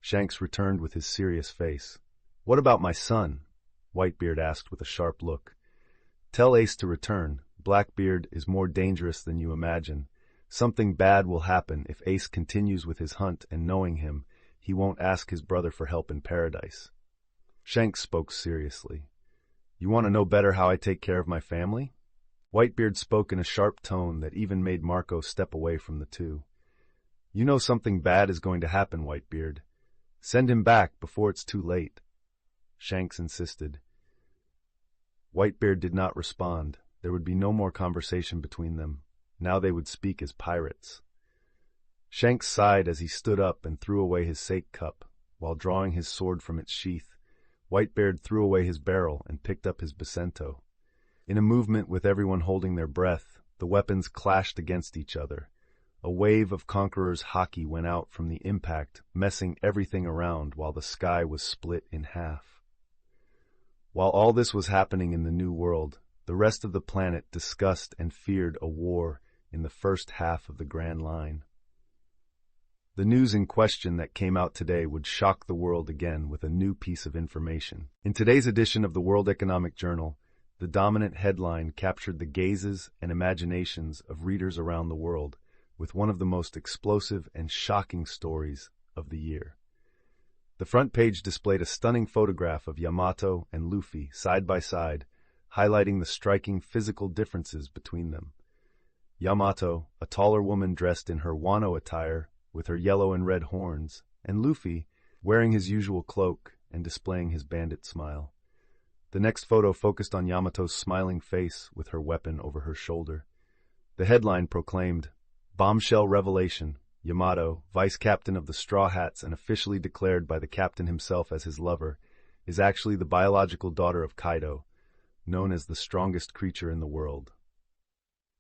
Shanks returned with his serious face. What about my son? Whitebeard asked with a sharp look. Tell Ace to return. Blackbeard is more dangerous than you imagine. Something bad will happen if Ace continues with his hunt, and knowing him, he won't ask his brother for help in paradise. Shanks spoke seriously. You want to know better how I take care of my family? Whitebeard spoke in a sharp tone that even made Marco step away from the two. You know something bad is going to happen, Whitebeard. Send him back before it's too late. Shanks insisted. Whitebeard did not respond. There would be no more conversation between them. Now they would speak as pirates. Shanks sighed as he stood up and threw away his sake cup, while drawing his sword from its sheath. Whitebeard threw away his barrel and picked up his Bacento. In a movement with everyone holding their breath, the weapons clashed against each other. A wave of Conqueror's haki went out from the impact, messing everything around while the sky was split in half. While all this was happening in the New World, the rest of the planet discussed and feared a war in the first half of the Grand Line. The news in question that came out today would shock the world again with a new piece of information. In today's edition of the World Economic Journal, the dominant headline captured the gazes and imaginations of readers around the world with one of the most explosive and shocking stories of the year. The front page displayed a stunning photograph of Yamato and Luffy side by side, highlighting the striking physical differences between them. Yamato, a taller woman dressed in her Wano attire with her yellow and red horns, and Luffy, wearing his usual cloak and displaying his bandit smile. The next photo focused on Yamato's smiling face with her weapon over her shoulder. The headline proclaimed, Bombshell Revelation, Yamato, vice captain of the Straw Hats and officially declared by the captain himself as his lover, is actually the biological daughter of Kaido, known as the strongest creature in the world.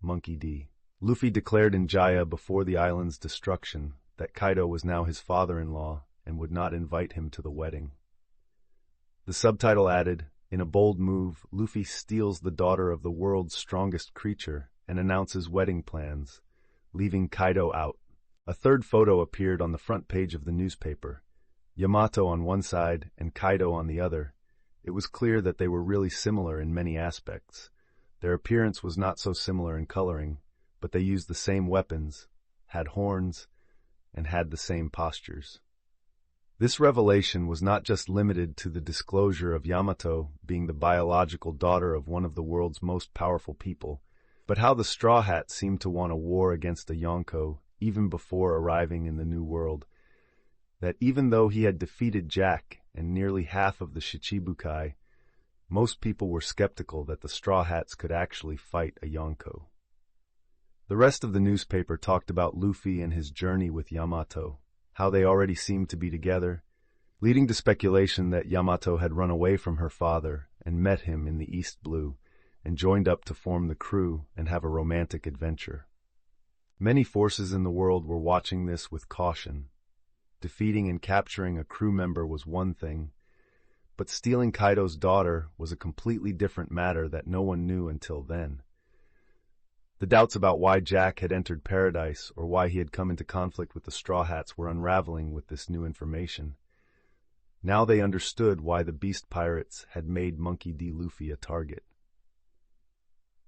Monkey D. Luffy declared in Jaya before the island's destruction that Kaido was now his father-in-law and would not invite him to the wedding. The subtitle added, in a bold move, Luffy steals the daughter of the world's strongest creature and announces wedding plans, leaving Kaido out. A third photo appeared on the front page of the newspaper, Yamato on one side and Kaido on the other. It was clear that they were really similar in many aspects. Their appearance was not so similar in coloring, but they used the same weapons, had horns, and had the same postures. This revelation was not just limited to the disclosure of Yamato being the biological daughter of one of the world's most powerful people, but how the Straw Hats seemed to want a war against a Yonkou even before arriving in the New World. That even though he had defeated Jack and nearly half of the Shichibukai, most people were skeptical that the Straw Hats could actually fight a Yonkou. The rest of the newspaper talked about Luffy and his journey with Yamato, how they already seemed to be together, leading to speculation that Yamato had run away from her father and met him in the East Blue, and joined up to form the crew and have a romantic adventure. Many forces in the world were watching this with caution. Defeating and capturing a crew member was one thing, but stealing Kaido's daughter was a completely different matter that no one knew until then. The doubts about why Jack had entered paradise or why he had come into conflict with the Straw Hats were unraveling with this new information. Now they understood why the Beast Pirates had made Monkey D. Luffy a target.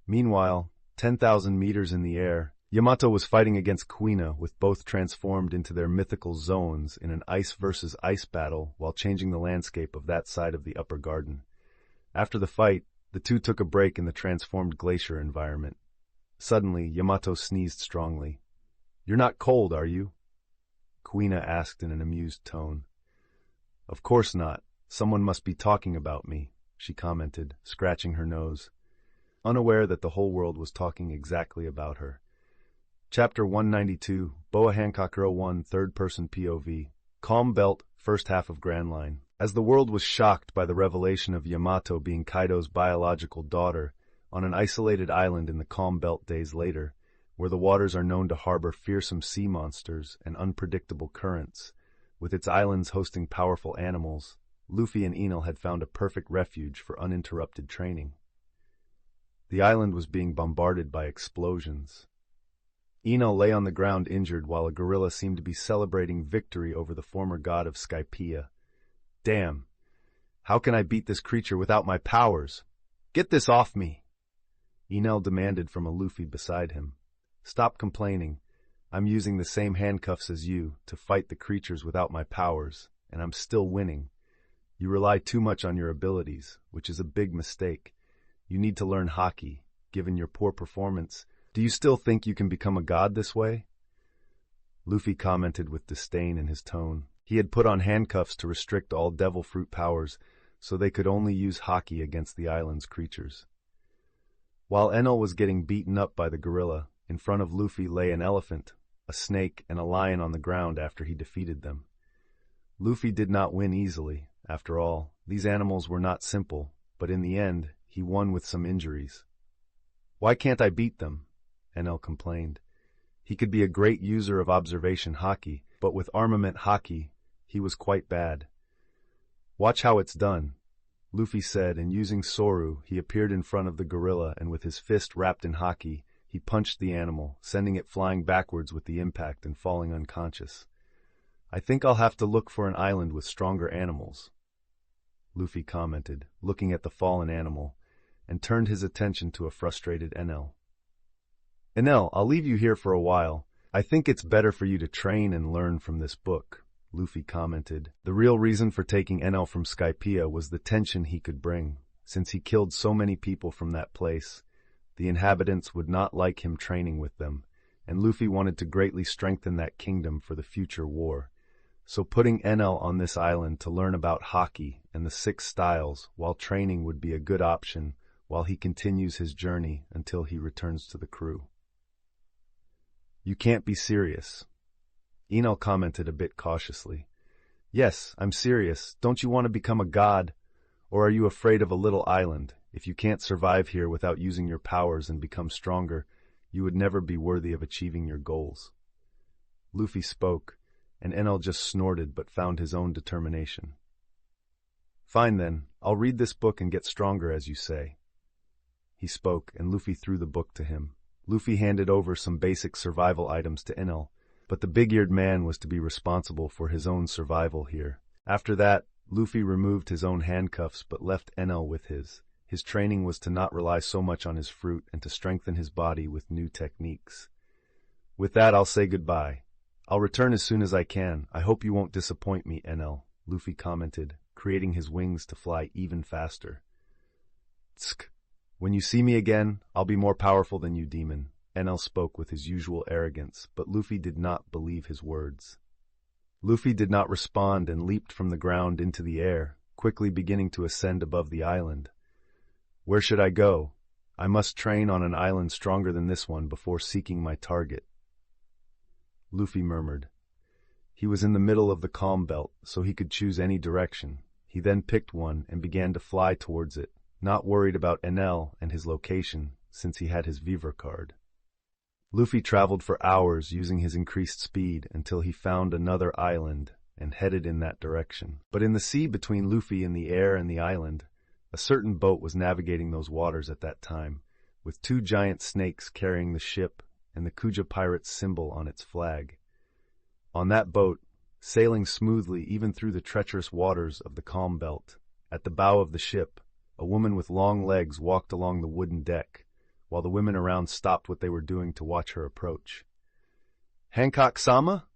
Meanwhile, 10,000 meters in the air, Yamato was fighting against Kuina, with both transformed into their mythical zones in an ice versus ice battle while changing the landscape of that side of the upper garden. After the fight, the two took a break in the transformed glacier environment. Suddenly, Yamato sneezed strongly. "You're not cold, are you?" Kuina asked in an amused tone. "Of course not. Someone must be talking about me," she commented, scratching her nose, unaware that the whole world was talking exactly about her. Chapter 192, Boa Hancock 01, Third-Person POV. Calm Belt, First Half of Grand Line. As the world was shocked by the revelation of Yamato being Kaido's biological daughter, on an isolated island in the Calm Belt days later, where the waters are known to harbor fearsome sea monsters and unpredictable currents, with its islands hosting powerful animals, Luffy and Enel had found a perfect refuge for uninterrupted training. The island was being bombarded by explosions. Enel lay on the ground injured while a gorilla seemed to be celebrating victory over the former god of Skypiea. "Damn! How can I beat this creature without my powers? Get this off me!" Enel demanded from a Luffy beside him. "Stop complaining. I'm using the same handcuffs as you to fight the creatures without my powers, and I'm still winning. You rely too much on your abilities, which is a big mistake. You need to learn Haki, given your poor performance. Do you still think you can become a god this way?" Luffy commented with disdain in his tone. He had put on handcuffs to restrict all devil fruit powers, so they could only use Haki against the island's creatures. While Enel was getting beaten up by the gorilla, in front of Luffy lay an elephant, a snake, and a lion on the ground after he defeated them. Luffy did not win easily. After all, these animals were not simple, but in the end, he won with some injuries. "Why can't I beat them?" Enel complained. He could be a great user of observation Haki, but with armament Haki, he was quite bad. "Watch how it's done," Luffy said, and using Soru, he appeared in front of the gorilla and with his fist wrapped in Haki, he punched the animal, sending it flying backwards with the impact and falling unconscious. "I think I'll have to look for an island with stronger animals," Luffy commented, looking at the fallen animal, and turned his attention to a frustrated Enel. "Enel, I'll leave you here for a while. I think it's better for you to train and learn from this book," Luffy commented. The real reason for taking Enel from Skypiea was the tension he could bring. Since he killed so many people from that place, the inhabitants would not like him training with them, and Luffy wanted to greatly strengthen that kingdom for the future war. So putting Enel on this island to learn about Haki and the 6 styles while training would be a good option while he continues his journey until he returns to the crew. "You can't be serious," Enel commented a bit cautiously. "Yes, I'm serious. Don't you want to become a god? Or are you afraid of a little island? If you can't survive here without using your powers and become stronger, you would never be worthy of achieving your goals." Luffy spoke, and Enel just snorted but found his own determination. "Fine then, I'll read this book and get stronger as you say." He spoke, and Luffy threw the book to him. Luffy handed over some basic survival items to Enel, but the big-eared man was to be responsible for his own survival here. After that, Luffy removed his own handcuffs but left Enel with his. His training was to not rely so much on his fruit and to strengthen his body with new techniques. "With that, I'll say goodbye. I'll return as soon as I can. I hope you won't disappoint me, Enel," Luffy commented, creating his wings to fly even faster. "Tsk. When you see me again, I'll be more powerful than you, demon," Enel spoke with his usual arrogance, but Luffy did not believe his words. Luffy did not respond and leaped from the ground into the air, quickly beginning to ascend above the island. "Where should I go? I must train on an island stronger than this one before seeking my target," Luffy murmured. He was in the middle of the calm belt, so he could choose any direction. He then picked one and began to fly towards it, not worried about Enel and his location, since he had his Vivre card. Luffy traveled for hours using his increased speed until he found another island and headed in that direction. But in the sea between Luffy and the air and the island, a certain boat was navigating those waters at that time, with 2 giant snakes carrying the ship and the Kuja pirate's symbol on its flag. On that boat, sailing smoothly even through the treacherous waters of the calm belt, at the bow of the ship, a woman with long legs walked along the wooden deck, while the women around stopped what they were doing to watch her approach. "Hancock-sama?"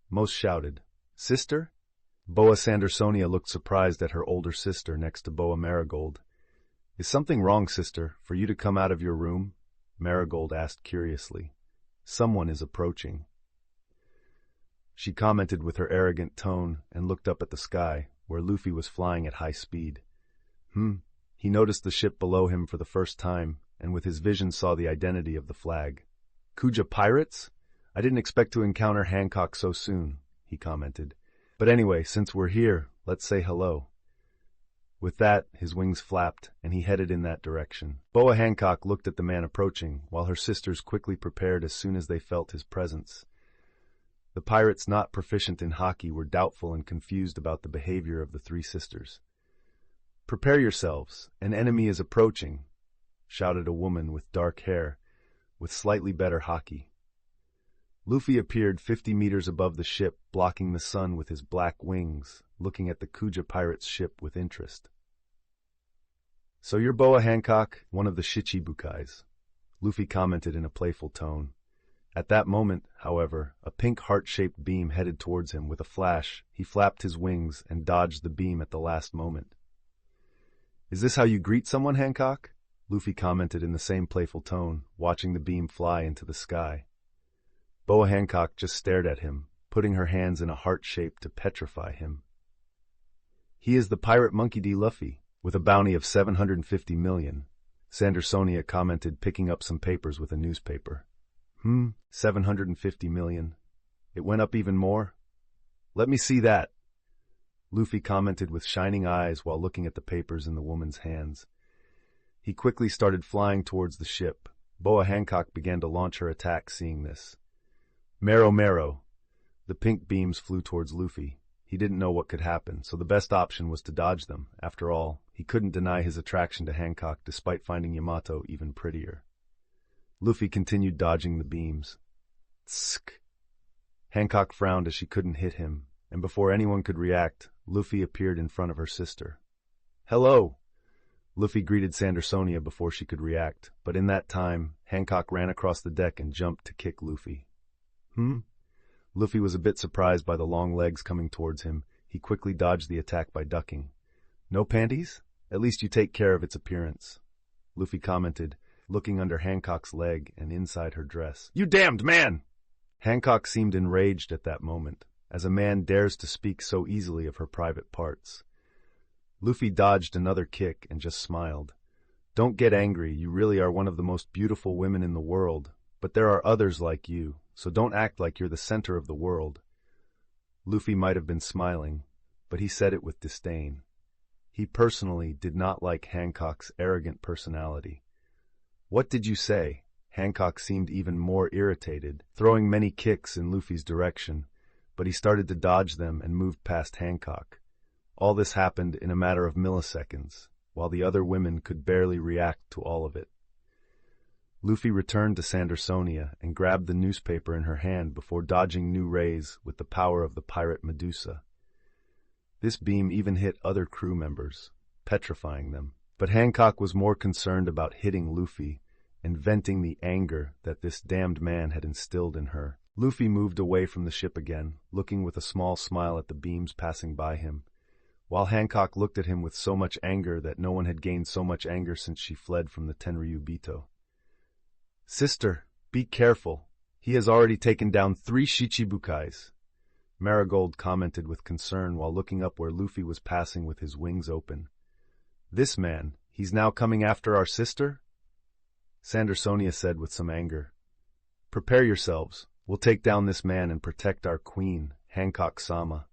Most shouted. "Sister?" Boa Sandersonia looked surprised at her older sister next to Boa Marigold. "Is something wrong, sister, for you to come out of your room?" Marigold asked curiously. "Someone is approaching." She commented with her arrogant tone and looked up at the sky, where Luffy was flying at high speed. He noticed the ship below him for the first time, and with his vision saw the identity of the flag. "Kuja pirates? I didn't expect to encounter Hancock so soon," he commented. "But anyway, since we're here, let's say hello." With that, his wings flapped, and he headed in that direction. Boa Hancock looked at the man approaching, while her sisters quickly prepared as soon as they felt his presence. The pirates not proficient in hockey were doubtful and confused about the behavior of the three sisters. "Prepare yourselves, an enemy is approaching," shouted a woman with dark hair, with slightly better hockey. Luffy appeared 50 meters above the ship, blocking the sun with his black wings, looking at the Kuja pirates' ship with interest. "So you're Boa Hancock, one of the Shichibukais," Luffy commented in a playful tone. At that moment, however, a pink heart-shaped beam headed towards him. With a flash, he flapped his wings and dodged the beam at the last moment. "Is this how you greet someone, Hancock?" Luffy commented in the same playful tone, watching the beam fly into the sky. Boa Hancock just stared at him, putting her hands in a heart shape to petrify him. "He is the pirate Monkey D. Luffy, with a bounty of 750 million, Sandersonia commented, picking up some papers with a newspaper. 750 million. It went up even more? Let me see that," Luffy commented with shining eyes while looking at the papers in the woman's hands. He quickly started flying towards the ship. Boa Hancock began to launch her attack, seeing this. "Mero Mero." The pink beams flew towards Luffy. He didn't know what could happen, so the best option was to dodge them. After all, he couldn't deny his attraction to Hancock despite finding Yamato even prettier. Luffy continued dodging the beams. Tsk. Hancock frowned as she couldn't hit him, and before anyone could react, Luffy appeared in front of her sister. "Hello!" Luffy greeted Sandersonia before she could react, but in that time, Hancock ran across the deck and jumped to kick Luffy. Luffy was a bit surprised by the long legs coming towards him. He quickly dodged the attack by ducking. "No panties? At least you take care of its appearance," Luffy commented, looking under Hancock's leg and inside her dress. "You damned man!" Hancock seemed enraged at that moment, as a man dares to speak so easily of her private parts. Luffy dodged another kick and just smiled. "Don't get angry, you really are one of the most beautiful women in the world, but there are others like you, so don't act like you're the center of the world." Luffy might have been smiling, but he said it with disdain. He personally did not like Hancock's arrogant personality. "What did you say?" Hancock seemed even more irritated, throwing many kicks in Luffy's direction, but he started to dodge them and moved past Hancock. All this happened in a matter of milliseconds, while the other women could barely react to all of it. Luffy returned to Sandersonia and grabbed the newspaper in her hand before dodging new rays with the power of the pirate Medusa. This beam even hit other crew members, petrifying them. But Hancock was more concerned about hitting Luffy and venting the anger that this damned man had instilled in her. Luffy moved away from the ship again, looking with a small smile at the beams passing by him, while Hancock looked at him with so much anger that no one had gained so much anger since she fled from the Tenryubito. "Sister, be careful. He has already taken down 3 Shichibukais," Marigold commented with concern while looking up where Luffy was passing with his wings open. "This man, he's now coming after our sister?" Sandersonia said with some anger. "Prepare yourselves. We'll take down this man and protect our queen, Hancock-sama."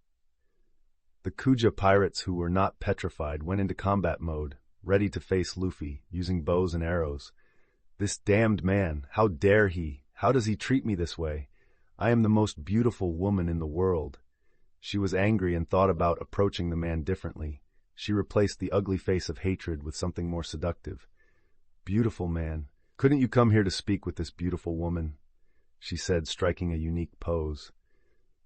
The Kuja pirates who were not petrified went into combat mode, ready to face Luffy, using bows and arrows. "This damned man, how dare he? How does he treat me this way? I am the most beautiful woman in the world." She was angry and thought about approaching the man differently. She replaced the ugly face of hatred with something more seductive. "Beautiful man, couldn't you come here to speak with this beautiful woman?" she said, striking a unique pose.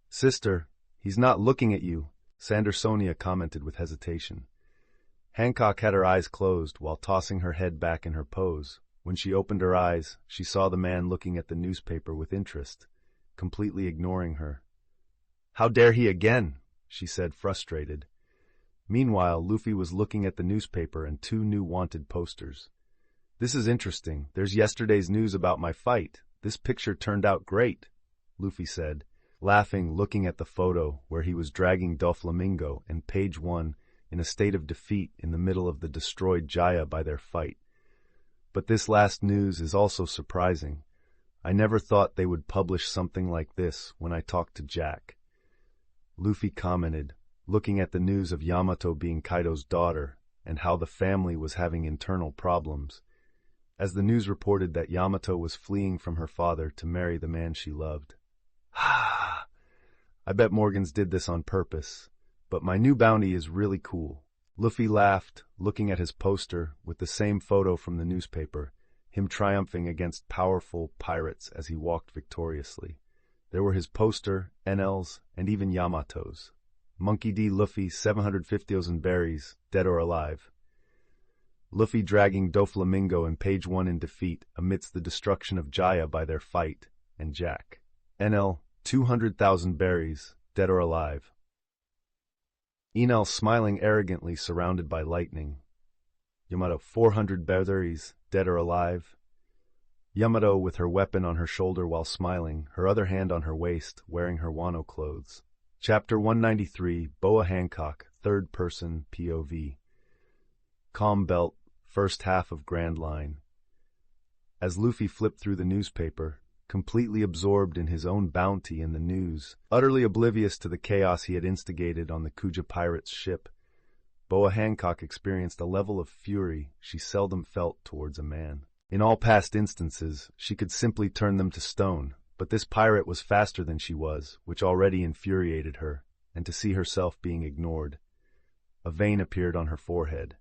"Sister, he's not looking at you," Sandersonia commented with hesitation. Hancock had her eyes closed while tossing her head back in her pose, When she opened her eyes, she saw the man looking at the newspaper with interest, completely ignoring her. "How dare he again?" she said, frustrated. Meanwhile, Luffy was looking at the newspaper and 2 new wanted posters. "This is interesting. There's yesterday's news about my fight. This picture turned out great," Luffy said, laughing, looking at the photo where he was dragging Doflamingo and page 1 in a state of defeat in the middle of the destroyed Jaya by their fight. "But this last news is also surprising. I never thought they would publish something like this when I talked to Jack," Luffy commented, looking at the news of Yamato being Kaido's daughter and how the family was having internal problems, as the news reported that Yamato was fleeing from her father to marry the man she loved. "I bet Morgans did this on purpose, but my new bounty is really cool." Luffy laughed, looking at his poster with the same photo from the newspaper, him triumphing against powerful pirates as he walked victoriously. There were his poster, Enel's, and even Yamato's. Monkey D. Luffy, 750,000 berries, dead or alive. Luffy dragging Doflamingo and page 1 in defeat amidst the destruction of Jaya by their fight, and Jack. Enel, 200,000 berries, dead or alive. Enel smiling arrogantly surrounded by lightning. Yamato, 400 berries, dead or alive. Yamato with her weapon on her shoulder while smiling, her other hand on her waist, wearing her Wano clothes. Chapter 193, Boa Hancock, third person POV. Calm Belt, first half of Grand Line. As Luffy flipped through the newspaper, completely absorbed in his own bounty and the news, utterly oblivious to the chaos he had instigated on the Kuja pirates' ship, Boa Hancock experienced a level of fury she seldom felt towards a man. In all past instances, she could simply turn them to stone, but this pirate was faster than she was, which already infuriated her, and to see herself being ignored. A vein appeared on her forehead.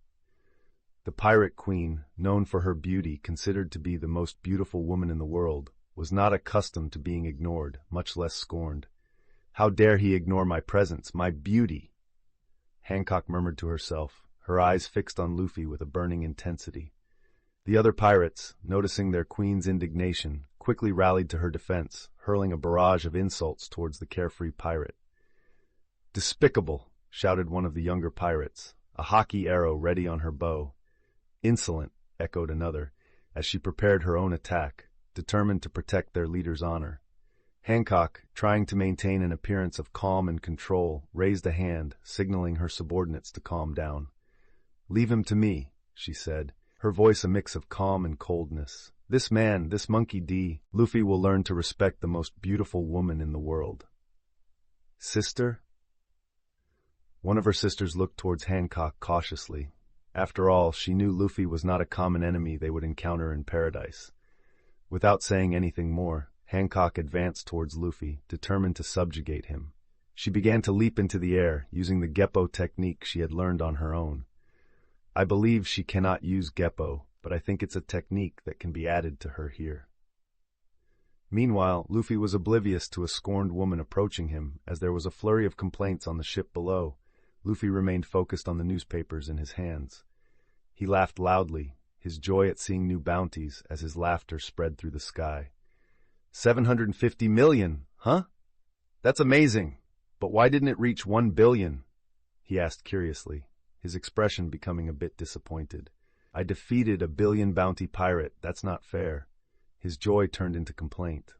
The pirate queen, known for her beauty, considered to be the most beautiful woman in the world, was not accustomed to being ignored, much less scorned. "How dare he ignore my presence, my beauty?" Hancock murmured to herself, her eyes fixed on Luffy with a burning intensity. The other pirates, noticing their queen's indignation, quickly rallied to her defense, hurling a barrage of insults towards the carefree pirate. "Despicable!" shouted one of the younger pirates, a hockey arrow ready on her bow. "Insolent!" echoed another, as she prepared her own attack, determined to protect their leader's honor. Hancock, trying to maintain an appearance of calm and control, raised a hand, signaling her subordinates to calm down. "Leave him to me," she said, her voice a mix of calm and coldness. "This man, this Monkey D, Luffy will learn to respect the most beautiful woman in the world." "Sister?" One of her sisters looked towards Hancock cautiously. After all, she knew Luffy was not a common enemy they would encounter in paradise. Without saying anything more, Hancock advanced towards Luffy, determined to subjugate him. She began to leap into the air, using the Geppo technique she had learned on her own. I believe she cannot use Geppo, but I think it's a technique that can be added to her here. Meanwhile, Luffy was oblivious to a scorned woman approaching him, as there was a flurry of complaints on the ship below. Luffy remained focused on the newspapers in his hands. He laughed loudly, his joy at seeing new bounties as his laughter spread through the sky. 750 million, huh? That's amazing. But why didn't it reach 1 billion? He asked curiously, his expression becoming a bit disappointed. I defeated a billion bounty pirate, that's not fair. His joy turned into complaint.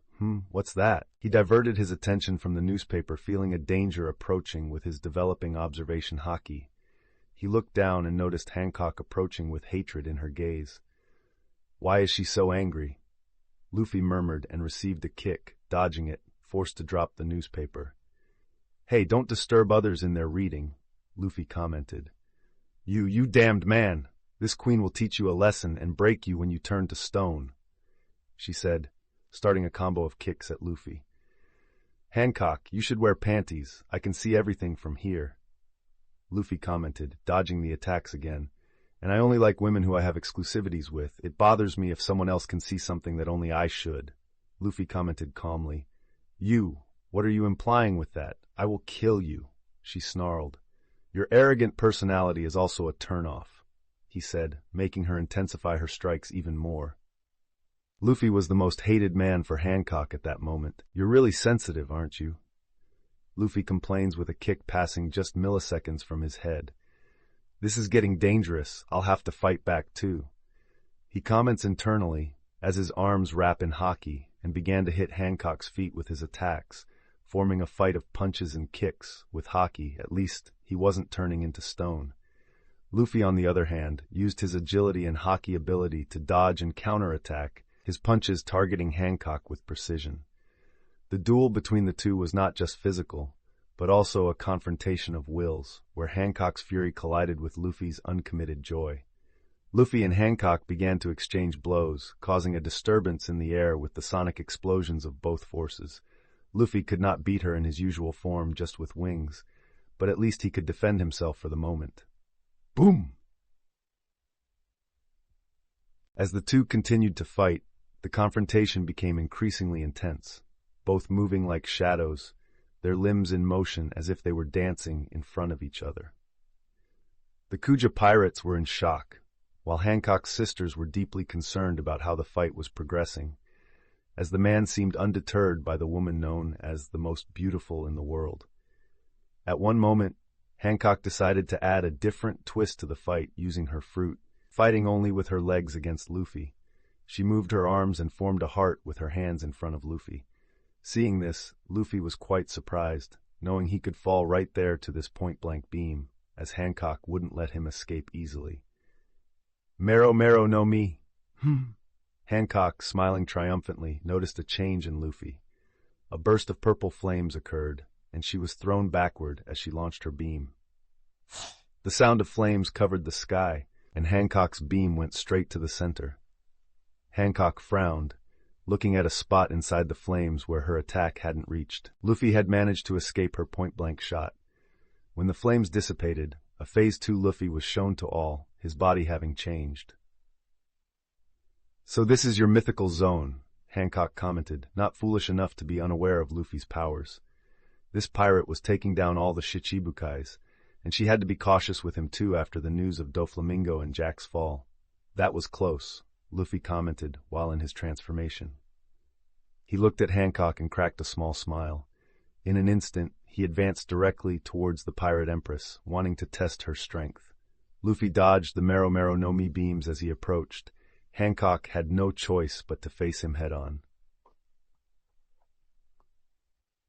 What's that? He diverted his attention from the newspaper, feeling a danger approaching with his developing observation haki. He looked down and noticed Hancock approaching with hatred in her gaze. Why is she so angry? Luffy murmured and received a kick, dodging it, forced to drop the newspaper. Hey, don't disturb others in their reading, Luffy commented. You damned man! This queen will teach you a lesson and break you when you turn to stone, she said, starting a combo of kicks at Luffy. Hancock, you should wear panties. I can see everything from here, Luffy commented, dodging the attacks again. And I only like women who I have exclusivities with. It bothers me if someone else can see something that only I should, Luffy commented calmly. What are you implying with that? I will kill you, she snarled. Your arrogant personality is also a turn-off, he said, making her intensify her strikes even more. Luffy was the most hated man for Hancock at that moment. "You're really sensitive, aren't you?" Luffy complains with a kick passing just milliseconds from his head. "This is getting dangerous. I'll have to fight back too." He comments internally as his arms wrap in haki and began to hit Hancock's feet with his attacks, forming a fight of punches and kicks. With haki, at least, he wasn't turning into stone. Luffy, on the other hand, used his agility and haki ability to dodge and counterattack, his punches targeting Hancock with precision. The duel between the two was not just physical, but also a confrontation of wills, where Hancock's fury collided with Luffy's uncommitted joy. Luffy and Hancock began to exchange blows, causing a disturbance in the air with the sonic explosions of both forces. Luffy could not beat her in his usual form just with wings, but at least he could defend himself for the moment. Boom! As the two continued to fight, the confrontation became increasingly intense, both moving like shadows, their limbs in motion as if they were dancing in front of each other. The Kuja pirates were in shock, while Hancock's sisters were deeply concerned about how the fight was progressing, as the man seemed undeterred by the woman known as the most beautiful in the world. At one moment, Hancock decided to add a different twist to the fight using her fruit, fighting only with her legs against Luffy. She moved her arms and formed a heart with her hands in front of Luffy. Seeing this, Luffy was quite surprised, knowing he could fall right there to this point-blank beam, as Hancock wouldn't let him escape easily. "Mero Mero no mi." Hancock, smiling triumphantly, noticed a change in Luffy. A burst of purple flames occurred, and she was thrown backward as she launched her beam. The sound of flames covered the sky, and Hancock's beam went straight to the center. Hancock frowned, looking at a spot inside the flames where her attack hadn't reached. Luffy had managed to escape her point-blank shot. When the flames dissipated, a Phase 2 Luffy was shown to all, his body having changed. "So this is your mythical zone," Hancock commented, not foolish enough to be unaware of Luffy's powers. This pirate was taking down all the Shichibukais, and she had to be cautious with him too after the news of Doflamingo and Jack's fall. "That was close," Luffy commented while in his transformation. He looked at Hancock and cracked a small smile. In an instant, he advanced directly towards the pirate empress, wanting to test her strength. Luffy dodged the Mero Mero no Mi beams as he approached. Hancock had no choice but to face him head-on.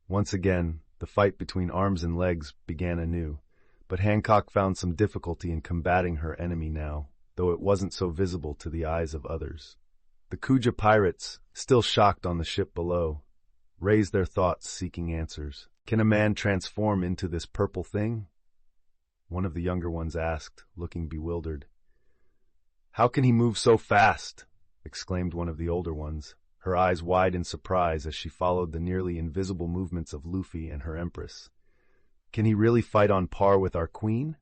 Once again, the fight between arms and legs began anew, but Hancock found some difficulty in combating her enemy now, though it wasn't so visible to the eyes of others. The Kuja pirates, still shocked on the ship below, raised their thoughts seeking answers. "Can a man transform into this purple thing?" One of the younger ones asked, looking bewildered. "How can he move so fast?" exclaimed one of the older ones, her eyes wide in surprise as she followed the nearly invisible movements of Luffy and her empress. "Can he really fight on par with our queen?"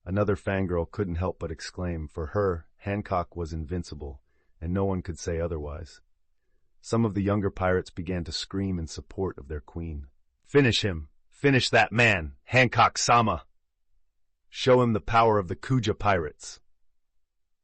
Another fangirl couldn't help but exclaim. For her, Hancock was invincible, and no one could say otherwise. Some of the younger pirates began to scream in support of their queen. "Finish him! Finish that man, Hancock-sama! Show him the power of the Kuja pirates!"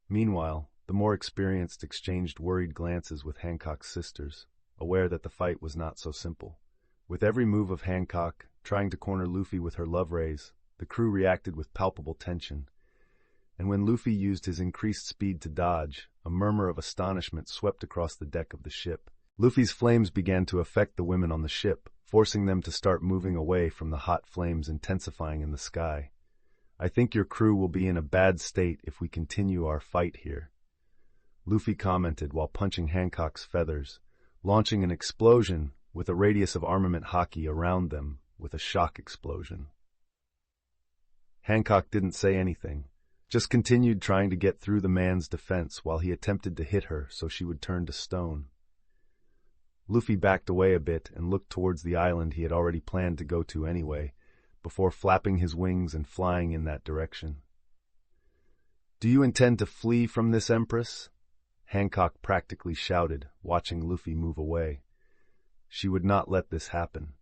Meanwhile, the more experienced exchanged worried glances with Hancock's sisters, aware that the fight was not so simple. With every move of Hancock, trying to corner Luffy with her love rays, the crew reacted with palpable tension. And when Luffy used his increased speed to dodge, a murmur of astonishment swept across the deck of the ship. Luffy's flames began to affect the women on the ship, forcing them to start moving away from the hot flames intensifying in the sky. "I think your crew will be in a bad state if we continue our fight here," Luffy commented while punching Hancock's feathers, launching an explosion with a radius of armament haki around them with a shock explosion. Hancock didn't say anything, just continued trying to get through the man's defense while he attempted to hit her so she would turn to stone. Luffy backed away a bit and looked towards the island he had already planned to go to anyway, before flapping his wings and flying in that direction. "Do you intend to flee from this Empress?" Hancock practically shouted, watching Luffy move away. She would not let this happen.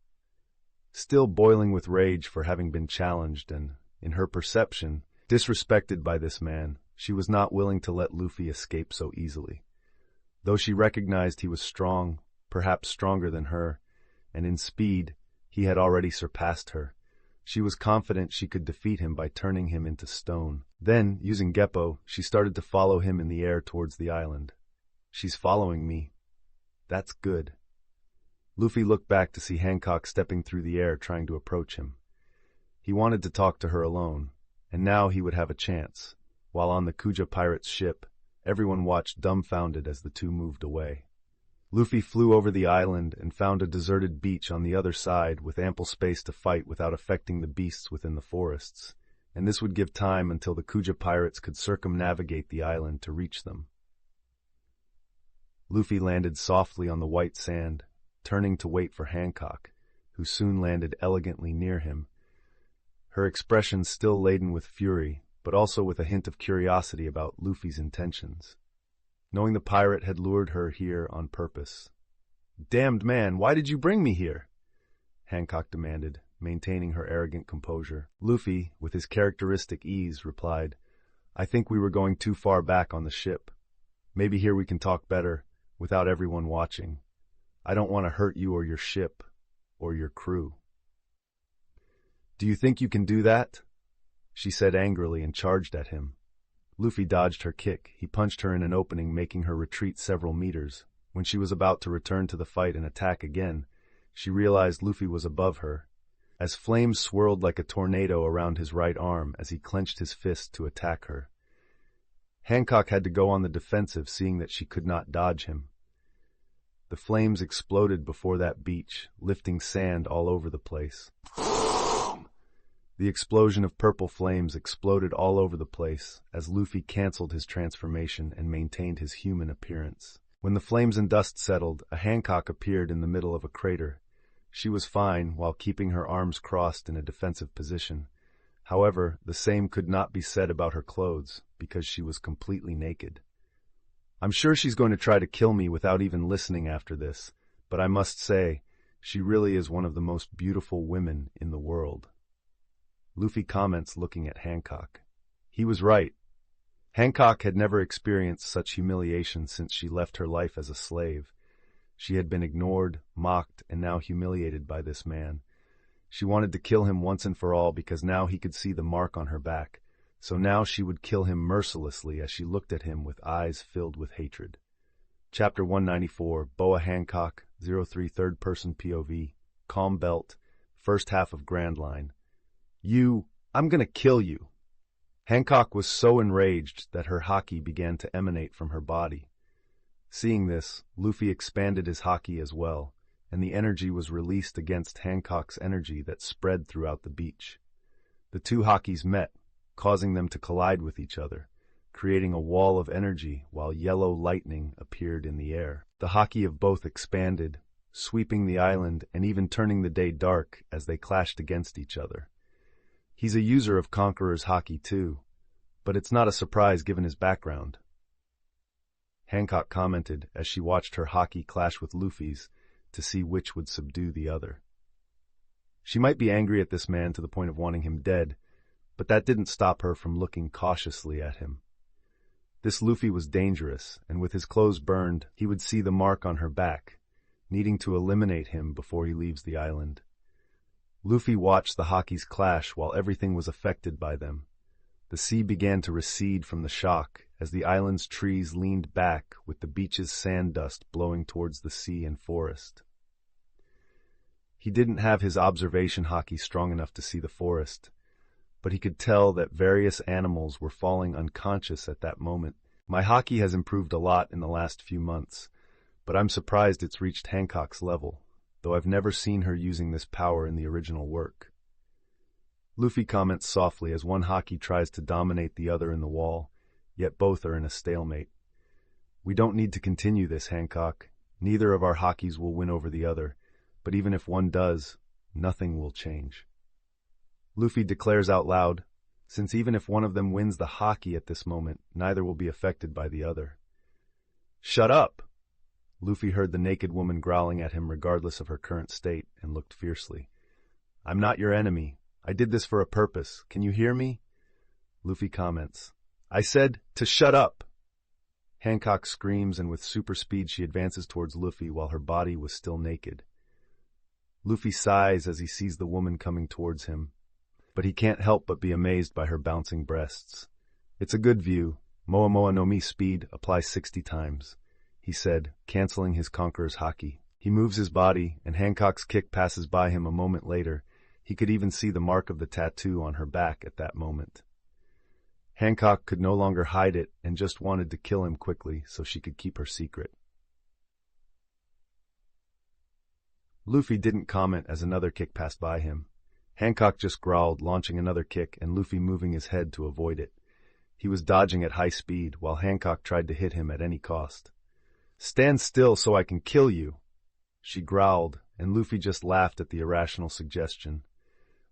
Still boiling with rage for having been challenged and, in her perception, disrespected by this man, she was not willing to let Luffy escape so easily. Though she recognized he was strong, perhaps stronger than her, and in speed, he had already surpassed her, she was confident she could defeat him by turning him into stone. Then, using Geppo, she started to follow him in the air towards the island. She's following me. That's good. Luffy looked back to see Hancock stepping through the air trying to approach him. He wanted to talk to her alone, and now he would have a chance. While on the Kuja pirate's ship, everyone watched dumbfounded as the two moved away. Luffy flew over the island and found a deserted beach on the other side with ample space to fight without affecting the beasts within the forests, and this would give time until the Kuja pirates could circumnavigate the island to reach them. Luffy landed softly on the white sand, turning to wait for Hancock, who soon landed elegantly near him, her expression still laden with fury, but also with a hint of curiosity about Luffy's intentions. Knowing the pirate had lured her here on purpose. "Damned man, why did you bring me here?" Hancock demanded, maintaining her arrogant composure. Luffy, with his characteristic ease, replied, "I think we were going too far back on the ship. Maybe here we can talk better, without everyone watching. I don't want to hurt you or your ship, or your crew." "Do you think you can do that?" she said angrily and charged at him. Luffy dodged her kick. He punched her in an opening, making her retreat several meters. When she was about to return to the fight and attack again, she realized Luffy was above her, as flames swirled like a tornado around his right arm as he clenched his fist to attack her. Hancock had to go on the defensive, seeing that she could not dodge him. The flames exploded before that beach, lifting sand all over the place. The explosion of purple flames exploded all over the place as Luffy canceled his transformation and maintained his human appearance. When the flames and dust settled, a Hancock appeared in the middle of a crater. She was fine while keeping her arms crossed in a defensive position. However, the same could not be said about her clothes, because she was completely naked. "I'm sure she's going to try to kill me without even listening after this, but I must say, she really is one of the most beautiful women in the world." Luffy comments, looking at Hancock. He was right. Hancock had never experienced such humiliation since she left her life as a slave. She had been ignored, mocked, and now humiliated by this man. She wanted to kill him once and for all because now he could see the mark on her back. So now she would kill him mercilessly as she looked at him with eyes filled with hatred. Chapter 194, Boa Hancock, 03 Third-Person POV, Calm Belt, First Half of Grand Line. I'm gonna kill you." Hancock was so enraged that her haki began to emanate from her body. Seeing this, Luffy expanded his haki as well, and the energy was released against Hancock's energy that spread throughout the beach. The two hakis met, causing them to collide with each other, creating a wall of energy while yellow lightning appeared in the air. The haki of both expanded, sweeping the island and even turning the day dark as they clashed against each other. He's a user of Conqueror's haki too, but it's not a surprise given his background. Hancock commented as she watched her haki clash with Luffy's to see which would subdue the other. She might be angry at this man to the point of wanting him dead, but that didn't stop her from looking cautiously at him. This Luffy was dangerous, and with his clothes burned, he would see the mark on her back, needing to eliminate him before he leaves the island. Luffy watched the hakis clash while everything was affected by them. The sea began to recede from the shock as the island's trees leaned back with the beach's sand dust blowing towards the sea and forest. He didn't have his observation haki strong enough to see the forest, but he could tell that various animals were falling unconscious at that moment. "My haki has improved a lot in the last few months, but I'm surprised it's reached Hancock's level, though I've never seen her using this power in the original work." Luffy comments softly as one haki tries to dominate the other in the wall, yet both are in a stalemate. "We don't need to continue this, Hancock. Neither of our hakis will win over the other, but even if one does, nothing will change." Luffy declares out loud, since even if one of them wins the haki at this moment, neither will be affected by the other. "Shut up!" Luffy heard the naked woman growling at him regardless of her current state and looked fiercely. "I'm not your enemy. I did this for a purpose. Can you hear me?" Luffy comments, "I said to shut up." Hancock screams, and with super speed she advances towards Luffy while her body was still naked. Luffy sighs as he sees the woman coming towards him, but he can't help but be amazed by her bouncing breasts. "It's a good view. Moa Moa no Mi speed applies 60 times," he said, canceling his conqueror's haki. He moves his body, and Hancock's kick passes by him a moment later. He could even see the mark of the tattoo on her back at that moment. Hancock could no longer hide it and just wanted to kill him quickly so she could keep her secret. Luffy didn't comment as another kick passed by him. Hancock just growled, launching another kick, and Luffy moving his head to avoid it. He was dodging at high speed, while Hancock tried to hit him at any cost. "Stand still so I can kill you," she growled, and Luffy just laughed at the irrational suggestion.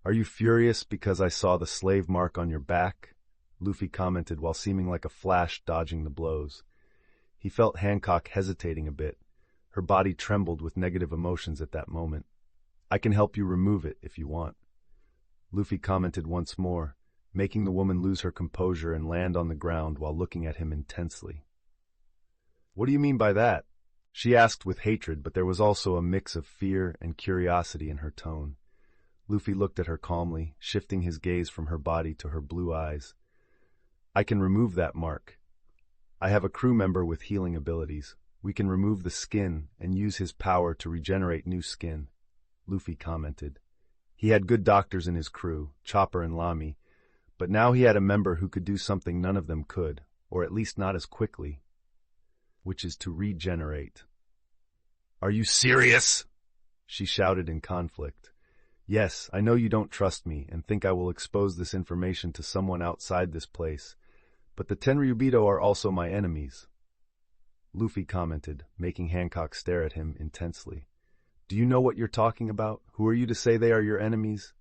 "Are you furious because I saw the slave mark on your back?" Luffy commented while seeming like a flash dodging the blows. He felt Hancock hesitating a bit. Her body trembled with negative emotions at that moment. "I can help you remove it if you want," Luffy commented once more, making the woman lose her composure and land on the ground while looking at him intensely. "What do you mean by that?" she asked with hatred, but there was also a mix of fear and curiosity in her tone. Luffy looked at her calmly, shifting his gaze from her body to her blue eyes. "I can remove that mark. I have a crew member with healing abilities. We can remove the skin and use his power to regenerate new skin," Luffy commented. He had good doctors in his crew, Chopper and Lamy, but now he had a member who could do something none of them could, or at least not as quickly, which is to regenerate. "Are you serious?" she shouted in conflict. "Yes, I know you don't trust me and think I will expose this information to someone outside this place, but the Tenryubito are also my enemies," Luffy commented, making Hancock stare at him intensely. "Do you know what you're talking about? Who are you to say they are your enemies?"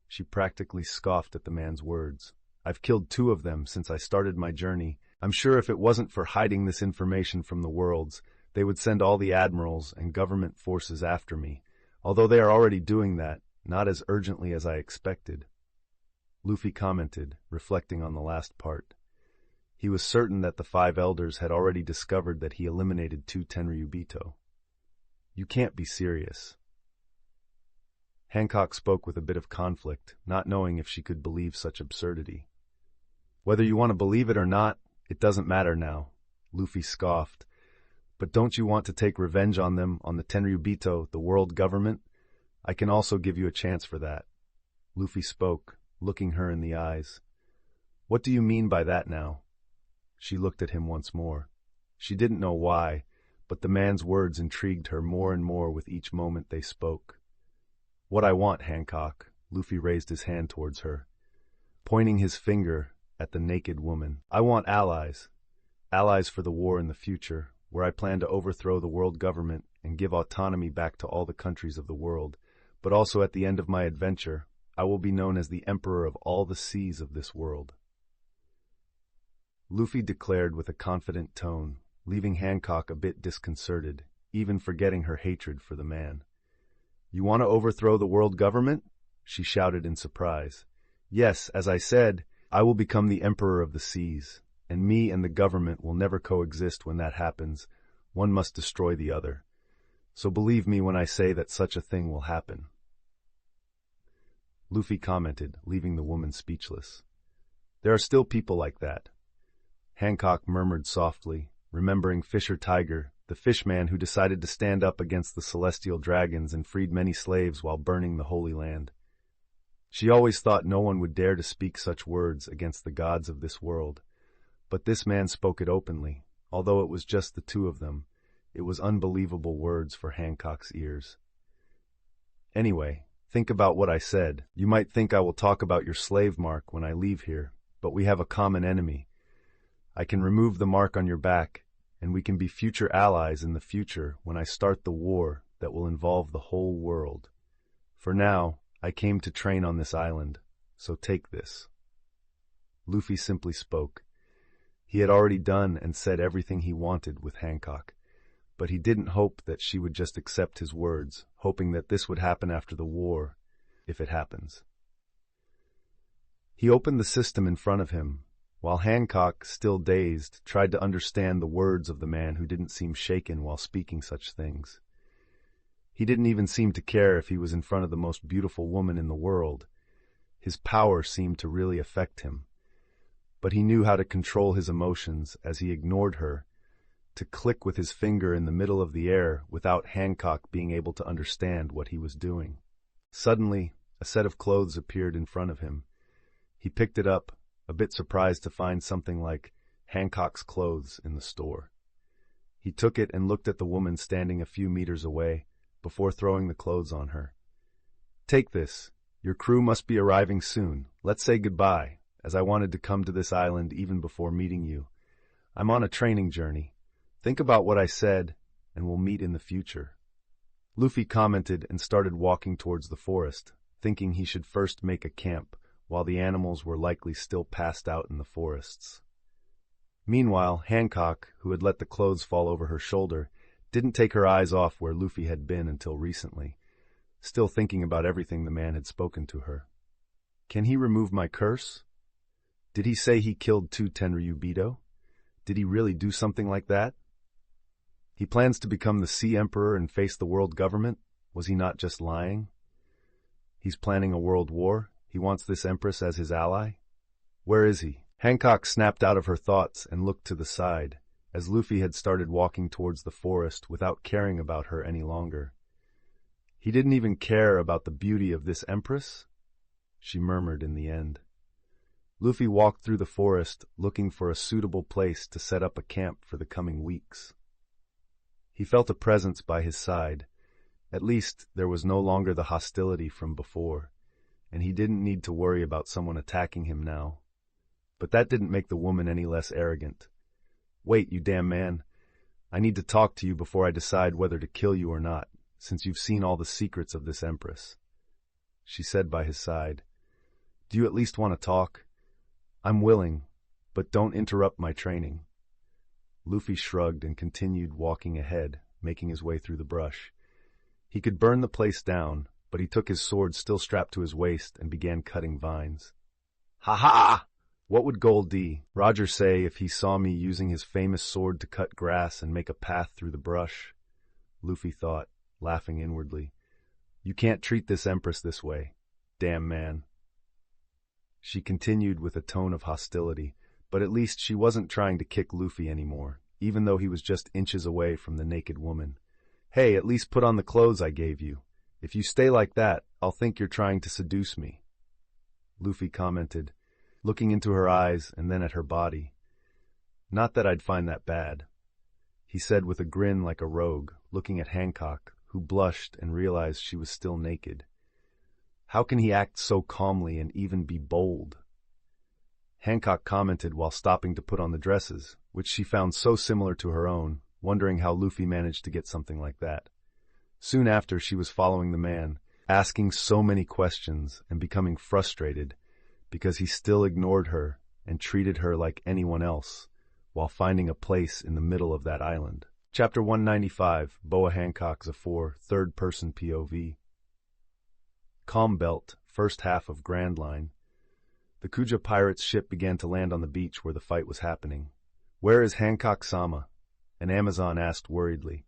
She practically scoffed at the man's words. "I've killed 2 of them since I started my journey. I'm sure if it wasn't for hiding this information from the worlds, they would send all the admirals and government forces after me, although they are already doing that, not as urgently as I expected," Luffy commented, reflecting on the last part. He was certain that the 5 elders had already discovered that he eliminated 2 Tenryubito. "You can't be serious." Hancock spoke with a bit of conflict, not knowing if she could believe such absurdity. "Whether you want to believe it or not, it doesn't matter now," Luffy scoffed. "But don't you want to take revenge on them, on the Tenryubito, the world government? I can also give you a chance for that." Luffy spoke, looking her in the eyes. "What do you mean by that now?" She looked at him once more. She didn't know why, but the man's words intrigued her more and more with each moment they spoke. "What I want, Hancock," Luffy raised his hand towards her, pointing his finger at the naked woman. "I want allies. Allies for the war in the future, where I plan to overthrow the world government and give autonomy back to all the countries of the world, but also at the end of my adventure, I will be known as the Emperor of all the seas of this world," Luffy declared with a confident tone, leaving Hancock a bit disconcerted, even forgetting her hatred for the man. "You want to overthrow the world government?" she shouted in surprise. "Yes, as I said, I will become the Emperor of the Seas, and me and the government will never coexist when that happens. One must destroy the other. So believe me when I say that such a thing will happen," Luffy commented, leaving the woman speechless. "There are still people like that," Hancock murmured softly, remembering Fisher Tiger, the fishman who decided to stand up against the celestial dragons and freed many slaves while burning the Holy Land. She always thought no one would dare to speak such words against the gods of this world, but this man spoke it openly. Although it was just the 2 of them, it was unbelievable words for Hancock's ears. "Anyway, think about what I said. You might think I will talk about your slave mark when I leave here, but we have a common enemy. I can remove the mark on your back, and we can be future allies in the future when I start the war that will involve the whole world. For now, I came to train on this island, so take this." Luffy simply spoke. He had already done and said everything he wanted with Hancock, but he didn't hope that she would just accept his words, hoping that this would happen after the war, if it happens. He opened the system in front of him, while Hancock, still dazed, tried to understand the words of the man who didn't seem shaken while speaking such things. He didn't even seem to care if he was in front of the most beautiful woman in the world. His power seemed to really affect him. But he knew how to control his emotions as he ignored her, to click with his finger in the middle of the air without Hancock being able to understand what he was doing. Suddenly, a set of clothes appeared in front of him. He picked it up, a bit surprised to find something like Hancock's clothes in the store. He took it and looked at the woman standing a few meters away before throwing the clothes on her. "Take this. Your crew must be arriving soon. Let's say goodbye, as I wanted to come to this island even before meeting you. I'm on a training journey. Think about what I said, and we'll meet in the future." Luffy commented and started walking towards the forest, thinking he should first make a camp while the animals were likely still passed out in the forests. Meanwhile, Hancock, who had let the clothes fall over her shoulder, didn't take her eyes off where Luffy had been until recently, still thinking about everything the man had spoken to her. Can he remove my curse? Did he say he killed 2 Tenryubito? Did he really do something like that? He plans to become the Sea Emperor and face the world government? Was he not just lying? He's planning a world war? He wants this empress as his ally? Where is he? Hancock snapped out of her thoughts and looked to the side, as Luffy had started walking towards the forest without caring about her any longer. He didn't even care about the beauty of this empress? She murmured in the end. Luffy walked through the forest looking for a suitable place to set up a camp for the coming weeks. He felt a presence by his side. At least there was no longer the hostility from before, and he didn't need to worry about someone attacking him now. But that didn't make the woman any less arrogant. "Wait, you damn man. I need to talk to you before I decide whether to kill you or not, since you've seen all the secrets of this empress," she said by his side. "Do you at least want to talk? I'm willing, but don't interrupt my training." Luffy shrugged and continued walking ahead, making his way through the brush. He could burn the place down, but he took his sword still strapped to his waist and began cutting vines. "Ha ha! What would Goldie Roger say if he saw me using his famous sword to cut grass and make a path through the brush?" Luffy thought, laughing inwardly. "You can't treat this empress this way. Damn man." She continued with a tone of hostility, but at least she wasn't trying to kick Luffy anymore, even though he was just inches away from the naked woman. "Hey, at least put on the clothes I gave you. If you stay like that, I'll think you're trying to seduce me," Luffy commented, looking into her eyes and then at her body. "Not that I'd find that bad," he said with a grin like a rogue, looking at Hancock, who blushed and realized she was still naked. How can he act so calmly and even be bold? Hancock commented while stopping to put on the dresses, which she found so similar to her own, wondering how Luffy managed to get something like that. Soon after, she was following the man, asking so many questions and becoming frustrated because he still ignored her and treated her like anyone else, while finding a place in the middle of that island. Chapter 195, Boa Hancock Zafor, third-person POV. Calm Belt, first half of Grand Line. The Kuja pirates' ship began to land on the beach where the fight was happening. "Where is Hancock-sama?" an Amazon asked worriedly.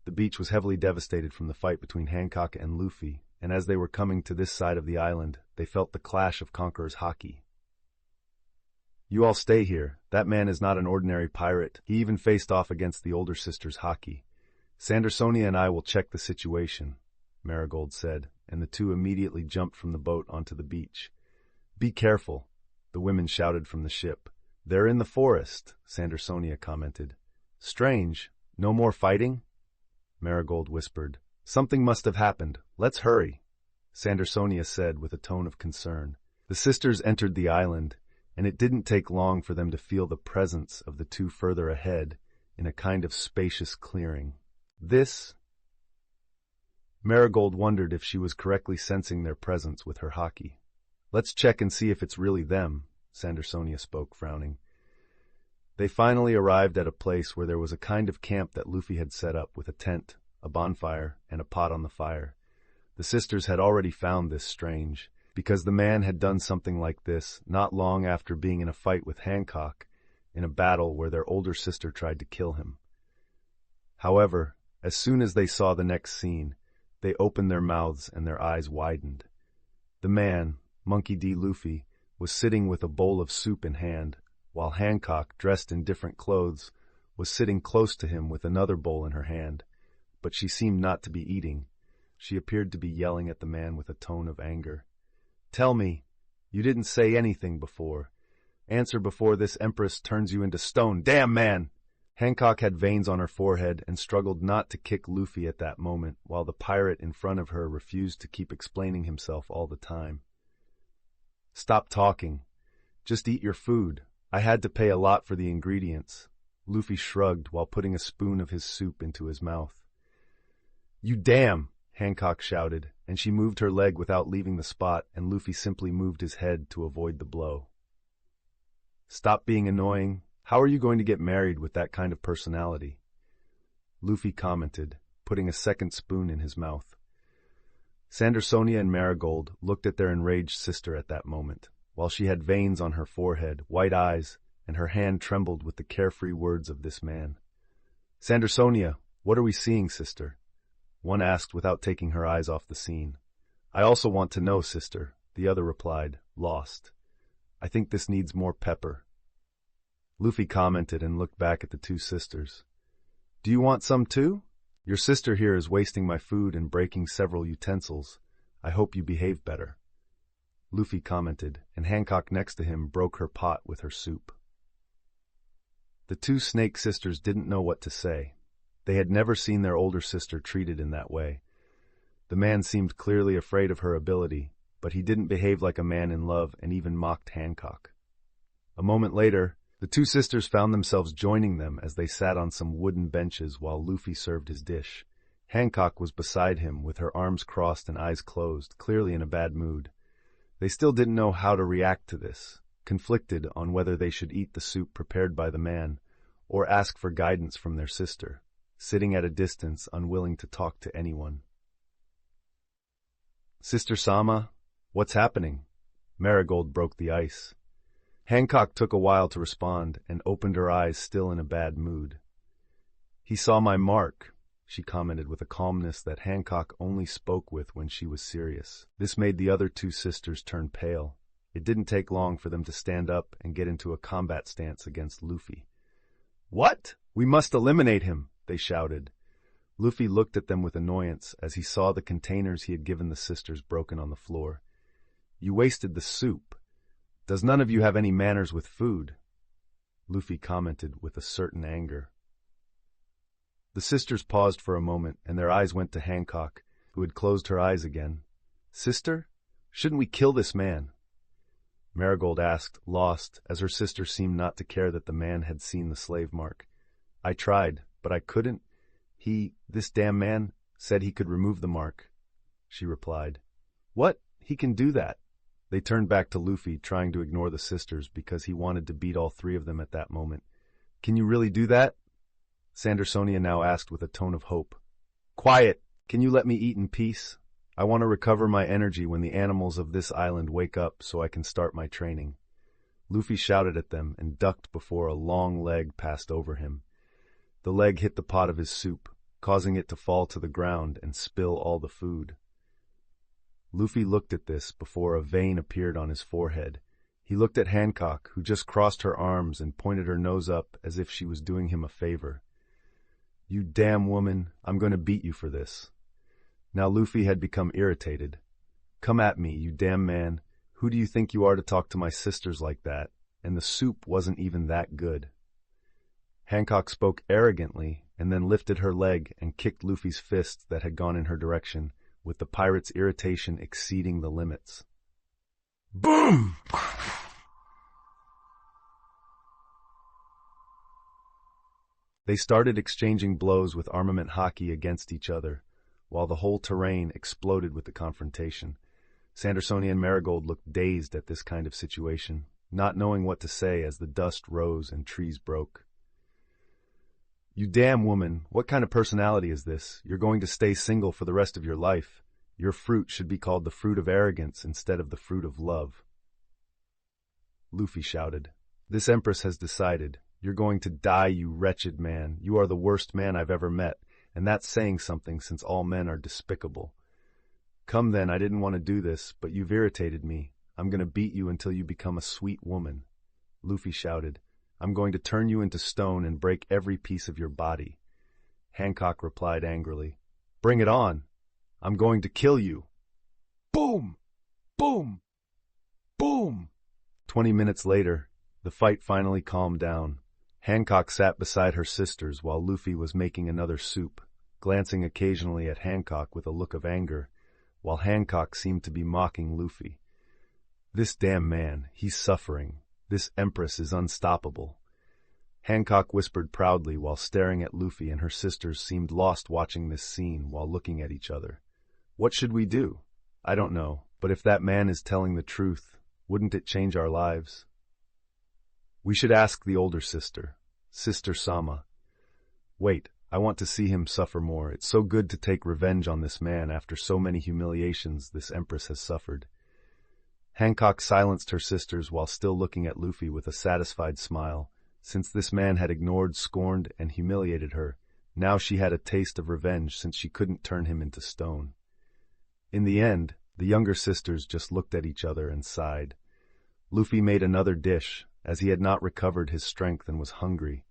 The beach was heavily devastated from the fight between Hancock and Luffy, and as they were coming to this side of the island, they felt the clash of conquerors' haki. "You all stay here. That man is not an ordinary pirate. He even faced off against the older sister's haki. Sandersonia and I will check the situation," Marigold said, and the two immediately jumped from the boat onto the beach. "Be careful," the women shouted from the ship. "They're in the forest," Sandersonia commented. "Strange. No more fighting?" Marigold whispered. "Something must have happened. Let's hurry," Sandersonia said with a tone of concern. The sisters entered the island, and it didn't take long for them to feel the presence of the two further ahead in a kind of spacious clearing. Marigold wondered if she was correctly sensing their presence with her haki. "Let's check and see if it's really them," Sandersonia spoke, frowning. They finally arrived at a place where there was a kind of camp that Luffy had set up with a tent, a bonfire, and a pot on the fire. The sisters had already found this strange, because the man had done something like this not long after being in a fight with Hancock in a battle where their older sister tried to kill him. However, as soon as they saw the next scene, they opened their mouths and their eyes widened. The man, Monkey D. Luffy, was sitting with a bowl of soup in hand, while Hancock, dressed in different clothes, was sitting close to him with another bowl in her hand, but she seemed not to be eating. She appeared to be yelling at the man with a tone of anger. "Tell me, you didn't say anything before. Answer before this empress turns you into stone. Damn, man!" Hancock had veins on her forehead and struggled not to kick Luffy at that moment, while the pirate in front of her refused to keep explaining himself all the time. "Stop talking. Just eat your food. I had to pay a lot for the ingredients." Luffy shrugged while putting a spoon of his soup into his mouth. "You damn!" Hancock shouted, and she moved her leg without leaving the spot, and Luffy simply moved his head to avoid the blow. "Stop being annoying. How are you going to get married with that kind of personality?" Luffy commented, putting a second spoon in his mouth. Sandersonia and Marigold looked at their enraged sister at that moment, while she had veins on her forehead, white eyes, and her hand trembled with the carefree words of this man. "Sandersonia, what are we seeing, sister?" one asked without taking her eyes off the scene. "I also want to know, sister," the other replied, lost. "I think this needs more pepper." Luffy commented and looked back at the two sisters. "Do you want some too? Your sister here is wasting my food and breaking several utensils. I hope you behave better." Luffy commented, and Hancock next to him broke her pot with her soup. The two Snake sisters didn't know what to say. They had never seen their older sister treated in that way. The man seemed clearly afraid of her ability, but he didn't behave like a man in love and even mocked Hancock. A moment later, the two sisters found themselves joining them as they sat on some wooden benches while Luffy served his dish. Hancock was beside him with her arms crossed and eyes closed, clearly in a bad mood. They still didn't know how to react to this, conflicted on whether they should eat the soup prepared by the man or ask for guidance from their sister, sitting at a distance, unwilling to talk to anyone. "Sister Sama, what's happening?" Marigold broke the ice. Hancock took a while to respond and opened her eyes, still in a bad mood. "He saw my mark," she commented with a calmness that Hancock only spoke with when she was serious. This made the other two sisters turn pale. It didn't take long for them to stand up and get into a combat stance against Luffy. "What? We must eliminate him!" they shouted. Luffy looked at them with annoyance as he saw the containers he had given the sisters broken on the floor. "You wasted the soup. Does none of you have any manners with food?" Luffy commented with a certain anger. The sisters paused for a moment, and their eyes went to Hancock, who had closed her eyes again. "Sister, shouldn't we kill this man?" Marigold asked, lost, as her sister seemed not to care that the man had seen the slave mark. "I tried, but I couldn't. This damn man, said he could remove the mark," she replied. "What? He can do that?" They turned back to Luffy, trying to ignore the sisters because he wanted to beat all three of them at that moment. "Can you really do that?" Sandersonia now asked with a tone of hope. "Quiet! Can you let me eat in peace? I want to recover my energy when the animals of this island wake up so I can start my training." Luffy shouted at them and ducked before a long leg passed over him. The leg hit the pot of his soup, causing it to fall to the ground and spill all the food. Luffy looked at this before a vein appeared on his forehead. He looked at Hancock, who just crossed her arms and pointed her nose up as if she was doing him a favor. "You damn woman, I'm going to beat you for this." Now Luffy had become irritated. "Come at me, you damn man. Who do you think you are to talk to my sisters like that? And the soup wasn't even that good." Hancock spoke arrogantly and then lifted her leg and kicked Luffy's fist that had gone in her direction, with the pirate's irritation exceeding the limits. Boom! They started exchanging blows with armament hockey against each other, while the whole terrain exploded with the confrontation. Sandersonia and Marigold looked dazed at this kind of situation, not knowing what to say as the dust rose and trees broke. "You damn woman, what kind of personality is this? You're going to stay single for the rest of your life. Your fruit should be called the fruit of arrogance instead of the fruit of love. Luffy shouted. This Empress has decided. You're going to die, you wretched man. You are the worst man I've ever met, and that's saying something since all men are despicable. Come then, I didn't want to do this, but you've irritated me. I'm going to beat you until you become a sweet woman. Luffy shouted. I'm going to turn you into stone and break every piece of your body. Hancock replied angrily. Bring it on. I'm going to kill you. Boom! Boom! Boom! 20 minutes later, the fight finally calmed down. Hancock sat beside her sisters while Luffy was making another soup, glancing occasionally at Hancock with a look of anger, while Hancock seemed to be mocking Luffy. This damn man, he's suffering. This Empress is unstoppable. Hancock whispered proudly while staring at Luffy, and her sisters seemed lost watching this scene while looking at each other. What should we do? I don't know, but if that man is telling the truth, wouldn't it change our lives? We should ask the older sister, Sister Sama. Wait, I want to see him suffer more. It's so good to take revenge on this man after so many humiliations this Empress has suffered. Hancock silenced her sisters while still looking at Luffy with a satisfied smile. Since this man had ignored, scorned, and humiliated her, now she had a taste of revenge since she couldn't turn him into stone. In the end, the younger sisters just looked at each other and sighed. Luffy made another dish, as he had not recovered his strength and was hungry.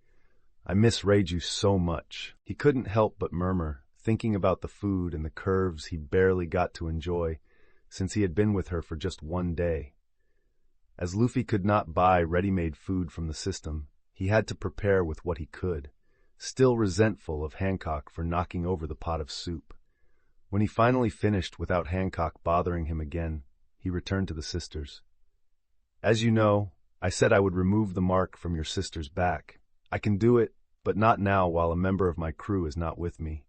I miss Reiju so much. He couldn't help but murmur, thinking about the food and the curves he barely got to enjoy, since he had been with her for just one day. As Luffy could not buy ready-made food from the system, he had to prepare with what he could, still resentful of Hancock for knocking over the pot of soup. When he finally finished without Hancock bothering him again, he returned to the sisters. As you know, I said I would remove the mark from your sister's back. I can do it, but not now while a member of my crew is not with me.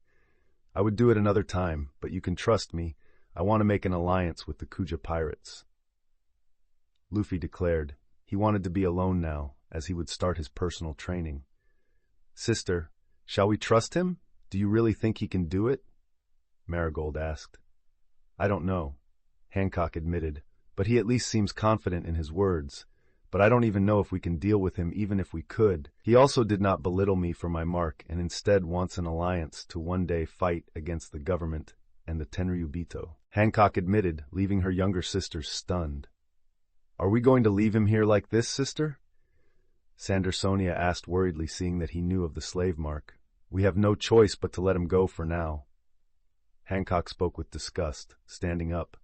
I would do it another time, but you can trust me. I want to make an alliance with the Kuja pirates. Luffy declared. He wanted to be alone now, as he would start his personal training. Sister, shall we trust him? Do you really think he can do it? Marigold asked. I don't know, Hancock admitted, but he at least seems confident in his words. But I don't even know if we can deal with him even if we could. He also did not belittle me for my mark and instead wants an alliance to one day fight against the government and the Tenryubito. Hancock admitted, leaving her younger sisters stunned. Are we going to leave him here like this, sister? Sandersonia asked worriedly, seeing that he knew of the slave mark. We have no choice but to let him go for now. Hancock spoke with disgust, standing up.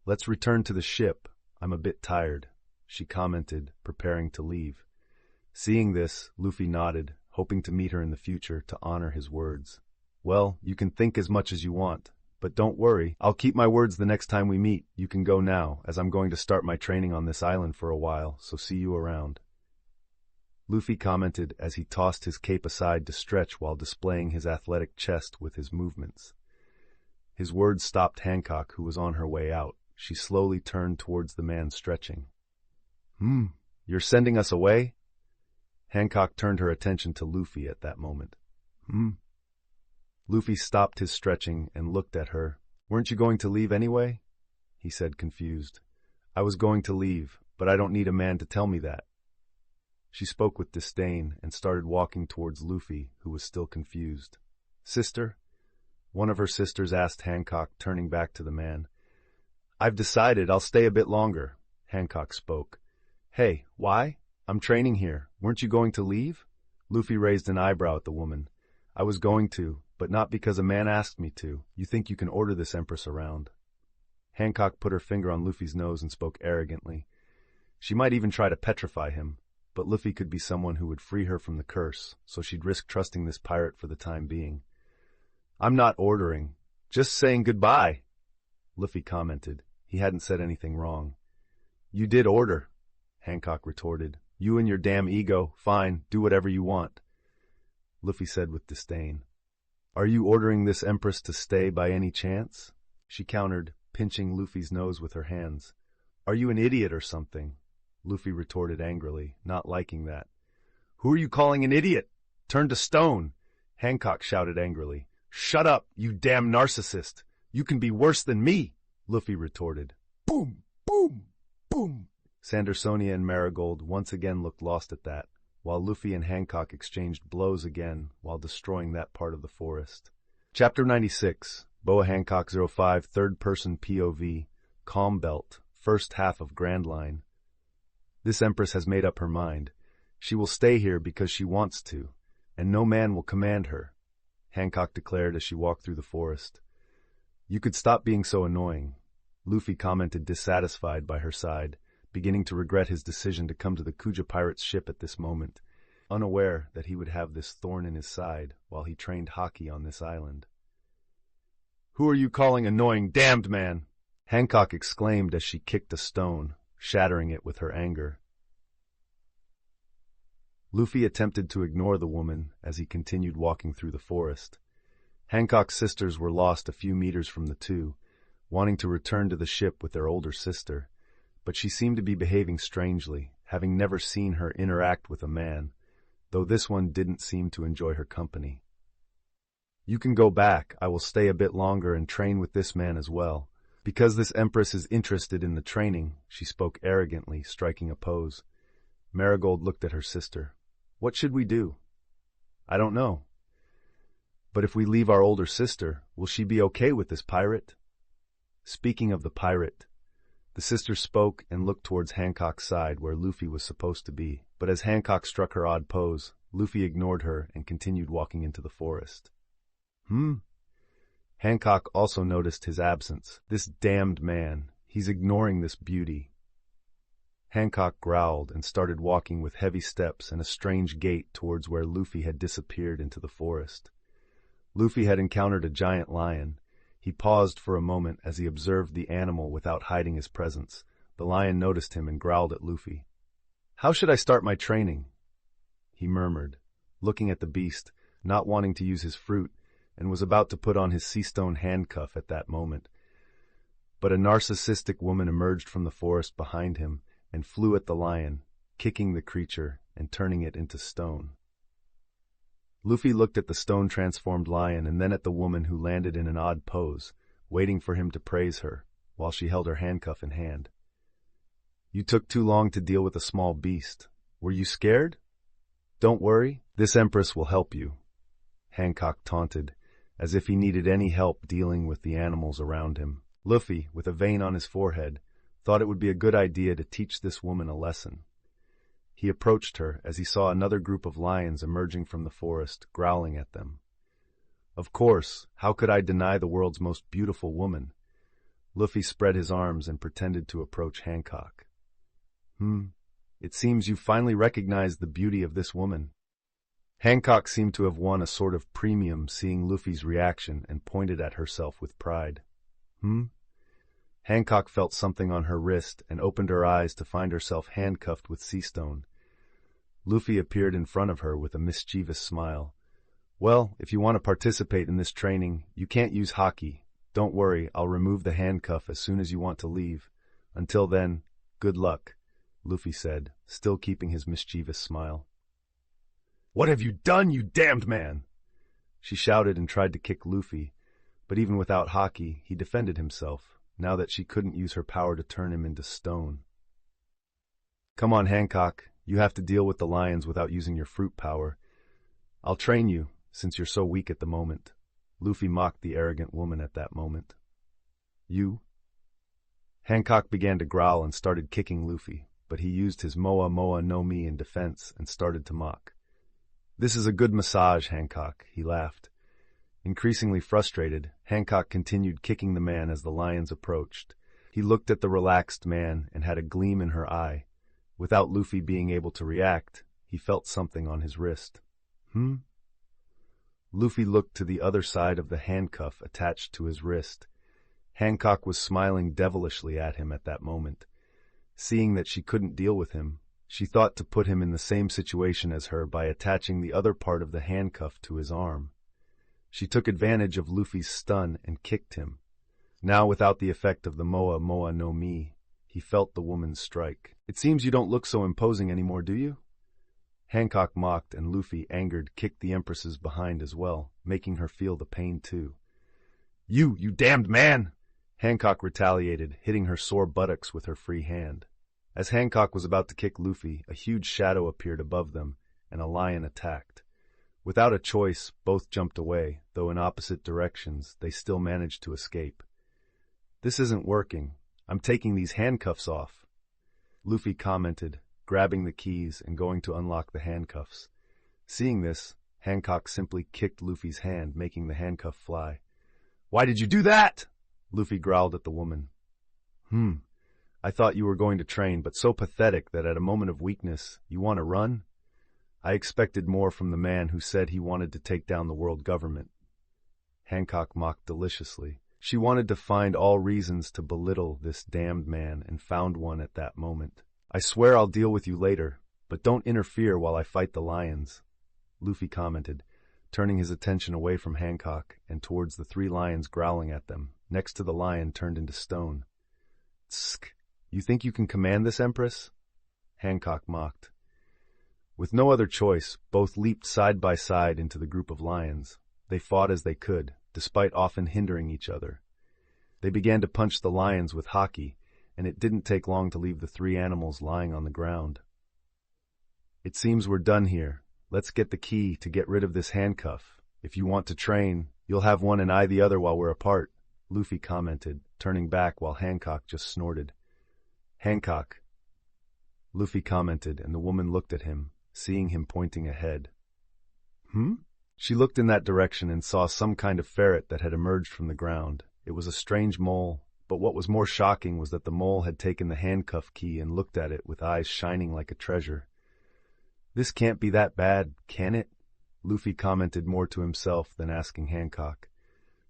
Let's return to the ship. I'm a bit tired, she commented, preparing to leave. Seeing this, Luffy nodded, hoping to meet her in the future to honor his words. Well, you can think as much as you want, but don't worry, I'll keep my words the next time we meet. You can go now, as I'm going to start my training on this island for a while, so see you around. Luffy commented as he tossed his cape aside to stretch while displaying his athletic chest with his movements. His words stopped Hancock, who was on her way out. She slowly turned towards the man stretching. You're sending us away? Hancock turned her attention to Luffy at that moment. Luffy stopped his stretching and looked at her. Weren't you going to leave anyway? He said, confused. I was going to leave, but I don't need a man to tell me that. She spoke with disdain and started walking towards Luffy, who was still confused. Sister? One of her sisters asked Hancock, turning back to the man. I've decided I'll stay a bit longer, Hancock spoke. Hey, why? I'm training here. Weren't you going to leave? Luffy raised an eyebrow at the woman. I was going to, but not because a man asked me to. You think you can order this Empress around? Hancock put her finger on Luffy's nose and spoke arrogantly. She might even try to petrify him, but Luffy could be someone who would free her from the curse, so she'd risk trusting this pirate for the time being. I'm not ordering, just saying goodbye, Luffy commented. He hadn't said anything wrong. You did order, Hancock retorted. You and your damn ego, fine, do whatever you want. Luffy said with disdain. Are you ordering this Empress to stay by any chance? She countered, pinching Luffy's nose with her hands. Are you an idiot or something? Luffy retorted angrily, not liking that. Who are you calling an idiot? Turn to stone! Hancock shouted angrily. Shut up, you damn narcissist! You can be worse than me, Luffy retorted. Boom, boom, boom. Sandersonia and Marigold once again looked lost at that, while Luffy and Hancock exchanged blows again while destroying that part of the forest. Chapter 96, Boa Hancock 05, Third-Person POV, Calm Belt, First Half of Grand Line. This Empress has made up her mind. She will stay here because she wants to, and no man will command her, Hancock declared as she walked through the forest. You could stop being so annoying, Luffy commented, dissatisfied by her side, beginning to regret his decision to come to the Kuja pirate's ship at this moment, unaware that he would have this thorn in his side while he trained hockey on this island. Who are you calling annoying, damned man? Hancock exclaimed as she kicked a stone, shattering it with her anger. Luffy attempted to ignore the woman as he continued walking through the forest. Hancock's sisters were lost a few meters from the two, wanting to return to the ship with their older sister, but she seemed to be behaving strangely, having never seen her interact with a man, though this one didn't seem to enjoy her company. You can go back. I will stay a bit longer and train with this man as well. Because this Empress is interested in the training, she spoke arrogantly, striking a pose. Marigold looked at her sister. What should we do? I don't know. But if we leave our older sister, will she be okay with this pirate? Speaking of the pirate, the sister spoke and looked towards Hancock's side where Luffy was supposed to be, but as Hancock struck her odd pose, Luffy ignored her and continued walking into the forest. Hancock also noticed his absence. This damned man, he's ignoring this beauty. Hancock growled and started walking with heavy steps and a strange gait towards where Luffy had disappeared into the forest. Luffy had encountered a giant lion. He paused for a moment as he observed the animal without hiding his presence. The lion noticed him and growled at Luffy. How should I start my training? He murmured, looking at the beast, not wanting to use his fruit, and was about to put on his sea-stone handcuff at that moment. But a narcissistic woman emerged from the forest behind him and flew at the lion, kicking the creature and turning it into stone. Luffy looked at the stone-transformed lion and then at the woman who landed in an odd pose, waiting for him to praise her, while she held her handcuff in hand. You took too long to deal with a small beast. Were you scared? Don't worry, this Empress will help you, Hancock taunted, as if he needed any help dealing with the animals around him. Luffy, with a vein on his forehead, thought it would be a good idea to teach this woman a lesson. He approached her as he saw another group of lions emerging from the forest, growling at them. Of course, how could I deny the world's most beautiful woman? Luffy spread his arms and pretended to approach Hancock. It seems you finally recognized the beauty of this woman. Hancock seemed to have won a sort of premium seeing Luffy's reaction and pointed at herself with pride. Hancock felt something on her wrist and opened her eyes to find herself handcuffed with sea-stone. Luffy appeared in front of her with a mischievous smile. Well, if you want to participate in this training, you can't use hockey. Don't worry, I'll remove the handcuff as soon as you want to leave. Until then, good luck, Luffy said, still keeping his mischievous smile. What have you done, you damned man? She shouted and tried to kick Luffy, but even without hockey, he defended himself, now that she couldn't use her power to turn him into stone. Come on, Hancock, you have to deal with the lions without using your fruit power. I'll train you, since you're so weak at the moment. Luffy mocked the arrogant woman at that moment. You? Hancock began to growl and started kicking Luffy, but he used his Moa Moa no Mi in defense and started to mock. This is a good massage, Hancock, he laughed. Increasingly frustrated, Hancock continued kicking the man as the lions approached. He looked at the relaxed man and had a gleam in her eye. Without Luffy being able to react, he felt something on his wrist. Luffy looked to the other side of the handcuff attached to his wrist. Hancock was smiling devilishly at him at that moment. Seeing that she couldn't deal with him, she thought to put him in the same situation as her by attaching the other part of the handcuff to his arm. She took advantage of Luffy's stun and kicked him. Now, without the effect of the Moa Moa no Mi, he felt the woman's strike. It seems you don't look so imposing anymore, do you? Hancock mocked, and Luffy, angered, kicked the Empress's behind as well, making her feel the pain too. You damned man! Hancock retaliated, hitting her sore buttocks with her free hand. As Hancock was about to kick Luffy, a huge shadow appeared above them, and a lion attacked. Without a choice, both jumped away, though in opposite directions, they still managed to escape. This isn't working. I'm taking these handcuffs off, Luffy commented, grabbing the keys and going to unlock the handcuffs. Seeing this, Hancock simply kicked Luffy's hand, making the handcuff fly. Why did you do that? Luffy growled at the woman. I thought you were going to train, but so pathetic that at a moment of weakness, you want to run? I expected more from the man who said he wanted to take down the world government. Hancock mocked deliciously. She wanted to find all reasons to belittle this damned man and found one at that moment. I swear I'll deal with you later, but don't interfere while I fight the lions, Luffy commented, turning his attention away from Hancock and towards the 3 lions growling at them, next to the lion turned into stone. Tsk! You think you can command this, Empress? Hancock mocked. With no other choice, both leaped side by side into the group of lions. They fought as they could, despite often hindering each other. They began to punch the lions with haki, and it didn't take long to leave the 3 animals lying on the ground. It seems we're done here. Let's get the key to get rid of this handcuff. If you want to train, you'll have one and I the other while we're apart, Luffy commented, turning back while Hancock just snorted. Hancock, Luffy commented, and the woman looked at him, seeing him pointing ahead. She looked in that direction and saw some kind of ferret that had emerged from the ground. It was a strange mole, but what was more shocking was that the mole had taken the handcuff key and looked at it with eyes shining like a treasure. This can't be that bad, can it? Luffy commented more to himself than asking Hancock.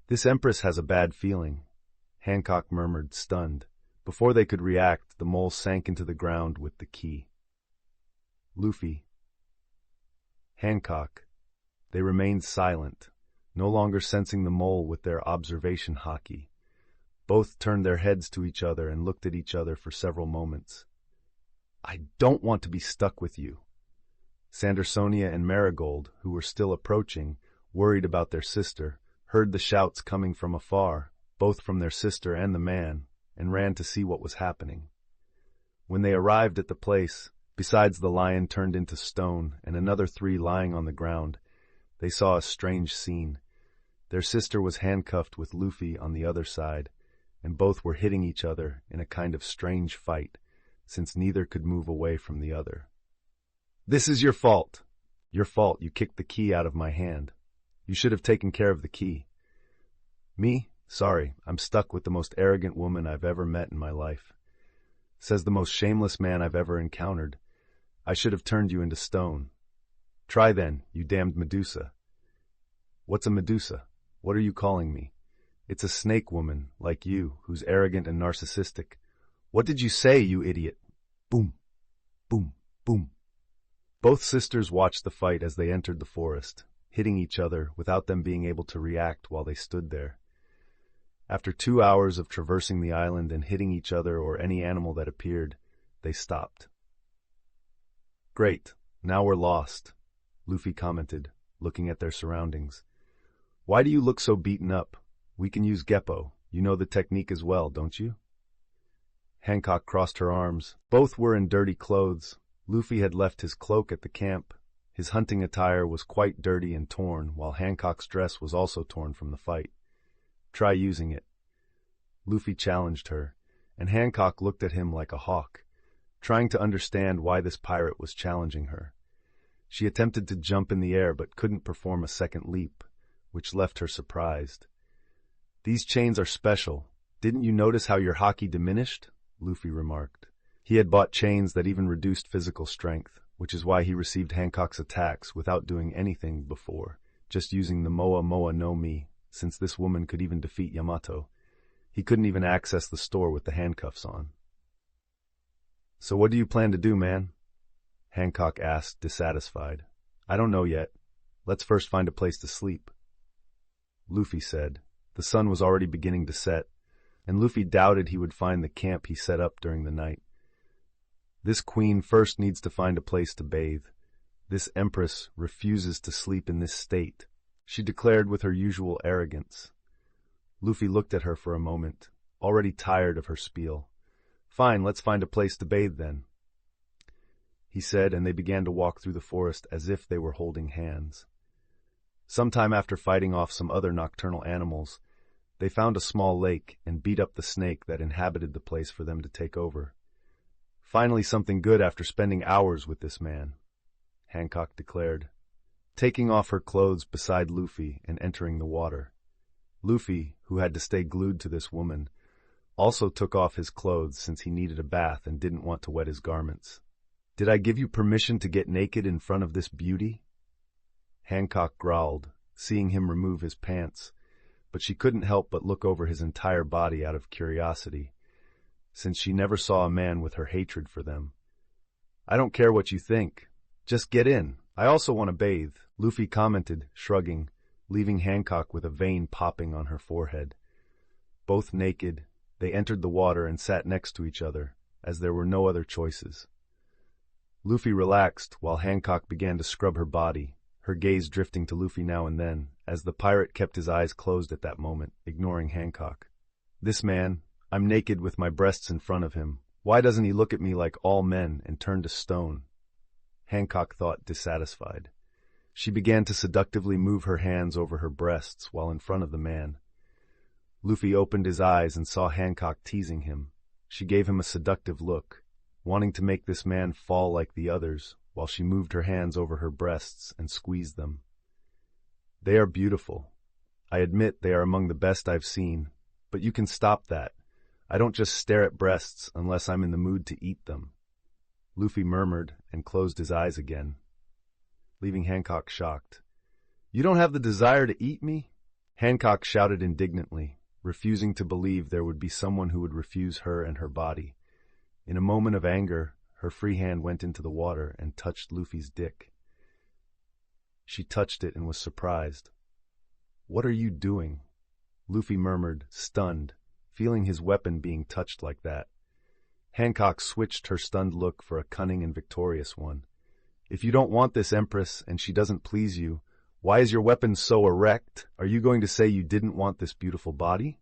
This Empress has a bad feeling. Hancock murmured, stunned. Before they could react, the mole sank into the ground with the key. Luffy. Hancock. They remained silent, no longer sensing the mole with their observation haki. Both turned their heads to each other and looked at each other for several moments. I don't want to be stuck with you. Sandersonia and Marigold, who were still approaching, worried about their sister, heard the shouts coming from afar, both from their sister and the man, and ran to see what was happening. When they arrived at the place, besides the lion turned into stone and another 3 lying on the ground, they saw a strange scene. Their sister was handcuffed with Luffy on the other side, and both were hitting each other in a kind of strange fight, since neither could move away from the other. This is your fault. Your fault. You kicked the key out of my hand. You should have taken care of the key. Me? Sorry, I'm stuck with the most arrogant woman I've ever met in my life. Says the most shameless man I've ever encountered. I should have turned you into stone. Try then, you damned Medusa. What's a Medusa? What are you calling me? It's a snake woman, like you, who's arrogant and narcissistic. What did you say, you idiot? Boom, boom, boom. Both sisters watched the fight as they entered the forest, hitting each other without them being able to react while they stood there. After 2 hours of traversing the island and hitting each other or any animal that appeared, they stopped. Great, now we're lost, Luffy commented, looking at their surroundings. Why do you look so beaten up? We can use Geppo. You know the technique as well, don't you? Hancock crossed her arms. Both were in dirty clothes. Luffy had left his cloak at the camp. His hunting attire was quite dirty and torn, while Hancock's dress was also torn from the fight. Try using it. Luffy challenged her, and Hancock looked at him like a hawk, trying to understand why this pirate was challenging her. She attempted to jump in the air but couldn't perform a second leap, which left her surprised. These chains are special. Didn't you notice how your haki diminished? Luffy remarked. He had bought chains that even reduced physical strength, which is why he received Hancock's attacks without doing anything before, just using the Moa Moa no Mi, since this woman could even defeat Yamato. He couldn't even access the store with the handcuffs on. So what do you plan to do, man? Hancock asked, dissatisfied. I don't know yet. Let's first find a place to sleep. Luffy said. The sun was already beginning to set, and Luffy doubted he would find the camp he set up during the night. This queen first needs to find a place to bathe. This empress refuses to sleep in this state, she declared with her usual arrogance. Luffy looked at her for a moment, already tired of her spiel. "Fine, let's find a place to bathe then," he said, and they began to walk through the forest as if they were holding hands. Sometime after fighting off some other nocturnal animals, they found a small lake and beat up the snake that inhabited the place for them to take over. "Finally something good after spending hours with this man," Hancock declared, taking off her clothes beside Luffy and entering the water. Luffy, who had to stay glued to this woman, also took off his clothes since he needed a bath and didn't want to wet his garments. "Did I give you permission to get naked in front of this beauty?" Hancock growled, seeing him remove his pants, but she couldn't help but look over his entire body out of curiosity, since she never saw a man with her hatred for them. "I don't care what you think. Just get in. I also want to bathe," Luffy commented, shrugging, leaving Hancock with a vein popping on her forehead. Both naked, they entered the water and sat next to each other, as there were no other choices. Luffy relaxed while Hancock began to scrub her body, her gaze drifting to Luffy now and then, as the pirate kept his eyes closed at that moment, ignoring Hancock. "This man, I'm naked with my breasts in front of him. Why doesn't he look at me like all men and turn to stone?" Hancock thought, dissatisfied. She began to seductively move her hands over her breasts while in front of the man. Luffy opened his eyes and saw Hancock teasing him. She gave him a seductive look, wanting to make this man fall like the others, while she moved her hands over her breasts and squeezed them. "They are beautiful. I admit they are among the best I've seen, but you can stop that. I don't just stare at breasts unless I'm in the mood to eat them." Luffy murmured and closed his eyes again, leaving Hancock shocked. "You don't have the desire to eat me?" Hancock shouted indignantly, refusing to believe there would be someone who would refuse her and her body. In a moment of anger, her free hand went into the water and touched Luffy's dick. She touched it and was surprised. "What are you doing?" Luffy murmured, stunned, feeling his weapon being touched like that. Hancock switched her stunned look for a cunning and victorious one. "If you don't want this Empress and she doesn't please you, why is your weapon so erect? Are you going to say you didn't want this beautiful body?"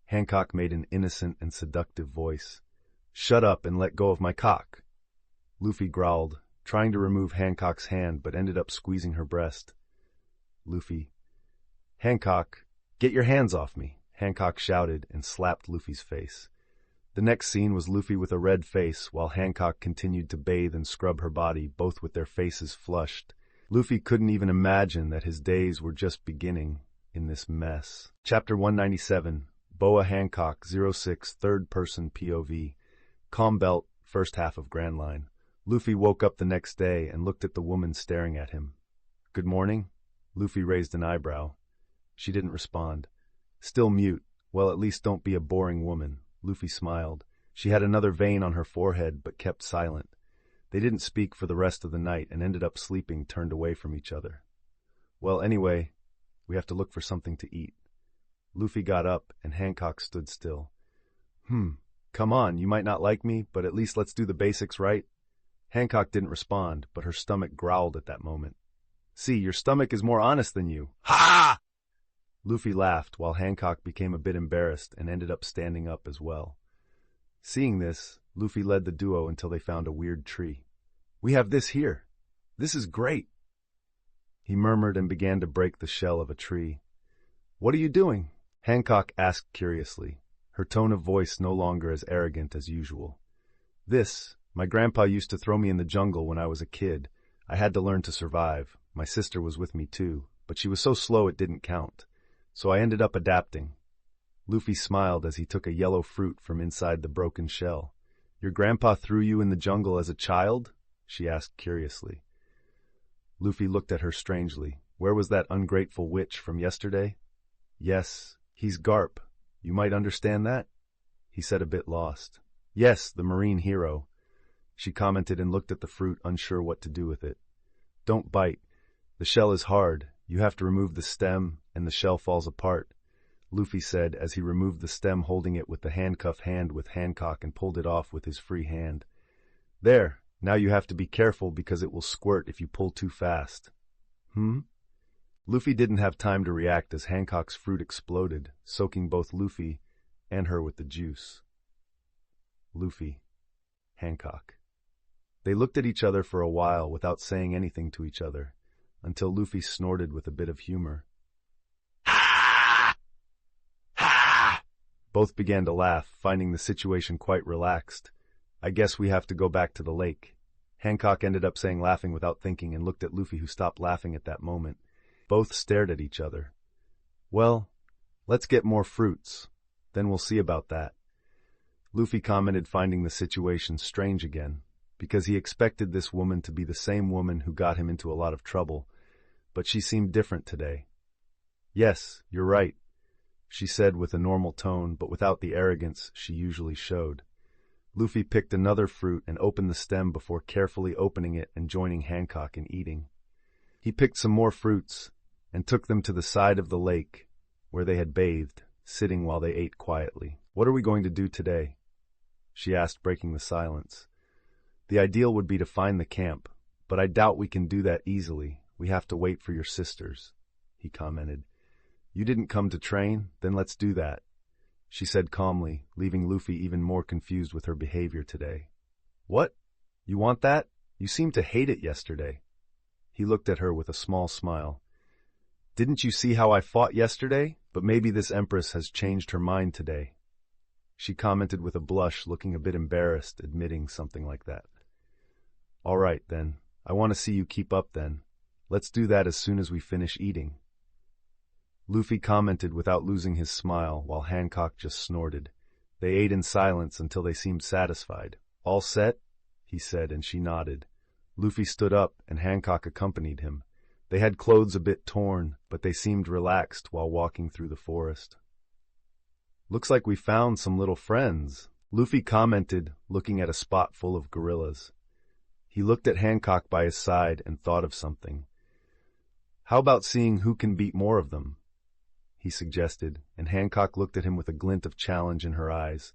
Hancock made an innocent and seductive voice. "Shut up and let go of my cock." Luffy growled, trying to remove Hancock's hand but ended up squeezing her breast. Luffy. "Hancock, get your hands off me," Hancock shouted and slapped Luffy's face. The next scene was Luffy with a red face while Hancock continued to bathe and scrub her body, both with their faces flushed. Luffy couldn't even imagine that his days were just beginning in this mess. Chapter 197, Boa Hancock 06 Third-Person POV. Calm Belt, first half of Grand Line. Luffy woke up the next day and looked at the woman staring at him. "Good morning?" Luffy raised an eyebrow. She didn't respond. Still mute. "Well, at least don't be a boring woman." Luffy smiled. She had another vein on her forehead, but kept silent. They didn't speak for the rest of the night and ended up sleeping turned away from each other. "Well, anyway, we have to look for something to eat." Luffy got up and Hancock stood still. Come on, you might not like me, but at least let's do the basics right." Hancock didn't respond, but her stomach growled at that moment. "See, your stomach is more honest than you." "Ha!" Luffy laughed while Hancock became a bit embarrassed and ended up standing up as well. Seeing this, Luffy led the duo until they found a weird tree. "We have this here. This is great," he murmured and began to break the shell of a tree. "What are you doing?" Hancock asked curiously, her tone of voice no longer as arrogant as usual. My grandpa used to throw me in the jungle when I was a kid. I had to learn to survive. My sister was with me too, but she was so slow it didn't count. So I ended up adapting." Luffy smiled as he took a yellow fruit from inside the broken shell. "Your grandpa threw you in the jungle as a child?" she asked curiously. Luffy looked at her strangely. "Where was that ungrateful witch from yesterday?" "Yes, he's Garp. You might understand that?" he said, a bit lost. "Yes, the marine hero," she commented and looked at the fruit, unsure what to do with it. "Don't bite. The shell is hard. You have to remove the stem, and the shell falls apart," Luffy said as he removed the stem, holding it with the handcuff hand with Hancock and pulled it off with his free hand. "There, now you have to be careful because it will squirt if you pull too fast." Luffy didn't have time to react as Hancock's fruit exploded, soaking both Luffy and her with the juice. Luffy. Hancock. They looked at each other for a while without saying anything to each other, until Luffy snorted with a bit of humor. Ha! Ha! Both began to laugh, finding the situation quite relaxed. I guess we have to go back to the lake. Hancock ended up saying, laughing without thinking, and looked at Luffy, who stopped laughing at that moment. Both stared at each other. Well, let's get more fruits. Then we'll see about that. Luffy commented, finding the situation strange again, because he expected this woman to be the same woman who got him into a lot of trouble, but she seemed different today. Yes, you're right, she said with a normal tone, but without the arrogance she usually showed. Luffy picked another fruit and opened the stem before carefully opening it and joining Hancock in eating. He picked some more fruits and took them to the side of the lake where they had bathed, sitting while they ate quietly. What are we going to do today? She asked, breaking the silence. The ideal would be to find the camp, but I doubt we can do that easily. We have to wait for your sisters, he commented. You didn't come to train? Then let's do that, she said calmly, leaving Luffy even more confused with her behavior today. What? You want that? You seemed to hate it yesterday. He looked at her with a small smile. Didn't you see how I fought yesterday? But maybe this empress has changed her mind today, she commented with a blush, looking a bit embarrassed, admitting something like that. All right, then. I want to see you keep up then. Let's do that as soon as we finish eating. Luffy commented without losing his smile, while Hancock just snorted. They ate in silence until they seemed satisfied. All set? He said, and she nodded. Luffy stood up, and Hancock accompanied him. They had clothes a bit torn, but they seemed relaxed while walking through the forest. Looks like we found some little friends, Luffy commented, looking at a spot full of gorillas. He looked at Hancock by his side and thought of something. How about seeing who can beat more of them? He suggested, and Hancock looked at him with a glint of challenge in her eyes.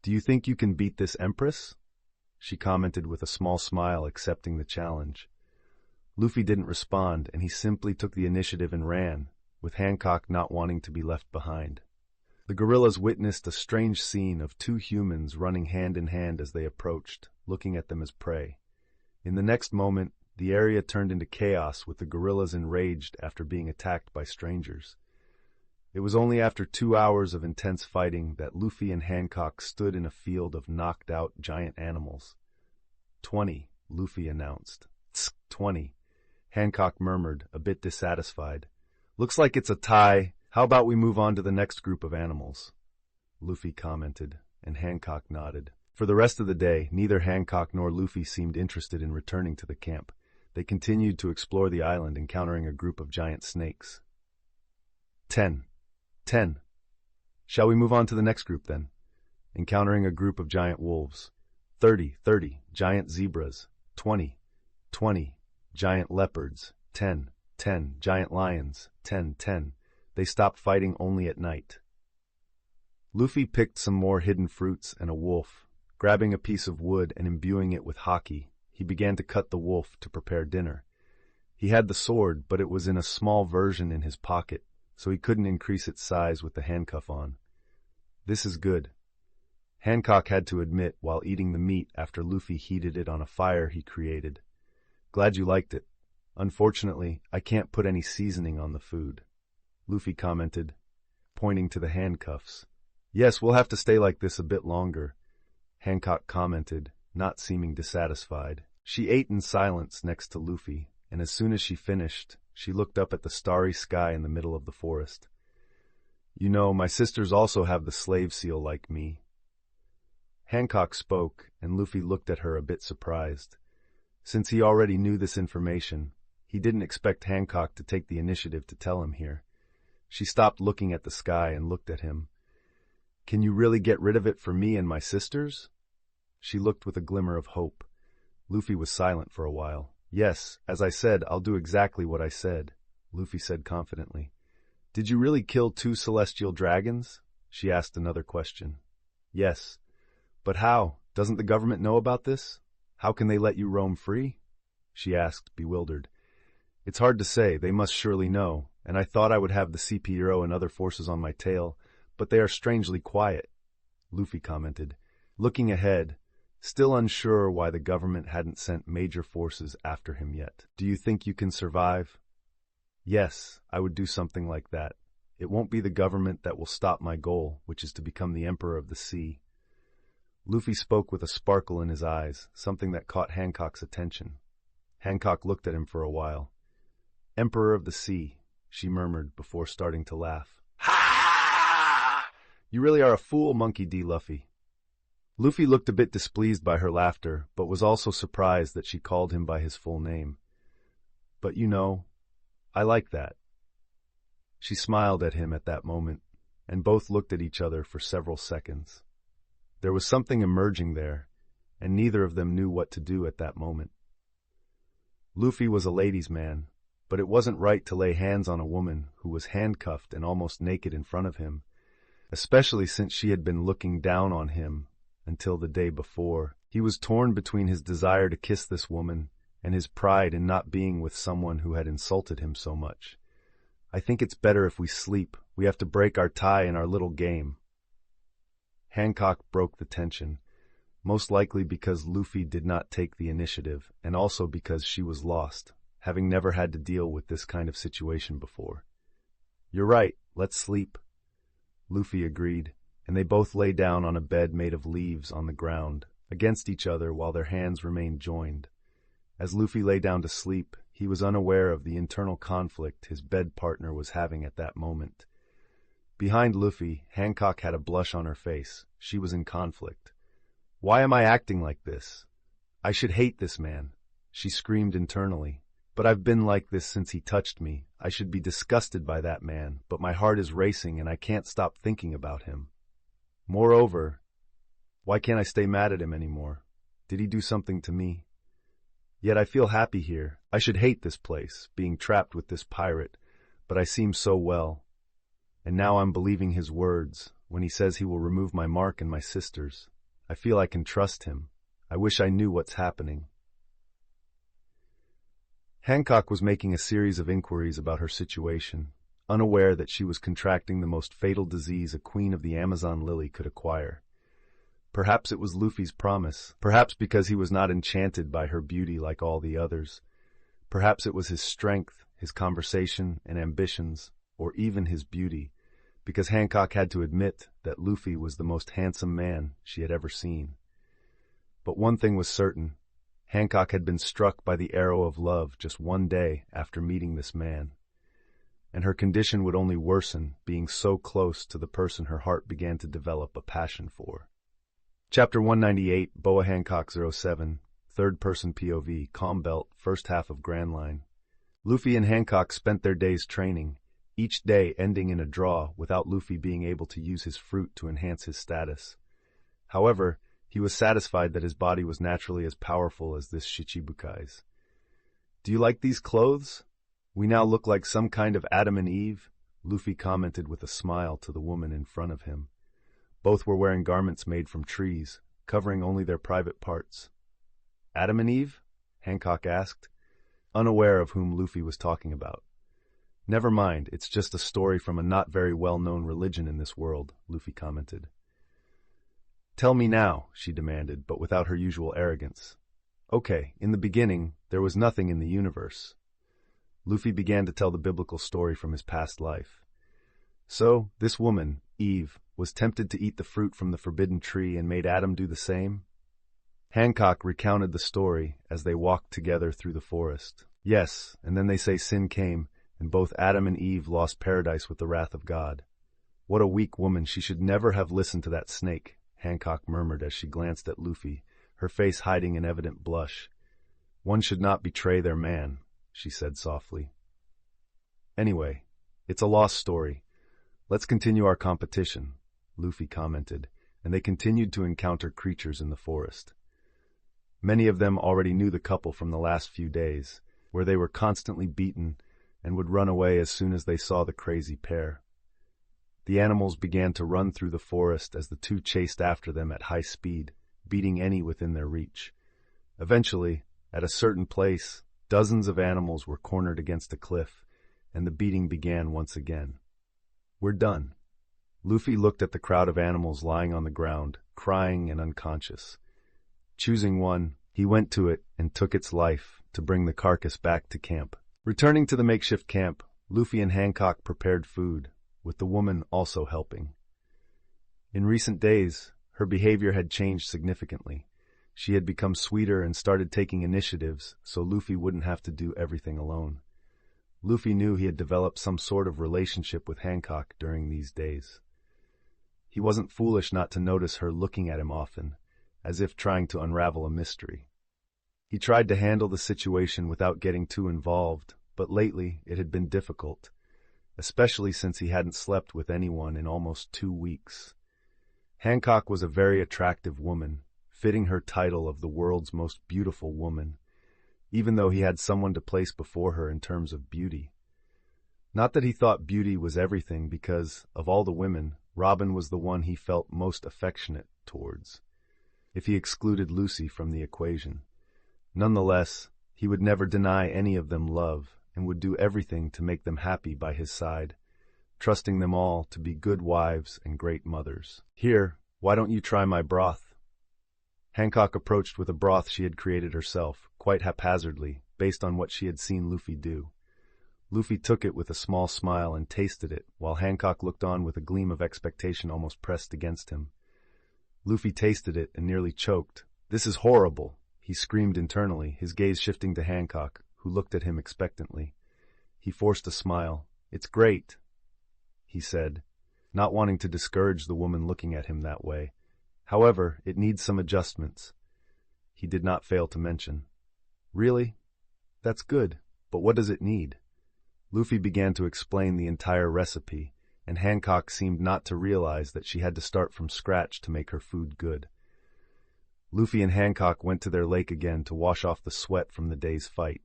Do you think you can beat this empress? She commented with a small smile, accepting the challenge. Luffy didn't respond, and he simply took the initiative and ran, with Hancock not wanting to be left behind. The gorillas witnessed a strange scene of two humans running hand in hand as they approached, looking at them as prey. In the next moment, the area turned into chaos, with the gorillas enraged after being attacked by strangers. It was only after 2 hours of intense fighting that Luffy and Hancock stood in a field of knocked-out giant animals. 20, Luffy announced. 20. Hancock murmured, a bit dissatisfied. Looks like it's a tie. How about we move on to the next group of animals? Luffy commented, and Hancock nodded. For the rest of the day, neither Hancock nor Luffy seemed interested in returning to the camp. They continued to explore the island, encountering a group of giant snakes. 10. Shall we move on to the next group then? Encountering a group of giant wolves. 30. Giant zebras. 20. Giant leopards. 10. Giant lions. 10. They stopped fighting only at night. Luffy picked some more hidden fruits and a wolf. Grabbing a piece of wood and imbuing it with haki, he began to cut the wolf to prepare dinner. He had the sword, but it was in a small version in his pocket, so he couldn't increase its size with the handcuff on. This is good, Hancock had to admit while eating the meat after Luffy heated it on a fire he created. Glad you liked it. Unfortunately, I can't put any seasoning on the food, Luffy commented, pointing to the handcuffs. Yes, we'll have to stay like this a bit longer, Hancock commented, not seeming dissatisfied. She ate in silence next to Luffy, and as soon as she finished, she looked up at the starry sky in the middle of the forest. You know, my sisters also have the slave seal like me. Hancock spoke, and Luffy looked at her a bit surprised. Since he already knew this information, he didn't expect Hancock to take the initiative to tell him here. She stopped looking at the sky and looked at him. Can you really get rid of it for me and my sisters? She looked with a glimmer of hope. Luffy was silent for a while. Yes, as I said, I'll do exactly what I said, Luffy said confidently. Did you really kill 2 celestial dragons? She asked another question. Yes. But how? Doesn't the government know about this? How can they let you roam free? She asked, bewildered. It's hard to say, they must surely know, and I thought I would have the CPRO and other forces on my tail, but they are strangely quiet, Luffy commented, looking ahead, still unsure why the government hadn't sent major forces after him yet. Do you think you can survive? Yes, I would do something like that. It won't be the government that will stop my goal, which is to become the Emperor of the Sea. Luffy spoke with a sparkle in his eyes, something that caught Hancock's attention. Hancock looked at him for a while. Emperor of the Sea, she murmured before starting to laugh. Ha! You really are a fool, Monkey D. Luffy. Luffy looked a bit displeased by her laughter, but was also surprised that she called him by his full name. But you know, I like that. She smiled at him at that moment, and both looked at each other for several seconds. There was something emerging there, and neither of them knew what to do at that moment. Luffy was a ladies' man, but it wasn't right to lay hands on a woman who was handcuffed and almost naked in front of him, especially since she had been looking down on him until the day before. He was torn between his desire to kiss this woman and his pride in not being with someone who had insulted him so much. I think it's better if we sleep. We have to break our tie in our little game. Hancock broke the tension, most likely because Luffy did not take the initiative, and also because she was lost, having never had to deal with this kind of situation before. You're right, let's sleep. Luffy agreed, and they both lay down on a bed made of leaves on the ground, against each other while their hands remained joined. As Luffy lay down to sleep, he was unaware of the internal conflict his bed partner was having at that moment. Behind Luffy, Hancock had a blush on her face. She was in conflict. Why am I acting like this? I should hate this man, she screamed internally. But I've been like this since he touched me. I should be disgusted by that man, but my heart is racing and I can't stop thinking about him. Moreover, why can't I stay mad at him anymore? Did he do something to me? Yet I feel happy here. I should hate this place, being trapped with this pirate, but I seem so well. And now I'm believing his words, when he says he will remove my mark and my sister's. I feel I can trust him. I wish I knew what's happening. Hancock was making a series of inquiries about her situation, unaware that she was contracting the most fatal disease a queen of the Amazon lily could acquire. Perhaps it was Luffy's promise, perhaps because he was not enchanted by her beauty like all the others. Perhaps it was his strength, his conversation and ambitions, or even his beauty, because Hancock had to admit that Luffy was the most handsome man she had ever seen. But one thing was certain. Hancock had been struck by the arrow of love just one day after meeting this man, and her condition would only worsen being so close to the person her heart began to develop a passion for. Chapter 198, Boa Hancock 07, Third-Person POV, Calm Belt, First Half of Grand Line. Luffy and Hancock spent their days training, each day ending in a draw without Luffy being able to use his fruit to enhance his status. However, he was satisfied that his body was naturally as powerful as this Shichibukai's. Do you like these clothes? We now look like some kind of Adam and Eve, Luffy commented with a smile to the woman in front of him. Both were wearing garments made from trees, covering only their private parts. Adam and Eve? Hancock asked, unaware of whom Luffy was talking about. Never mind, it's just a story from a not very well-known religion in this world, Luffy commented. Tell me now, she demanded, but without her usual arrogance. Okay, in the beginning, there was nothing in the universe. Luffy began to tell the biblical story from his past life. So, this woman, Eve, was tempted to eat the fruit from the forbidden tree and made Adam do the same? Hancock recounted the story as they walked together through the forest. Yes, and then they say sin came, and both Adam and Eve lost paradise with the wrath of God. What a weak woman, she should never have listened to that snake, Hancock murmured as she glanced at Luffy, her face hiding an evident blush. One should not betray their man, she said softly. Anyway, it's a lost story. Let's continue our competition, Luffy commented, and they continued to encounter creatures in the forest. Many of them already knew the couple from the last few days, where they were constantly beaten and would run away as soon as they saw the crazy pair. The animals began to run through the forest as the two chased after them at high speed, beating any within their reach. Eventually, at a certain place, Dozens of animals were cornered against a cliff, and the beating began once again. "We're done." Luffy looked at the crowd of animals lying on the ground, crying and unconscious. Choosing one, he went to it and took its life to bring the carcass back to camp. Returning to the makeshift camp, Luffy and Hancock prepared food, with the woman also helping. In recent days, her behavior had changed significantly. She had become sweeter and started taking initiatives so Luffy wouldn't have to do everything alone. Luffy knew he had developed some sort of relationship with Hancock during these days. He wasn't foolish not to notice her looking at him often, as if trying to unravel a mystery. He tried to handle the situation without getting too involved, but lately it had been difficult, especially since he hadn't slept with anyone in almost 2 weeks. Hancock was a very attractive woman, fitting her title of the world's most beautiful woman, even though he had someone to place before her in terms of beauty. Not that he thought beauty was everything, because, of all the women, Robin was the one he felt most affectionate towards, if he excluded Lucy from the equation. Nonetheless, he would never deny any of them love and would do everything to make them happy by his side, trusting them all to be good wives and great mothers. "Here, why don't you try my broth?" Hancock approached with a broth she had created herself, quite haphazardly, based on what she had seen Luffy do. Luffy took it with a small smile and tasted it, while Hancock looked on with a gleam of expectation almost pressed against him. Luffy tasted it and nearly choked. "This is horrible," he screamed internally, his gaze shifting to Hancock, who looked at him expectantly. He forced a smile. "It's great," he said, not wanting to discourage the woman looking at him that way. "However, it needs some adjustments," he did not fail to mention. "Really? That's good, but what does it need?" Luffy began to explain the entire recipe, and Hancock seemed not to realize that she had to start from scratch to make her food good. Luffy and Hancock went to their lake again to wash off the sweat from the day's fight.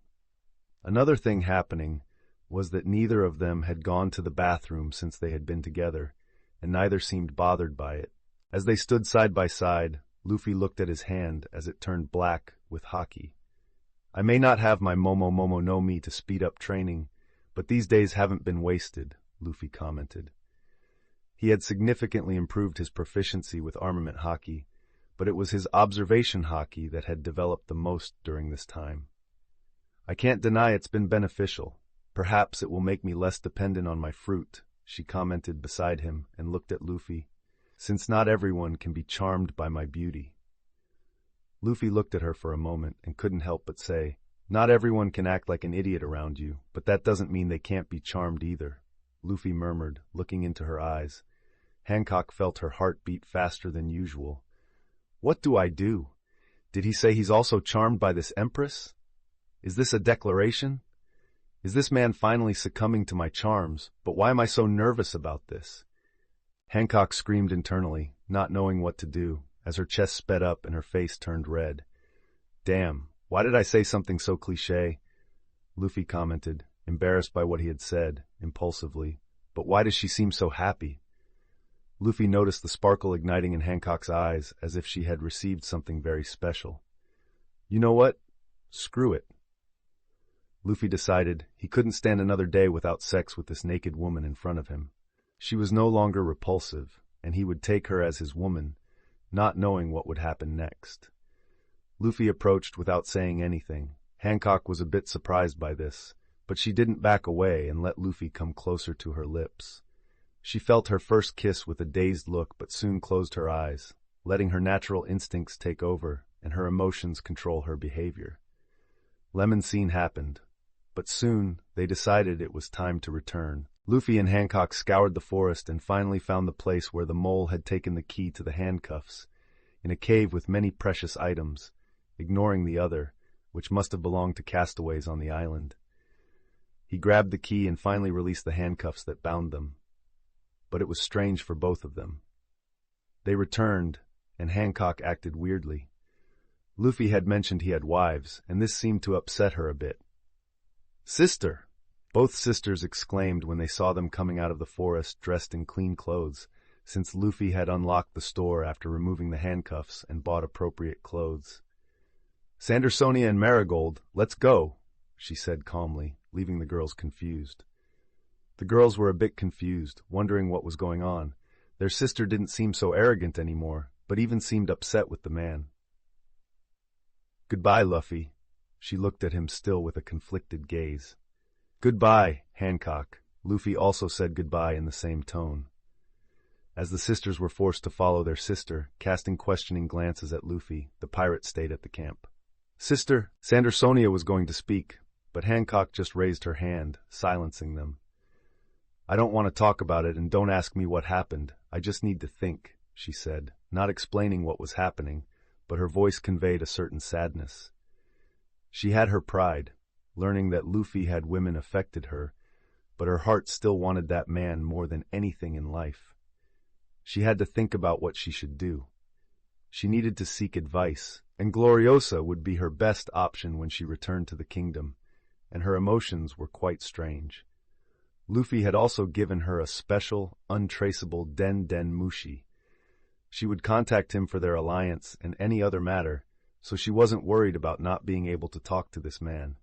Another thing happening was that neither of them had gone to the bathroom since they had been together, and neither seemed bothered by it. As they stood side by side, Luffy looked at his hand as it turned black with haki. "I may not have my Momo no Mi to speed up training, but these days haven't been wasted," Luffy commented. He had significantly improved his proficiency with armament haki, but it was his observation haki that had developed the most during this time. "I can't deny it's been beneficial. Perhaps it will make me less dependent on my fruit," she commented beside him and looked at Luffy, "since not everyone can be charmed by my beauty." Luffy looked at her for a moment and couldn't help but say, "Not everyone can act like an idiot around you, but that doesn't mean they can't be charmed either," Luffy murmured, looking into her eyes. Hancock felt her heart beat faster than usual. "What do I do? Did he say he's also charmed by this empress? Is this a declaration? Is this man finally succumbing to my charms? But why am I so nervous about this?" Hancock screamed internally, not knowing what to do, as her chest sped up and her face turned red. "Damn, why did I say something so cliché?" Luffy commented, embarrassed by what he had said, impulsively. "But why does she seem so happy?" Luffy noticed the sparkle igniting in Hancock's eyes as if she had received something very special. "You know what? Screw it." Luffy decided he couldn't stand another day without sex with this naked woman in front of him. She was no longer repulsive, and he would take her as his woman, not knowing what would happen next. Luffy approached without saying anything. Hancock was a bit surprised by this, but she didn't back away and let Luffy come closer to her lips. She felt her first kiss with a dazed look but soon closed her eyes, letting her natural instincts take over and her emotions control her behavior. Lemon scene happened, but soon they decided it was time to return. Luffy and Hancock scoured the forest and finally found the place where the mole had taken the key to the handcuffs, in a cave with many precious items, ignoring the other, which must have belonged to castaways on the island. He grabbed the key and finally released the handcuffs that bound them. But it was strange for both of them. They returned, and Hancock acted weirdly. Luffy had mentioned he had wives, and this seemed to upset her a bit. "Sister!" Both sisters exclaimed when they saw them coming out of the forest dressed in clean clothes, since Luffy had unlocked the store after removing the handcuffs and bought appropriate clothes. "Sandersonia and Marigold, let's go!" she said calmly, leaving the girls confused. The girls were a bit confused, wondering what was going on. Their sister didn't seem so arrogant anymore, but even seemed upset with the man. "Goodbye, Luffy." She looked at him still with a conflicted gaze. "Goodbye, Hancock." Luffy also said goodbye in the same tone. As the sisters were forced to follow their sister, casting questioning glances at Luffy, the pirate stayed at the camp. "Sister," Sandersonia was going to speak, but Hancock just raised her hand, silencing them. "I don't want to talk about it, and don't ask me what happened. I just need to think," she said, not explaining what was happening, but her voice conveyed a certain sadness. She had her pride, learning that Luffy had women affected her, but her heart still wanted that man more than anything in life. She had to think about what she should do. She needed to seek advice, and Gloriosa would be her best option when she returned to the kingdom, and her emotions were quite strange. Luffy had also given her a special, untraceable Den Den Mushi. She would contact him for their alliance and any other matter, so she wasn't worried about not being able to talk to this man.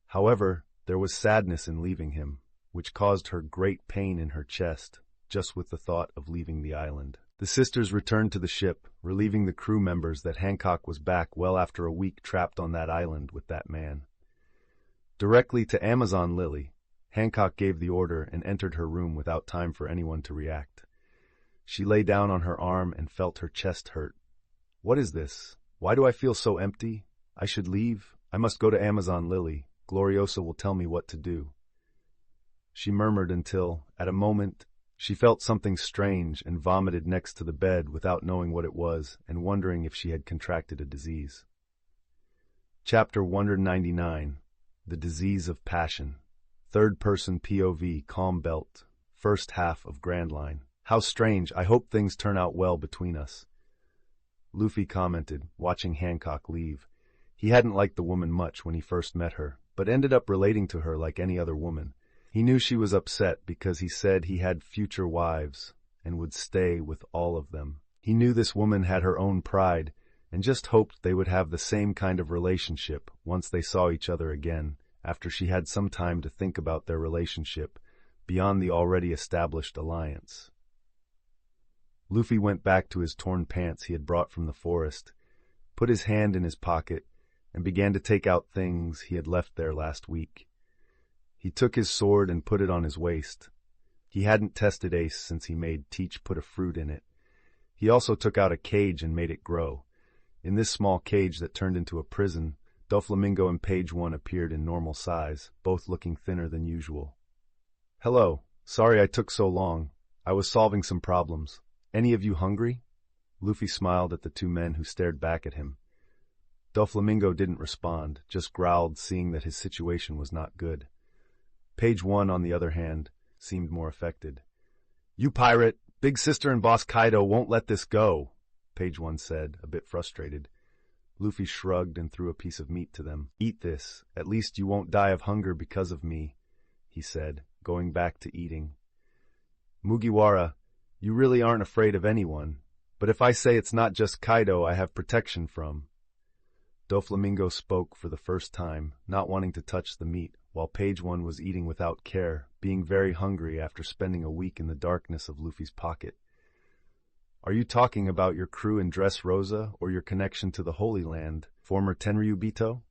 However, there was sadness in leaving him, which caused her great pain in her chest, just with the thought of leaving the island. The sisters returned to the ship, relieving the crew members that Hancock was back well after a week trapped on that island with that man. Directly to Amazon Lily, Hancock gave the order and entered her room without time for anyone to react. She lay down on her arm and felt her chest hurt. "What is this? Why do I feel so empty? I should leave. I must go to Amazon Lily. Gloriosa will tell me what to do." She murmured until, at a moment, she felt something strange and vomited next to the bed without knowing what it was and wondering if she had contracted a disease. Chapter 199. The Disease of Passion. Third-person POV, Calm Belt. First half of Grand Line. "How strange. I hope things turn out well between us," Luffy commented, watching Hancock leave. He hadn't liked the woman much when he first met her, but ended up relating to her like any other woman. He knew she was upset because he said he had future wives and would stay with all of them. He knew this woman had her own pride and just hoped they would have the same kind of relationship once they saw each other again, after she had some time to think about their relationship beyond the already established alliance. Luffy went back to his torn pants he had brought from the forest, put his hand in his pocket, and began to take out things he had left there last week. He took his sword and put it on his waist. He hadn't tested Ace since he made Teach put a fruit in it. He also took out a cage and made it grow. In this small cage that turned into a prison, Doflamingo and Page 1 appeared in normal size, both looking thinner than usual. "Hello. Sorry I took so long. I was solving some problems. Any of you hungry?" Luffy smiled at the two men who stared back at him. Doflamingo didn't respond, just growled, seeing that his situation was not good. Page 1, on the other hand, seemed more affected. "You pirate! Big Sister and Boss Kaido won't let this go," Page 1 said, a bit frustrated. Luffy shrugged and threw a piece of meat to them. "Eat this. At least you won't die of hunger because of me," he said, going back to eating. "Mugiwara, you really aren't afraid of anyone, but if I say it's not just Kaido I have protection from." Doflamingo spoke for the first time, not wanting to touch the meat, while Page 1 was eating without care, being very hungry after spending a week in the darkness of Luffy's pocket. "Are you talking about your crew in Dressrosa or your connection to the Holy Land, former Tenryubito?"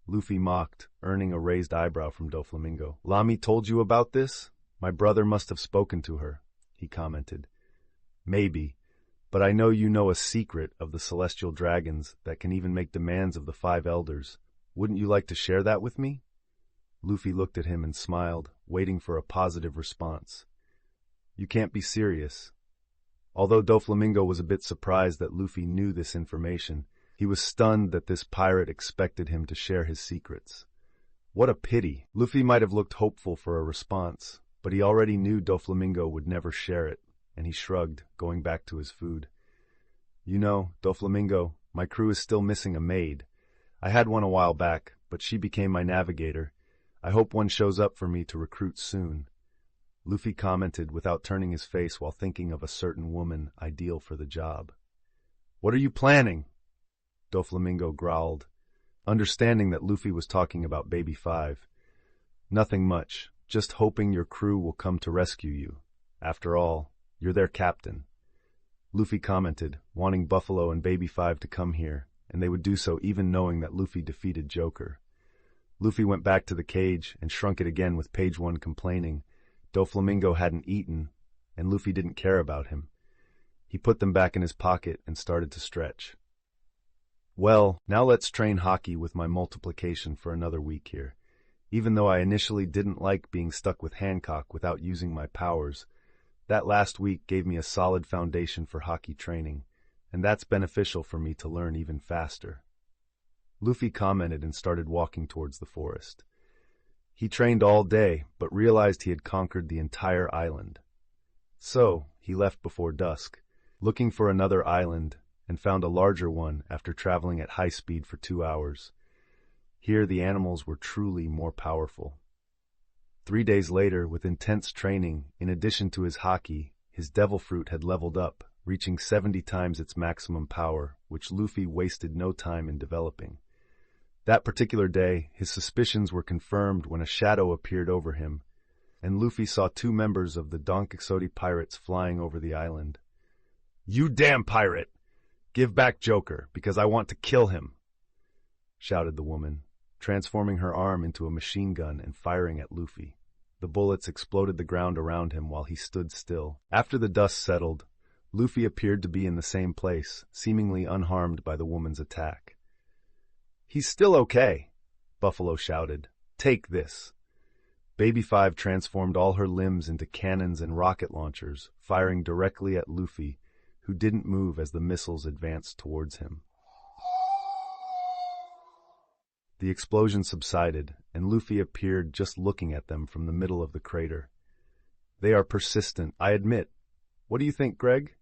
Luffy mocked, earning a raised eyebrow from Doflamingo. "Lami told you about this? My brother must have spoken to her," he commented. "Maybe, but I know you know a secret of the celestial dragons that can even make demands of the 5 elders. Wouldn't you like to share that with me?" Luffy looked at him and smiled, waiting for a positive response. "You can't be serious." Although Doflamingo was a bit surprised that Luffy knew this information, he was stunned that this pirate expected him to share his secrets. What a pity! Luffy might have looked hopeful for a response, but he already knew Doflamingo would never share it, and he shrugged, going back to his food. "You know, Doflamingo, my crew is still missing a maid. I had one a while back, but she became my navigator. I hope one shows up for me to recruit soon," Luffy commented without turning his face while thinking of a certain woman ideal for the job. "What are you planning?" Doflamingo growled. understanding that Luffy was talking about Baby 5. Nothing much, just hoping your crew will come to rescue you. After all, you're their captain. Luffy commented, wanting Buffalo and Baby 5 to come here, and they would do so even knowing that Luffy defeated Joker. Luffy went back to the cage and shrunk it again with Page 1 complaining Doflamingo hadn't eaten, and Luffy didn't care about him. He put them back in his pocket and started to stretch. Well, now let's train hockey with my multiplication for another week here. Even though I initially didn't like being stuck with Hancock without using my powers, that last week gave me a solid foundation for hockey training, and that's beneficial for me to learn even faster. Luffy commented and started walking towards the forest. He trained all day, but realized he had conquered the entire island. So, he left before dusk, looking for another island, and found a larger one after traveling at high speed for 2 hours. Here the animals were truly more powerful. 3 days later, with intense training, in addition to his hockey, his devil fruit had leveled up, reaching 70 times its maximum power, which Luffy wasted no time in developing. That particular day, his suspicions were confirmed when a shadow appeared over him, and Luffy saw 2 members of the Don Quixote pirates flying over the island. "You damn pirate! Give back Joker, because I want to kill him!" shouted the woman, transforming her arm into a machine gun and firing at Luffy. The bullets exploded the ground around him while he stood still. After the dust settled, Luffy appeared to be in the same place, seemingly unharmed by the woman's attack. "He's still okay," Buffalo shouted. "Take this." Baby 5 transformed all her limbs into cannons and rocket launchers, firing directly at Luffy, who didn't move as the missiles advanced towards him. The explosion subsided, and Luffy appeared just looking at them from the middle of the crater. "They are persistent, I admit. What do you think, Greg?"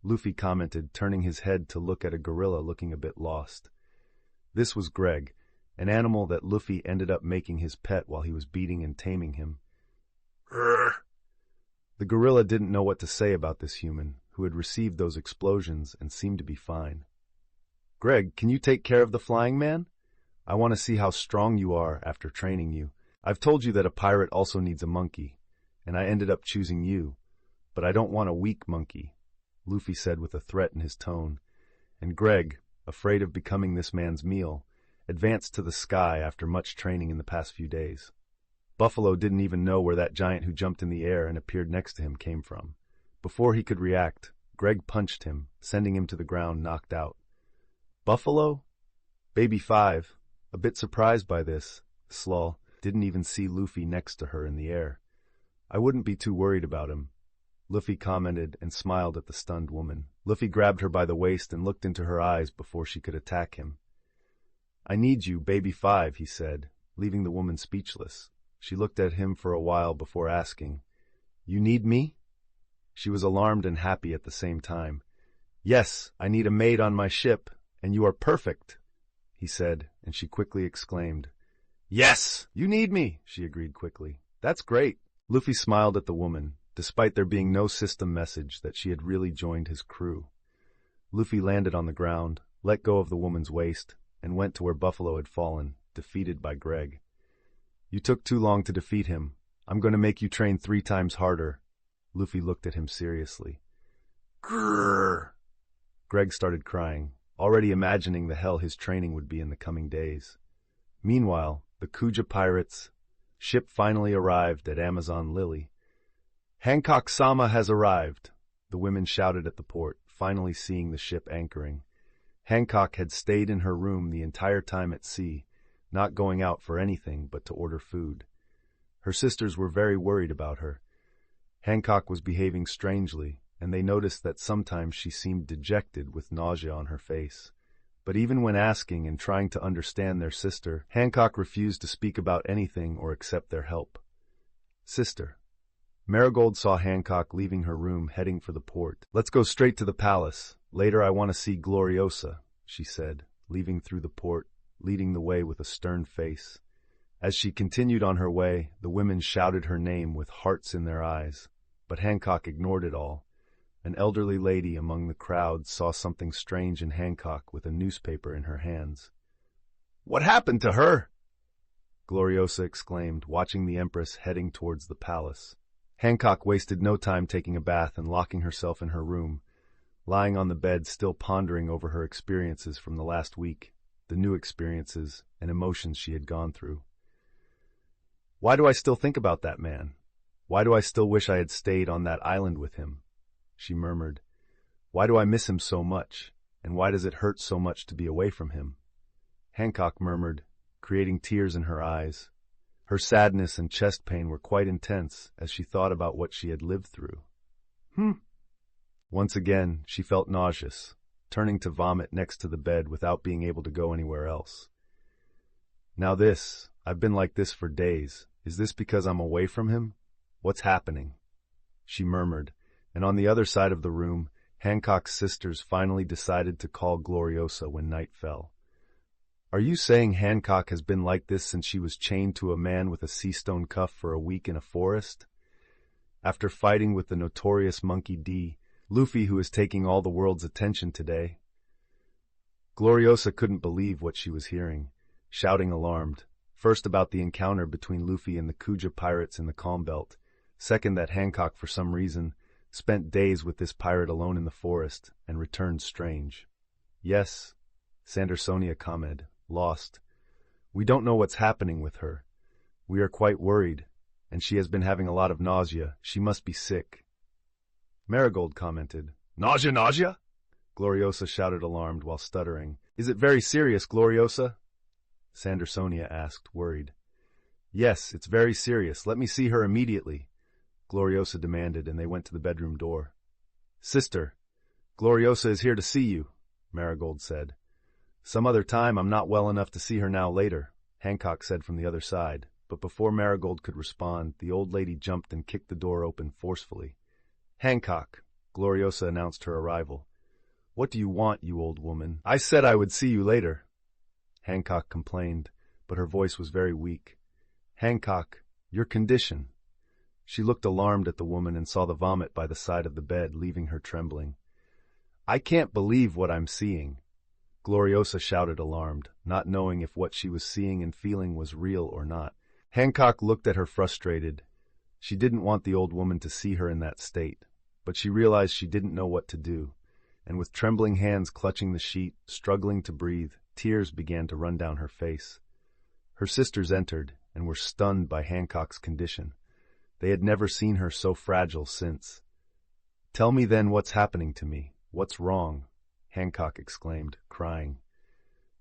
Luffy commented, turning his head to look at a gorilla looking a bit lost. This was Greg, an animal that Luffy ended up making his pet while he was beating and taming him. The gorilla didn't know what to say about this human, who had received those explosions and seemed to be fine. "Greg, can you take care of the flying man? I want to see how strong you are after training you. I've told you that a pirate also needs a monkey, and I ended up choosing you, but I don't want a weak monkey," Luffy said with a threat in his tone, and Greg, afraid of becoming this man's meal, advanced to the sky after much training in the past few days. Buffalo didn't even know where that giant who jumped in the air and appeared next to him came from. Before he could react, Greg punched him, sending him to the ground knocked out. Buffalo? Baby 5, a bit surprised by this, Slaw, didn't even see Luffy next to her in the air. "I wouldn't be too worried about him," Luffy commented and smiled at the stunned woman. Luffy grabbed her by the waist and looked into her eyes before she could attack him. "I need you, Baby 5, he said, leaving the woman speechless. She looked at him for a while before asking, "You need me?" She was alarmed and happy at the same time. "Yes, I need a maid on my ship, and you are perfect," he said, and she quickly exclaimed, "Yes, you need me," she agreed quickly. "That's great." Luffy smiled at the woman, despite there being no system message that she had really joined his crew. Luffy landed on the ground, let go of the woman's waist, and went to where Buffalo had fallen, defeated by Greg. "You took too long to defeat him. I'm going to make you train 3 times harder." Luffy looked at him seriously. "Grrr!" Greg started crying, already imagining the hell his training would be in the coming days. Meanwhile, the Kuja pirates' ship finally arrived at Amazon Lily. "Hancock-sama has arrived," the women shouted at the port, finally seeing the ship anchoring. Hancock had stayed in her room the entire time at sea, not going out for anything but to order food. Her sisters were very worried about her. Hancock was behaving strangely, and they noticed that sometimes she seemed dejected with nausea on her face. But even when asking and trying to understand their sister, Hancock refused to speak about anything or accept their help. "Sister." Marigold saw Hancock leaving her room heading for the port. "Let's go straight to the palace. Later I want to see Gloriosa," she said, leaving through the port, leading the way with a stern face. As she continued on her way, the women shouted her name with hearts in their eyes, but Hancock ignored it all. An elderly lady among the crowd saw something strange in Hancock with a newspaper in her hands. What happened to her? Gloriosa exclaimed, watching the Empress heading towards the palace. Hancock wasted no time taking a bath and locking herself in her room, lying on the bed still pondering over her experiences from the last week, the new experiences and emotions she had gone through. Why do I still think about that man? Why do I still wish I had stayed on that island with him? She murmured. Why do I miss him so much, and why does it hurt so much to be away from him? Hancock murmured, creating tears in her eyes. Her sadness and chest pain were quite intense as she thought about what she had lived through. Once again, she felt nauseous, turning to vomit next to the bed without being able to go anywhere else. Now I've been like this for days. Is this because I'm away from him? What's happening? She murmured, and on the other side of the room, Hancock's sisters finally decided to call Gloriosa when night fell. Are you saying Hancock has been like this since she was chained to a man with a sea-stone cuff for a week in a forest? After fighting with the notorious Monkey D, Luffy, who is taking all the world's attention today? Gloriosa couldn't believe what she was hearing, shouting alarmed. First about the encounter between Luffy and the Kuja pirates in the Calm Belt. Second that Hancock, for some reason, spent days with this pirate alone in the forest and returned strange. Yes, Sandersonia commented, lost. We don't know what's happening with her. We are quite worried, and she has been having a lot of nausea. She must be sick. Marigold commented, Nausea, nausea? Gloriosa shouted alarmed while stuttering. Is it very serious, Gloriosa? Sandersonia asked, worried. Yes, it's very serious. Let me see her immediately, Gloriosa demanded, and they went to the bedroom door. Sister, Gloriosa is here to see you, Marigold said. Some other time. I'm not well enough to see her now later, Hancock said from the other side, but before Marigold could respond, the old lady jumped and kicked the door open forcefully. Hancock, Gloriosa announced her arrival. What do you want, you old woman? I said I would see you later, Hancock complained, but her voice was very weak. Hancock, your condition. She looked alarmed at the woman and saw the vomit by the side of the bed, leaving her trembling. I can't believe what I'm seeing, Gloriosa shouted alarmed, not knowing if what she was seeing and feeling was real or not. Hancock looked at her frustrated. She didn't want the old woman to see her in that state, but she realized she didn't know what to do, and with trembling hands clutching the sheet, struggling to breathe, tears began to run down her face. Her sisters entered and were stunned by Hancock's condition. They had never seen her so fragile since. Tell me then what's happening to me. What's wrong? Hancock exclaimed, crying.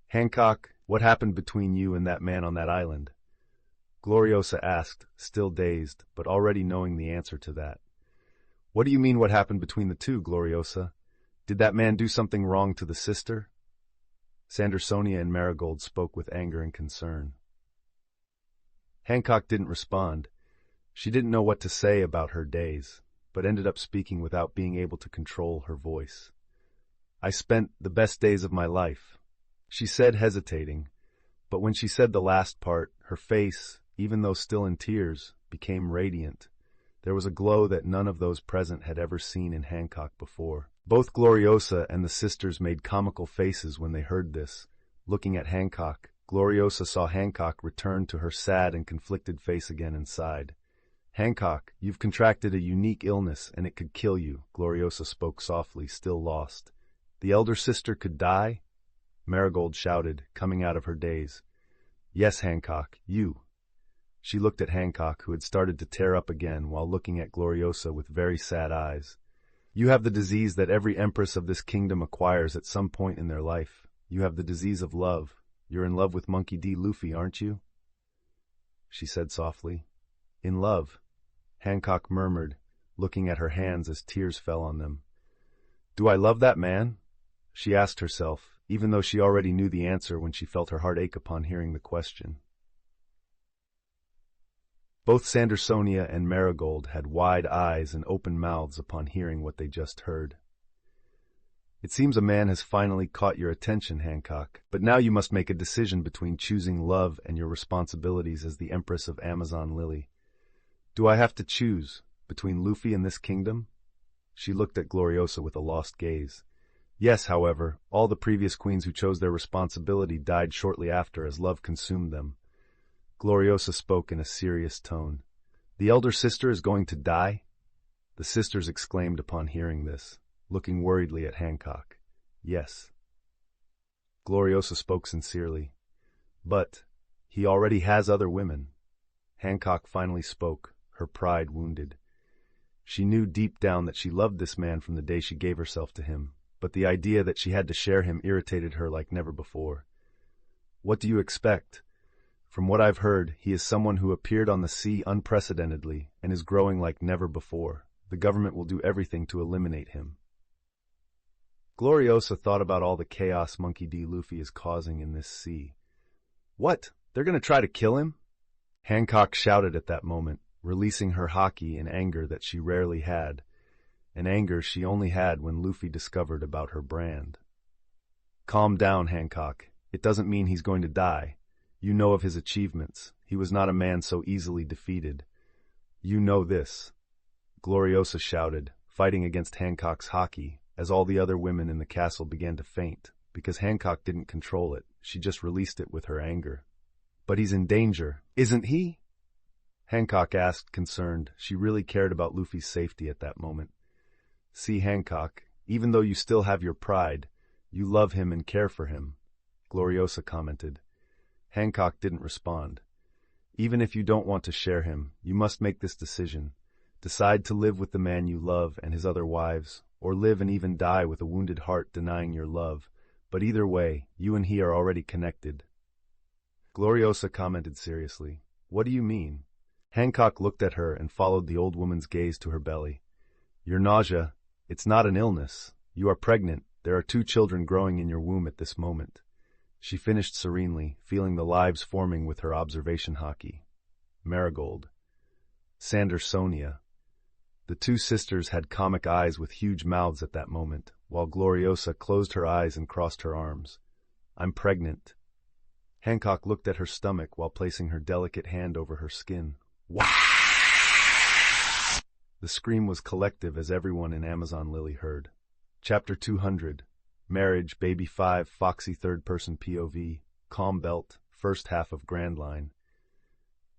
Hancock, what happened between you and that man on that island? Gloriosa asked, still dazed, but already knowing the answer to that. What do you mean what happened between the two, Gloriosa? Did that man do something wrong to the sister? Sandersonia and Marigold spoke with anger and concern. Hancock didn't respond. She didn't know what to say about her days, but ended up speaking without being able to control her voice. I spent the best days of my life, she said, hesitating, but when she said the last part, her face, even though still in tears, became radiant. There was a glow that none of those present had ever seen in Hancock before. Both Gloriosa and the sisters made comical faces when they heard this. Looking at Hancock, Gloriosa saw Hancock return to her sad and conflicted face again and sighed. Hancock, you've contracted a unique illness and it could kill you, Gloriosa spoke softly, still lost. The elder sister could die? Marigold shouted, coming out of her daze. Yes, Hancock, you. She looked at Hancock, who had started to tear up again while looking at Gloriosa with very sad eyes. You have the disease that every empress of this kingdom acquires at some point in their life. You have the disease of love. You're in love with Monkey D. Luffy, aren't you? She said softly. In love, Hancock murmured, looking at her hands as tears fell on them. Do I love that man? She asked herself, even though she already knew the answer when she felt her heart ache upon hearing the question. Both Sandersonia and Marigold had wide eyes and open mouths upon hearing what they just heard. It seems a man has finally caught your attention, Hancock, but now you must make a decision between choosing love and your responsibilities as the Empress of Amazon Lily. Do I have to choose between Luffy and this kingdom? She looked at Gloriosa with a lost gaze. Yes, however, all the previous queens who chose their responsibility died shortly after as love consumed them. Gloriosa spoke in a serious tone. The elder sister is going to die? The sisters exclaimed upon hearing this, looking worriedly at Hancock. Yes. Gloriosa spoke sincerely. But he already has other women. Hancock finally spoke, her pride wounded. She knew deep down that she loved this man from the day she gave herself to him, but the idea that she had to share him irritated her like never before. What do you expect? From what I've heard, he is someone who appeared on the sea unprecedentedly and is growing like never before. The government will do everything to eliminate him. Gloriosa thought about all the chaos Monkey D. Luffy is causing in this sea. What? They're going to try to kill him? Hancock shouted at that moment, releasing her haki in anger that she rarely had, an anger she only had when Luffy discovered about her brand. Calm down, Hancock. It doesn't mean he's going to die. You know of his achievements. He was not a man so easily defeated. You know this. Gloriosa shouted, fighting against Hancock's haki, as all the other women in the castle began to faint, because Hancock didn't control it. She just released it with her anger. But he's in danger, isn't he? Hancock asked, concerned. She really cared about Luffy's safety at that moment. See, Hancock, even though you still have your pride, you love him and care for him, Gloriosa commented. Hancock didn't respond. Even if you don't want to share him, you must make this decision. Decide to live with the man you love and his other wives, or live and even die with a wounded heart denying your love. But either way, you and he are already connected. Gloriosa commented seriously. What do you mean? Hancock looked at her and followed the old woman's gaze to her belly. Your nausea, it's not an illness. You are pregnant. There are 2 children growing in your womb at this moment. She finished serenely, feeling the lives forming with her observation haki. Marigold. Sandersonia. The 2 sisters had comic eyes with huge mouths at that moment, while Gloriosa closed her eyes and crossed her arms. I'm pregnant. Hancock looked at her stomach while placing her delicate hand over her skin. Wow! The scream was collective as everyone in Amazon Lily heard. Chapter 200. Marriage, Baby 5, Foxy Third-Person POV, Calm Belt, First Half of Grand Line.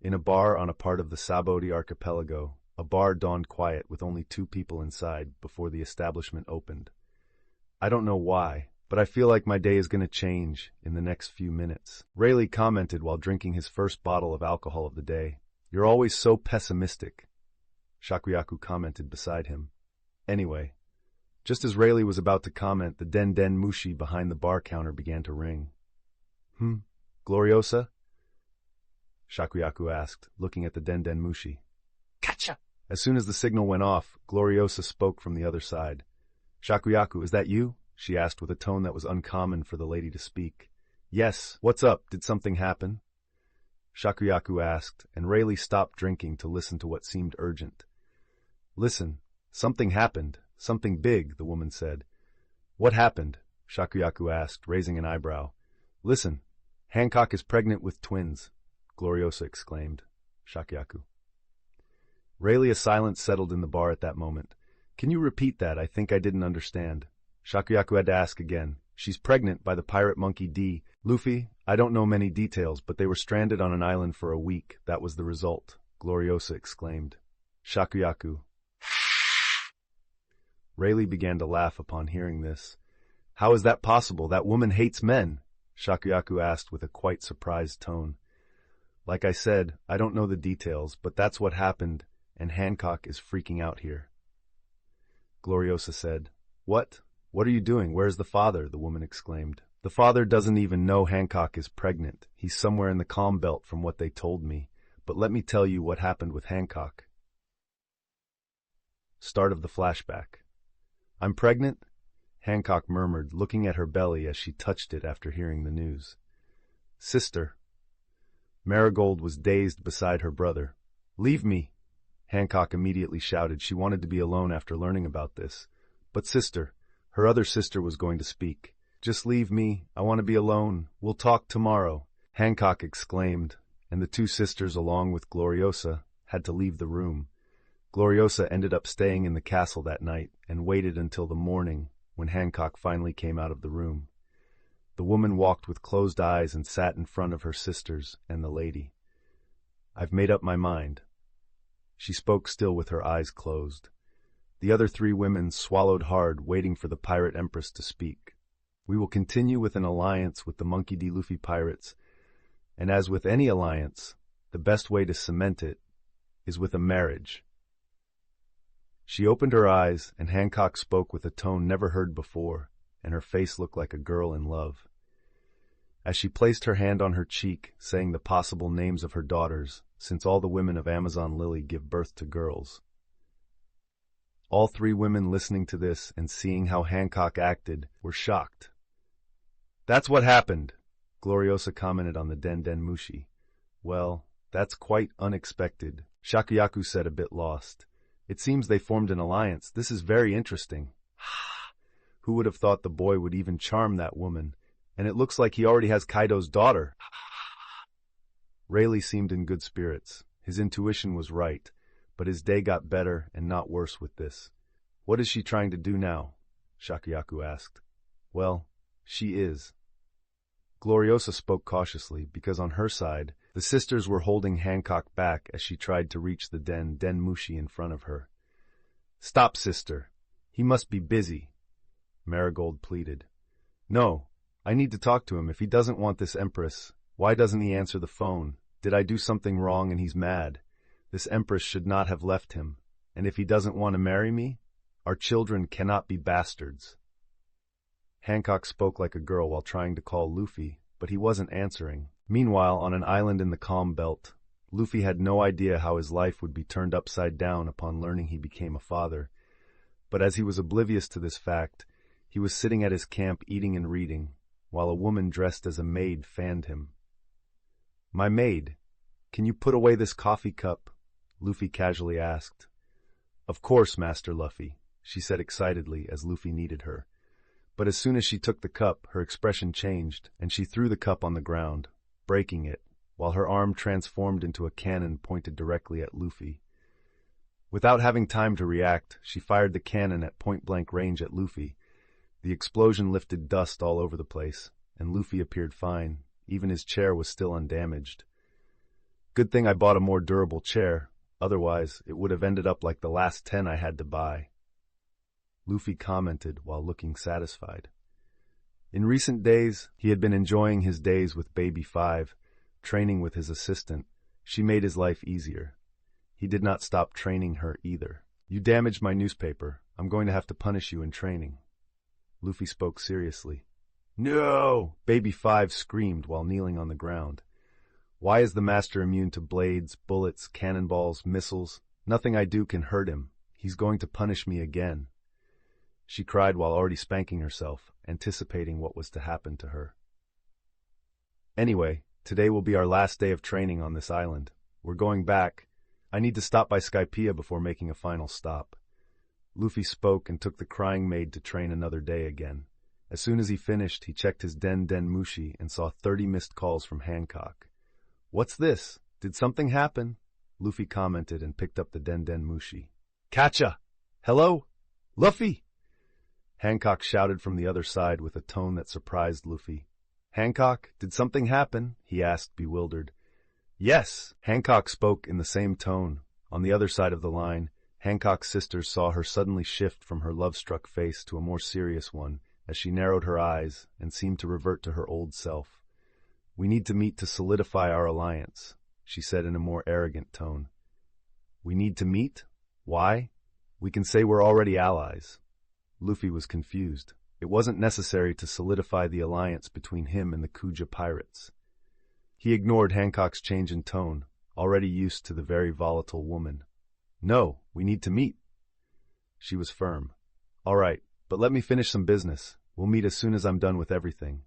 In a bar on a part of the Sabodi archipelago, a bar dawned quiet with only 2 people inside before the establishment opened. I don't know why, but I feel like my day is going to change in the next few minutes. Rayleigh commented while drinking his first bottle of alcohol of the day. You're always so pessimistic. Shakuyaku commented beside him. Anyway, just as Rayleigh was about to comment, the Den Den Mushi behind the bar counter began to ring. Gloriosa? Shakuyaku asked, looking at the Den Den Mushi. Gotcha. As soon as the signal went off, Gloriosa spoke from the other side. Shakuyaku, is that you? She asked with a tone that was uncommon for the lady to speak. Yes, what's up? Did something happen? Shakuyaku asked, and Rayleigh stopped drinking to listen to what seemed urgent. Listen, something happened. Something big, the woman said. What happened? Shakuyaku asked, raising an eyebrow. Listen, Hancock is pregnant with twins, Gloriosa exclaimed. Shakuyaku. Rayleigh, a silence settled in the bar at that moment. Can you repeat that? I think I didn't understand. Shakuyaku had to ask again. She's pregnant by the pirate monkey D. Luffy, I don't know many details, but they were stranded on an island for a week. That was the result, Gloriosa exclaimed. Shakuyaku. Rayleigh began to laugh upon hearing this. How is that possible? That woman hates men, Shakuyaku asked with a quite surprised tone. Like I said, I don't know the details, but that's what happened, and Hancock is freaking out here. Gloriosa said. What? What are you doing? Where's the father? The woman exclaimed. The father doesn't even know Hancock is pregnant. He's somewhere in the calm belt from what they told me. But let me tell you what happened with Hancock. Start of the flashback. I'm pregnant? Hancock murmured, looking at her belly as she touched it after hearing the news. Sister. Marigold was dazed beside her brother. Leave me, Hancock immediately shouted. She wanted to be alone after learning about this. But sister, her other sister was going to speak. Just leave me. I want to be alone. We'll talk tomorrow, Hancock exclaimed, and the 2 sisters, along with Gloriosa, had to leave the room. Gloriosa ended up staying in the castle that night and waited until the morning, when Hancock finally came out of the room. The woman walked with closed eyes and sat in front of her sisters and the lady. "I've made up my mind." She spoke still with her eyes closed. The other three women swallowed hard, waiting for the pirate empress to speak. "We will continue with an alliance with the Monkey D. Luffy pirates, and as with any alliance, the best way to cement it is with a marriage." She opened her eyes, and Hancock spoke with a tone never heard before, and her face looked like a girl in love. As she placed her hand on her cheek, saying the possible names of her daughters, since all the women of Amazon Lily give birth to girls. All three women listening to this and seeing how Hancock acted were shocked. "That's what happened," Gloriosa commented on the Den Den Mushi. "Well, that's quite unexpected," Shakuyaku said, a bit lost. "It seems they formed an alliance. This is very interesting." "Who would have thought the boy would even charm that woman? And it looks like he already has Kaido's daughter." Rayleigh seemed in good spirits. His intuition was right, but his day got better and not worse with this. "What is she trying to do now?" Shakuyaku asked. "Well, she is." Gloriosa spoke cautiously, because on her side, the sisters were holding Hancock back as she tried to reach the Den Den Mushi in front of her. "Stop, sister. He must be busy," Marigold pleaded. "No, I need to talk to him. If he doesn't want this empress, why doesn't he answer the phone? Did I do something wrong and he's mad? This empress should not have left him. And if he doesn't want to marry me, our children cannot be bastards." Hancock spoke like a girl while trying to call Luffy, but he wasn't answering. Meanwhile, on an island in the Calm Belt, Luffy had no idea how his life would be turned upside down upon learning he became a father. But as he was oblivious to this fact, he was sitting at his camp eating and reading, while a woman dressed as a maid fanned him. "My maid, can you put away this coffee cup?" Luffy casually asked. "Of course, Master Luffy," she said excitedly as Luffy needed her. But as soon as she took the cup, her expression changed, and she threw the cup on the ground, breaking it, while her arm transformed into a cannon pointed directly at Luffy. Without having time to react, she fired the cannon at point-blank range at Luffy. The explosion lifted dust all over the place, and Luffy appeared fine. Even his chair was still undamaged. "Good thing I bought a more durable chair, otherwise it would have ended up like the last 10 I had to buy," Luffy commented while looking satisfied. In recent days, he had been enjoying his days with Baby 5, training with his assistant. She made his life easier. He did not stop training her either. "You damaged my newspaper. I'm going to have to punish you in training." Luffy spoke seriously. "No!" Baby 5 screamed while kneeling on the ground. "Why is the master immune to blades, bullets, cannonballs, missiles? Nothing I do can hurt him. He's going to punish me again." She cried while already spanking herself, anticipating what was to happen to her. "Anyway, today will be our last day of training on this island. We're going back. I need to stop by Skypiea before making a final stop." Luffy spoke and took the crying maid to train another day again. As soon as he finished, he checked his Den Den Mushi and saw 30 missed calls from Hancock. "What's this? Did something happen?" Luffy commented and picked up the Den Den Mushi. "Catcha! Hello? Luffy!" Hancock shouted from the other side with a tone that surprised Luffy. "Hancock, did something happen?" he asked, bewildered. "Yes," Hancock spoke in the same tone. On the other side of the line, Hancock's sisters saw her suddenly shift from her love-struck face to a more serious one, as she narrowed her eyes and seemed to revert to her old self. "We need to meet to solidify our alliance," she said in a more arrogant tone. "We need to meet? Why? We can say we're already allies." Luffy was confused. It wasn't necessary to solidify the alliance between him and the Kuja pirates. He ignored Hancock's change in tone, already used to the very volatile woman. "No, we need to meet." She was firm. "All right, but let me finish some business. We'll meet as soon as I'm done with everything."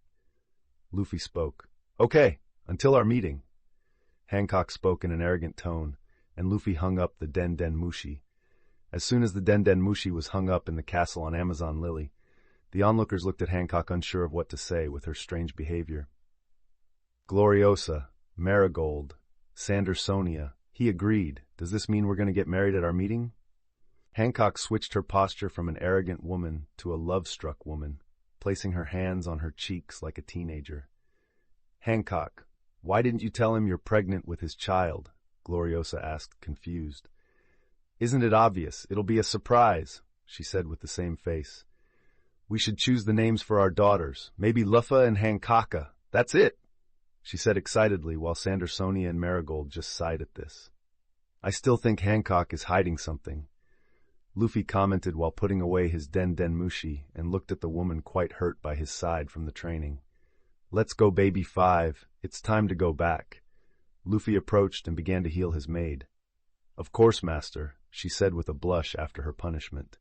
Luffy spoke. "Okay, until our meeting." Hancock spoke in an arrogant tone, and Luffy hung up the Den Den Mushi. As soon as the Den Den Mushi was hung up in the castle on Amazon Lily, the onlookers looked at Hancock unsure of what to say with her strange behavior. "Gloriosa, Marigold, Sandersonia," he agreed. "Does this mean we're going to get married at our meeting?" Hancock switched her posture from an arrogant woman to a love-struck woman, placing her hands on her cheeks like a teenager. Hancock, why didn't you tell him you're pregnant with his child? Gloriosa asked, confused. Isn't it obvious? It'll be a surprise, she said with the same face. We should choose the names for our daughters. Maybe Luffy and Hancocka. That's it, she said excitedly, while Sandersonia and Marigold just sighed at this. I still think Hancock is hiding something, Luffy commented while putting away his Den Mushi and looked at the woman quite hurt by his side from the training. Let's go, baby 5. It's time to go back. Luffy approached and began to heal his maid. Of course, master, she said with a blush after her punishment.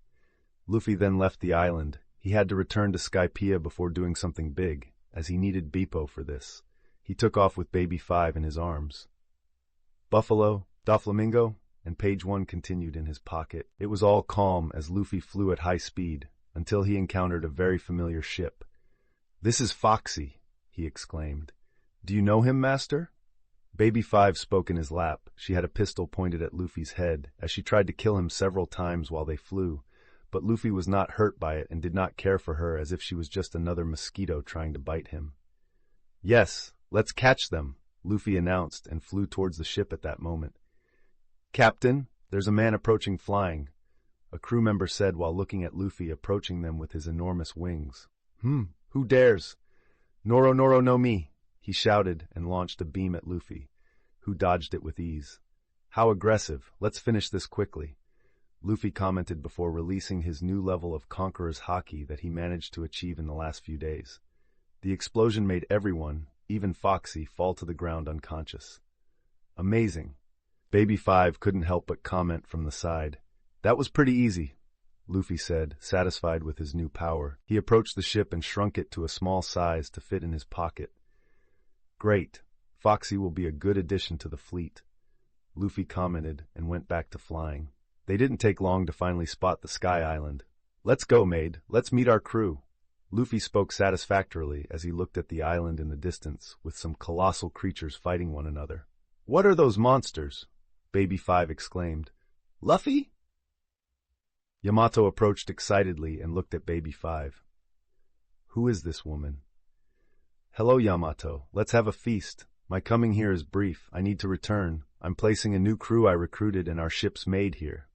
Luffy then left the island. He had to return to Skypiea before doing something big, as he needed Bepo for this. He took off with baby 5 in his arms. Buffalo, Doflamingo, and page 1 continued in his pocket. It was all calm as Luffy flew at high speed, until he encountered a very familiar ship. This is Foxy, he exclaimed. Do you know him, master? Baby 5 spoke in his lap. She had a pistol pointed at Luffy's head, as she tried to kill him several times while they flew, but Luffy was not hurt by it and did not care for her, as if she was just another mosquito trying to bite him. Yes, let's catch them, Luffy announced and flew towards the ship at that moment. Captain, there's a man approaching flying, a crew member said while looking at Luffy approaching them with his enormous wings. Who dares? Noro Noro no mi, he shouted and launched a beam at Luffy, who dodged it with ease. How aggressive, let's finish this quickly, Luffy commented before releasing his new level of Conqueror's Haki that he managed to achieve in the last few days. The explosion made everyone, even Foxy, fall to the ground unconscious. Amazing. Baby 5 couldn't help but comment from the side. That was pretty easy, Luffy said, satisfied with his new power. He approached the ship and shrunk it to a small size to fit in his pocket. Great. Foxy will be a good addition to the fleet, Luffy commented and went back to flying. They didn't take long to finally spot the Sky Island. Let's go, maid. Let's meet our crew. Luffy spoke satisfactorily as he looked at the island in the distance with some colossal creatures fighting one another. What are those monsters? Baby 5 exclaimed. Luffy? Yamato approached excitedly and looked at Baby 5. Who is this woman? Hello, Yamato. Let's have a feast. My coming here is brief. I need to return. I'm placing a new crew I recruited and our ship's maid here.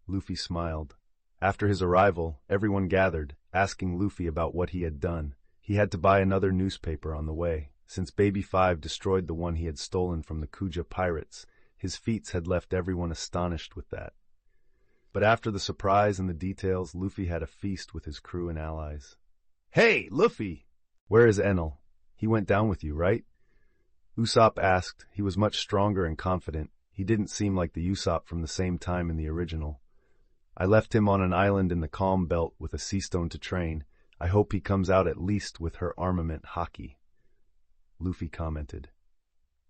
Luffy smiled. After his arrival, everyone gathered, asking Luffy about what he had done. He had to buy another newspaper on the way, since Baby 5 destroyed the one he had stolen from the Kuja pirates. His feats had left everyone astonished with that. But after the surprise and the details, Luffy had a feast with his crew and allies. Hey, Luffy! Where is Enel? He went down with you, right? Usopp asked. He was much stronger and confident. He didn't seem like the Usopp from the same time in the original. I left him on an island in the Calm Belt with a sea stone to train. I hope he comes out at least with her armament Haki, Luffy commented.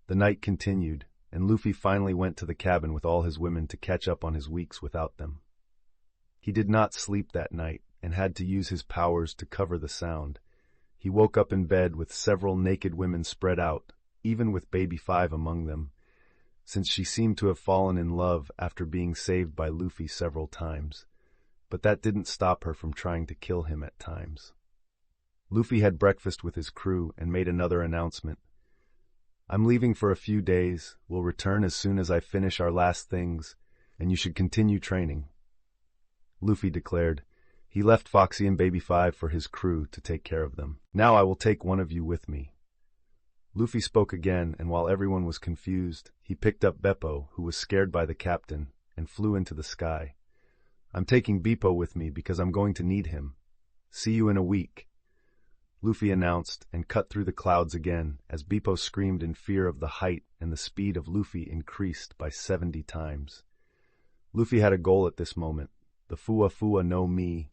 The night continued, and Luffy finally went to the cabin with all his women to catch up on his weeks without them. He did not sleep that night and had to use his powers to cover the sound. He woke up in bed with several naked women spread out, even with Baby 5 among them, since she seemed to have fallen in love after being saved by Luffy several times. But that didn't stop her from trying to kill him at times. Luffy had breakfast with his crew and made another announcement. I'm leaving for a few days. We'll return as soon as I finish our last things, and you should continue training, Luffy declared. He left Foxy and Baby 5 for his crew to take care of them. Now I will take one of you with me. Luffy spoke again, and while everyone was confused, he picked up Beppo, who was scared by the captain, and flew into the sky. I'm taking Bepo with me because I'm going to need him. See you in a week, Luffy announced and cut through the clouds again as Bepo screamed in fear of the height, and the speed of Luffy increased by 70 times. Luffy had a goal at this moment, the Fua Fua no Mi,